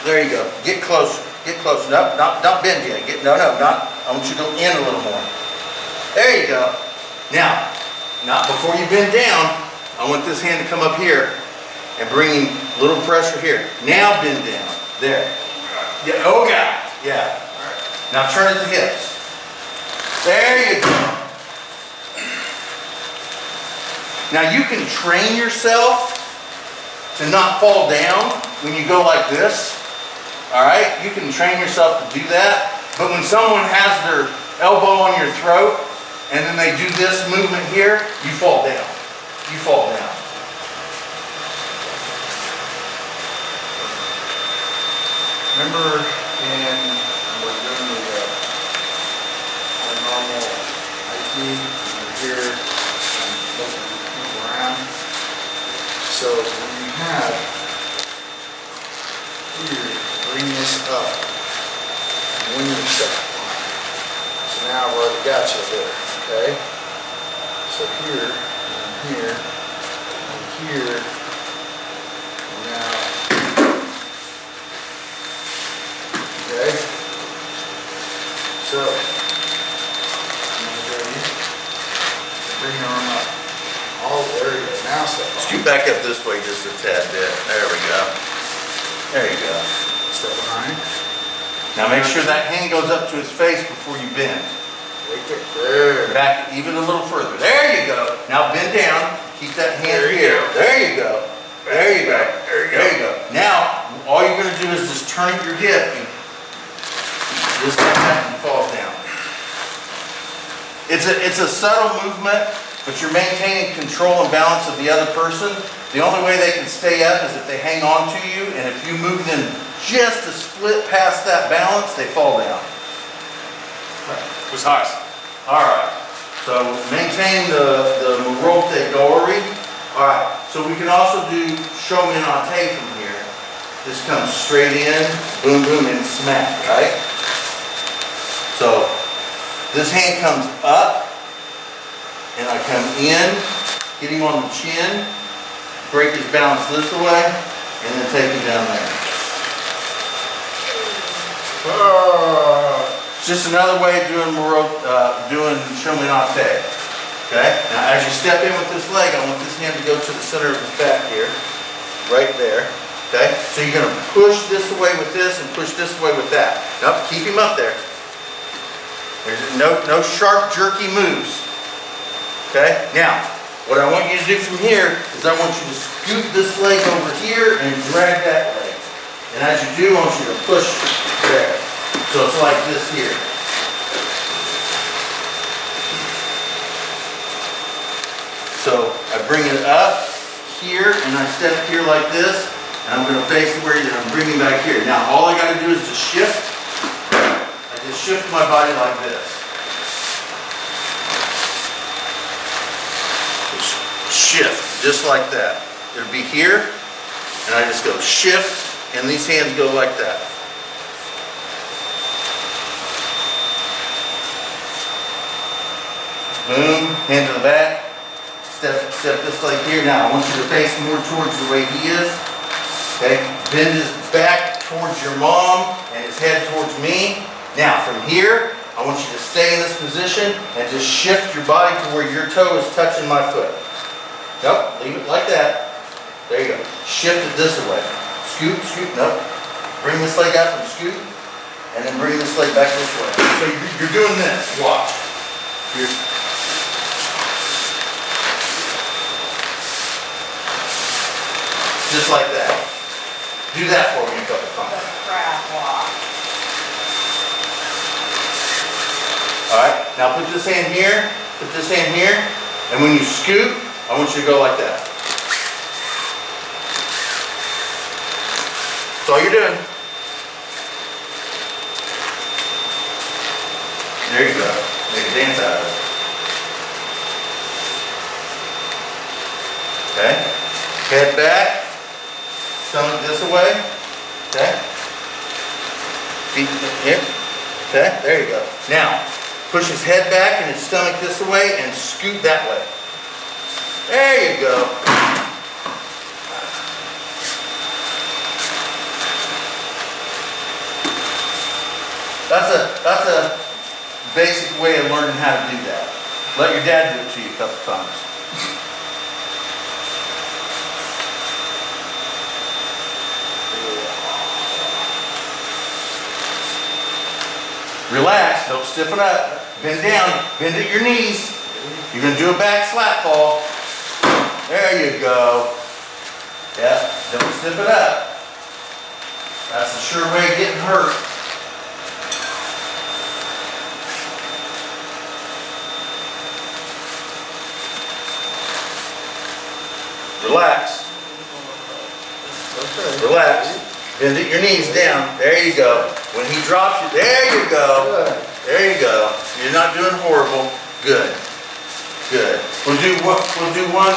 There you go. Get closer. Get closer. No, not bend yet. No, not. I want you to go in a little more. There you go. Now, not before you bend down. I want this hand to come up here and bring him a little pressure here. Now bend down. There. Yeah. Oh God. Yeah. Now turn at the hips. There you go. Now you can train yourself to not fall down when you go like this. All right? You can train yourself to do that. But when someone has their elbow on your throat and then they do this movement here, you fall down. You fall down. Remember when we're doing the normal IT, you're here and move around. So when you have here, bring this up when you set. So now I've already got you there, okay? So here, and here, and here, and now, okay? So, bring your arm up. Oh, there you go. Now step on. Scoot back up this way just a tad bit. There we go. There you go. Step behind. Now make sure that hand goes up to his face before you bend. Right there. Back even a little further. There you go. Now bend down. Keep that hand here. There you go. There you go. There you go. Now, all you're going to do is just turn your hip and just like that and falls down. It's a subtle movement, but you're maintaining control and balance of the other person. The only way they can stay up is if they hang on to you, and if you move them just a split past that balance, they fall down. Was nice. All right. So maintain the Murote Gori. All right. So we can also do Shominate from here. This comes straight in, boom, boom, and smack, right? So this hand comes up, and I come in, get him on the chin, break his balance this way, and then take him down there. It's just another way of doing Shominate. Okay? Now as you step in with this leg, I want this hand to go to the center of his back here. Right there. Okay? So you're going to push this away with this and push this away with that. Nope, keep him up there. There's no sharp, jerky moves. Okay? Now, what I want you to do from here is I want you to scoot this leg over here and drag that leg. And as you do, I want you to push there. So it's like this here. So I bring it up here and I step here like this, and I'm going to face where I'm bringing back here. Now all I got to do is just shift. I just shift my body like this. Just shift, just like that. It'll be here, and I just go shift, and these hands go like that. Boom, hand to the back. Step this leg here. Now I want you to face more towards the way he is. Okay, bend his back towards your mom and his head towards me. Now from here, I want you to stay in this position and just shift your body to where your toe is touching my foot. Nope, leave it like that. There you go. Shift it this way. Scoot, scoot, nope. Bring this leg out and scoot, and then bring this leg back this way. So you're doing this, watch. You're just like that. Do that for me a couple times. The crab walk. Now put this hand here, put this hand here, and when you scoop, I want you to go like that. That's all you're doing. There you go. Make a dance out of it. Okay? Head back. Stomach this way. Okay? Feet here. Okay? There you go. Now, push his head back and his stomach this way and scoot that way. There you go. That's a basic way of learning how to do that. Let your dad do it to you a couple times. Relax, don't stiffen up. Bend down, bend at your knees. You're gonna do a back slap fall. There you go. Yeah, don't stiff it up. That's a sure way of getting hurt. Relax. Okay. Relax. Bend at your knees down. There you go. When he drops you, there you go. Good. There you go. You're not doing horrible. Good. Good. We'll do one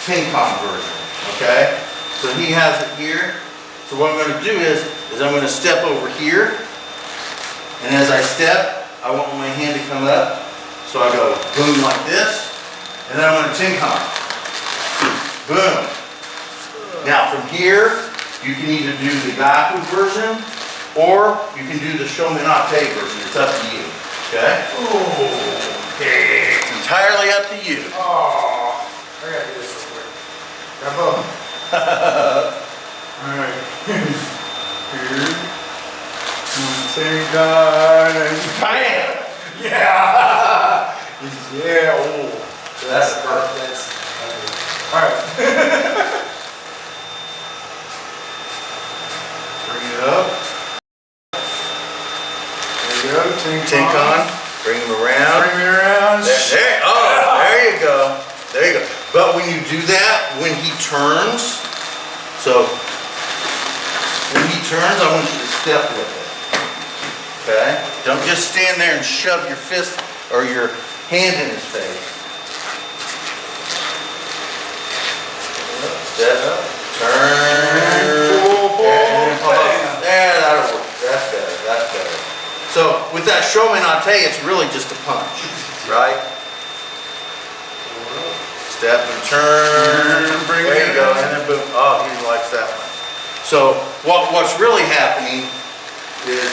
Tincon version. Okay? So he has it here. So what I'm going to do is I'm going to step over here. And as I step, I want my hand to come up. So I go boom like this. And then I'm going to Tincon. Boom. Now from here, you can either do the Gaku version or you can do the Shomenate version. It's up to you. Okay? Okay. It's entirely up to you. Oh, I gotta do this real quick. Got both. Alright. Here. Tincon and Bam! yeah! Yeah, oh. That's That's alright. Bring it up. There you go, Tincon. Bring him around. Bring me around. There you go. There you go. But when you do that, when he turns, so when he turns, I want you to step with it. Okay? Don't just stand there and shove your fist or your hand in his face. Step up, turn, Pull, and then pull up. bam. There, that'll work. That's better. That's better. So with that Shomenate, it's really just a punch, right? Step and turn. Bring There it you go. in. And then boom. Oh, he likes that one. So what's really happening is,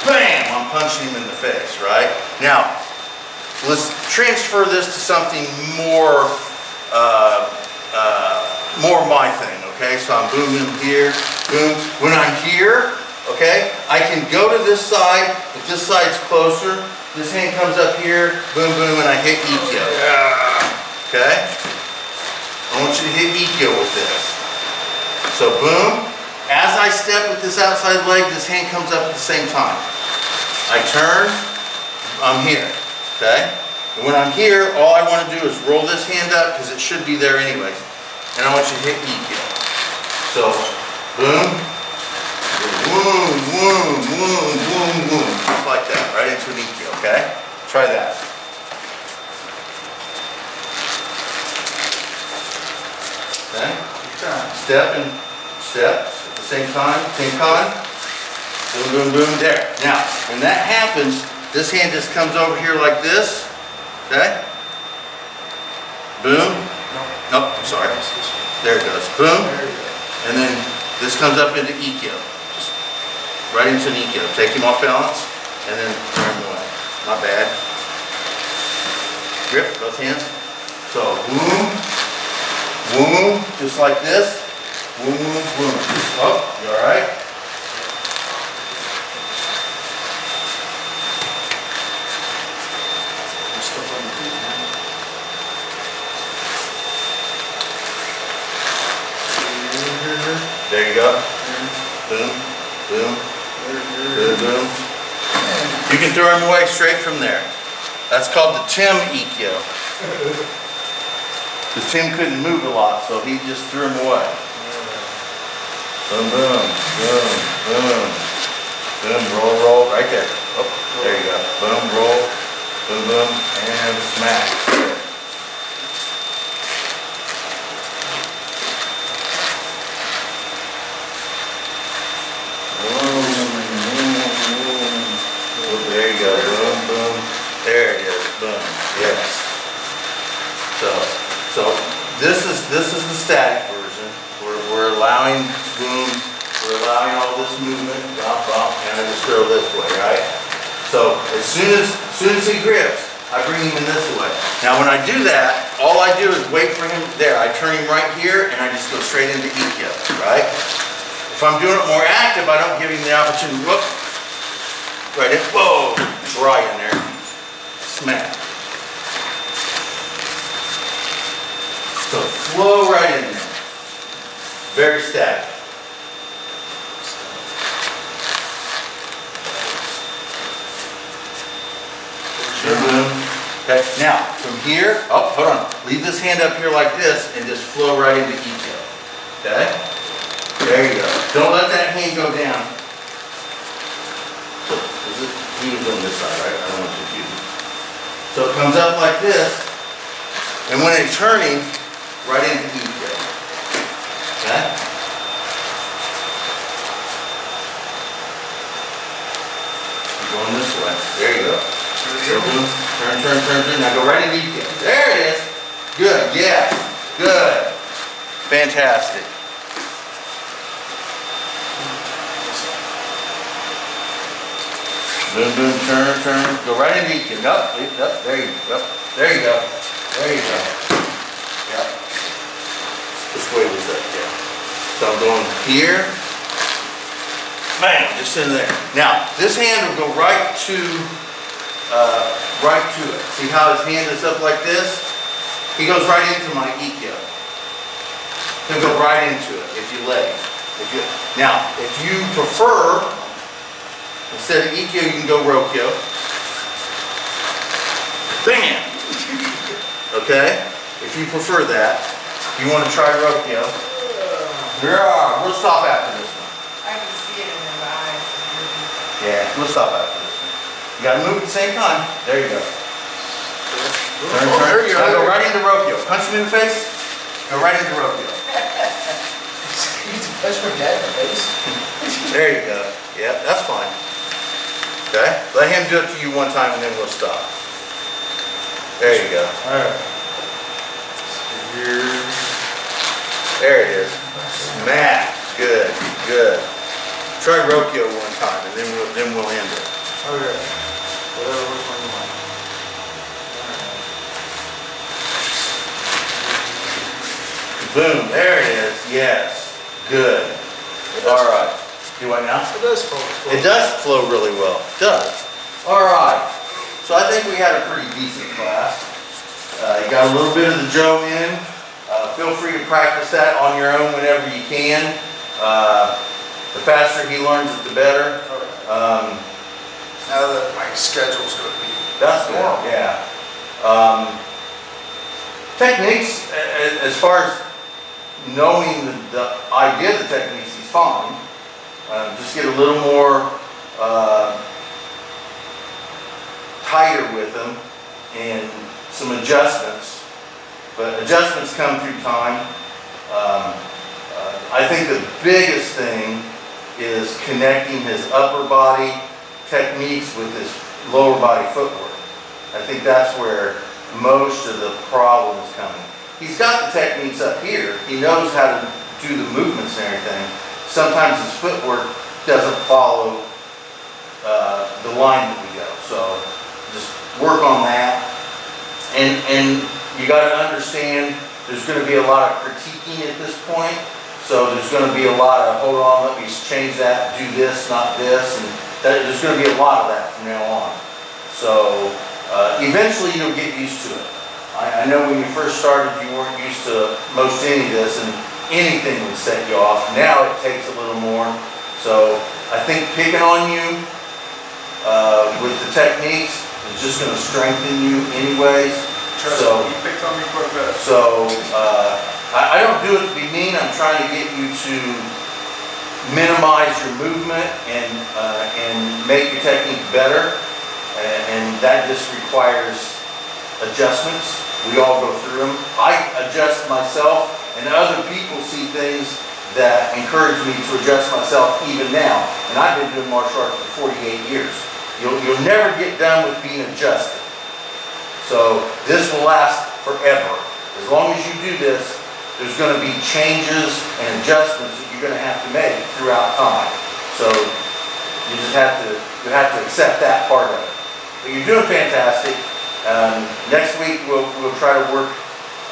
bam! I'm punching him in the face, right? Now, let's transfer this to something more, more my thing. Okay, so I'm booming here, boom. When I'm here, okay, I can go to this side. If this side's closer, this hand comes up here, boom, boom, and I hit Ikkyo. Okay? I want you to hit Ikkyo with this. So boom, as I step with this outside leg, this hand comes up at the same time. I turn, I'm here, okay? And when I'm here, all I want to do is roll this hand up because it should be there anyways. And I want you to hit Ikkyo. So, boom, boom, boom, boom, boom, boom. Just like that, right into an Ikkyo, okay? Try that. Okay? Step and step at the same time. Tincon. Boom, boom, boom, there. Now, when that happens, this hand just comes over here like this. Okay? Boom. Nope, I'm sorry. There it goes. Boom. There you go. And then this comes up into Ikkyo. Just right into an Ikkyo. Take him off balance and then turn him away. Not bad. Grip, both hands. So, boom, boom, just like this. Boom, boom. Oh, you all right? Stuff on the feet, man. There you go. Boom, boom, boom, boom. You can throw him away straight from there. That's called the Tim EQ. Because Tim couldn't move a lot, so he just threw him away. Boom, boom, boom, boom. Boom, roll, roll, right there. Oh, there you go. Boom, roll, boom, boom, and smack. Oh, there you go. Boom, boom. There it is. Boom. Yes. So this is the static version. We're allowing boom. We're allowing all this movement. Bump, bump, and I just throw this way, right? So as soon as he grips, I bring him in this way. Now when I do that, all I do is wait for him there. I turn him right here, and I just go straight into EQ, right? If I'm doing it more active, I don't give him the opportunity. Whoop, right in. Whoa, it's right in there. Smack. So flow right in there. Very static. Okay, now from here, oh, hold on. Leave this hand up here like this and just flow right into EQ. Okay? There you go. Don't let that hand go down. So, he was on this side, right? I don't want to confuse him. So it comes up like this, and when it's turning, right into EQ. Okay? Keep going this way. There you go. Turn, turn, turn, turn. Now go right into EQ. There it is. Good. Yes. Good. Fantastic. Boom, boom, turn, turn. Go right into EQ. Nope. Nope. There you go. There you go. There you go. Yep. Which way was that? Yeah. So I'm going here. Bam. Just in there. Now, this hand will go right to it. See how his hand is up like this? He goes right into my EQ. He'll go right into it if you let him. Now, if you prefer, instead of EQ, you can go Rokyo. Bam! Okay? If you prefer that, you want to try Rokyo. Yeah, we'll stop after this one. I can see it in their eyes. Yeah, we'll stop after this one. You gotta move at the same time. There you go. Turn, turn. There you go. Now go right into Rokyo. Punch him in the face. Go right into Rokyo. Punch my dad in the face. There you go. Yeah, that's fine. Okay? Let him do it to you one time and then we'll stop. There you go. Alright. There it is. Smack. Good. Good. Try Rokyo one time and then we'll end it. Okay. Whatever was on your mind. Boom. There it is. Yes. Good. All right. Do what now? It does flow. It does flow really well. It does. All right. So I think we had a pretty decent class. You got a little bit of the Joe in. Feel free to practice that on your own whenever you can. The faster he learns it, the better. Now that my schedule's going to be That's good. normal. Yeah. Techniques, as far as knowing the idea of the techniques, he's fine. Just get a little more tighter with them and some adjustments. But adjustments come through time. I think the biggest thing is connecting his upper body techniques with his lower body footwork. I think that's where most of the problem is coming. He's got the techniques up here. He knows how to do the movements and everything. Sometimes his footwork doesn't follow the line that we go. So just work on that. And you got to understand there's going to be a lot of critiquing at this point. So there's going to be a lot of, hold on, let me change that, do this, not this. And there's going to be a lot of that from now on. So eventually you'll get used to it. I know when you first started you weren't used to most any of this and anything would set you off. Now it takes a little more. So I think picking on you with the techniques, is just gonna strengthen you anyways. Trust So- me, he picked on me quite a bit. So, I don't do it to be mean, I'm trying to get you to minimize your movement and make your technique better. And that just requires adjustments. We all go through them. I adjust myself, and other people see things that encourage me to adjust myself even now. And I've been doing martial arts for 48 years. You'll never get done with being adjusted. So this will last forever. As long as you do this, there's gonna be changes and adjustments that you're gonna have to make throughout time. So you just have to accept that part of it. But you're doing fantastic. Next week, we'll try to work,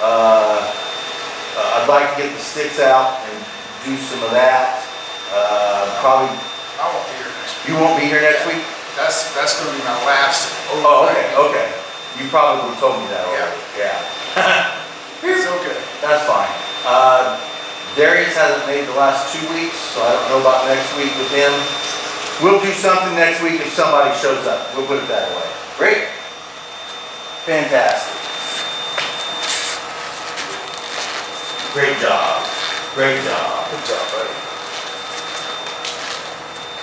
I'd like to get the sticks out and do some of that. Probably, I won't be here next week. you won't be here next week? That's gonna be my last. Oh, okay. You probably told me that already. Yeah. It's okay. That's fine. Darius hasn't made the last 2 weeks, so I don't know about next week with him. We'll do something next week if somebody shows up. We'll put it that way. Great. Fantastic. Great job. Great job. Good job, buddy.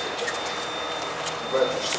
Good job. I'm glad you're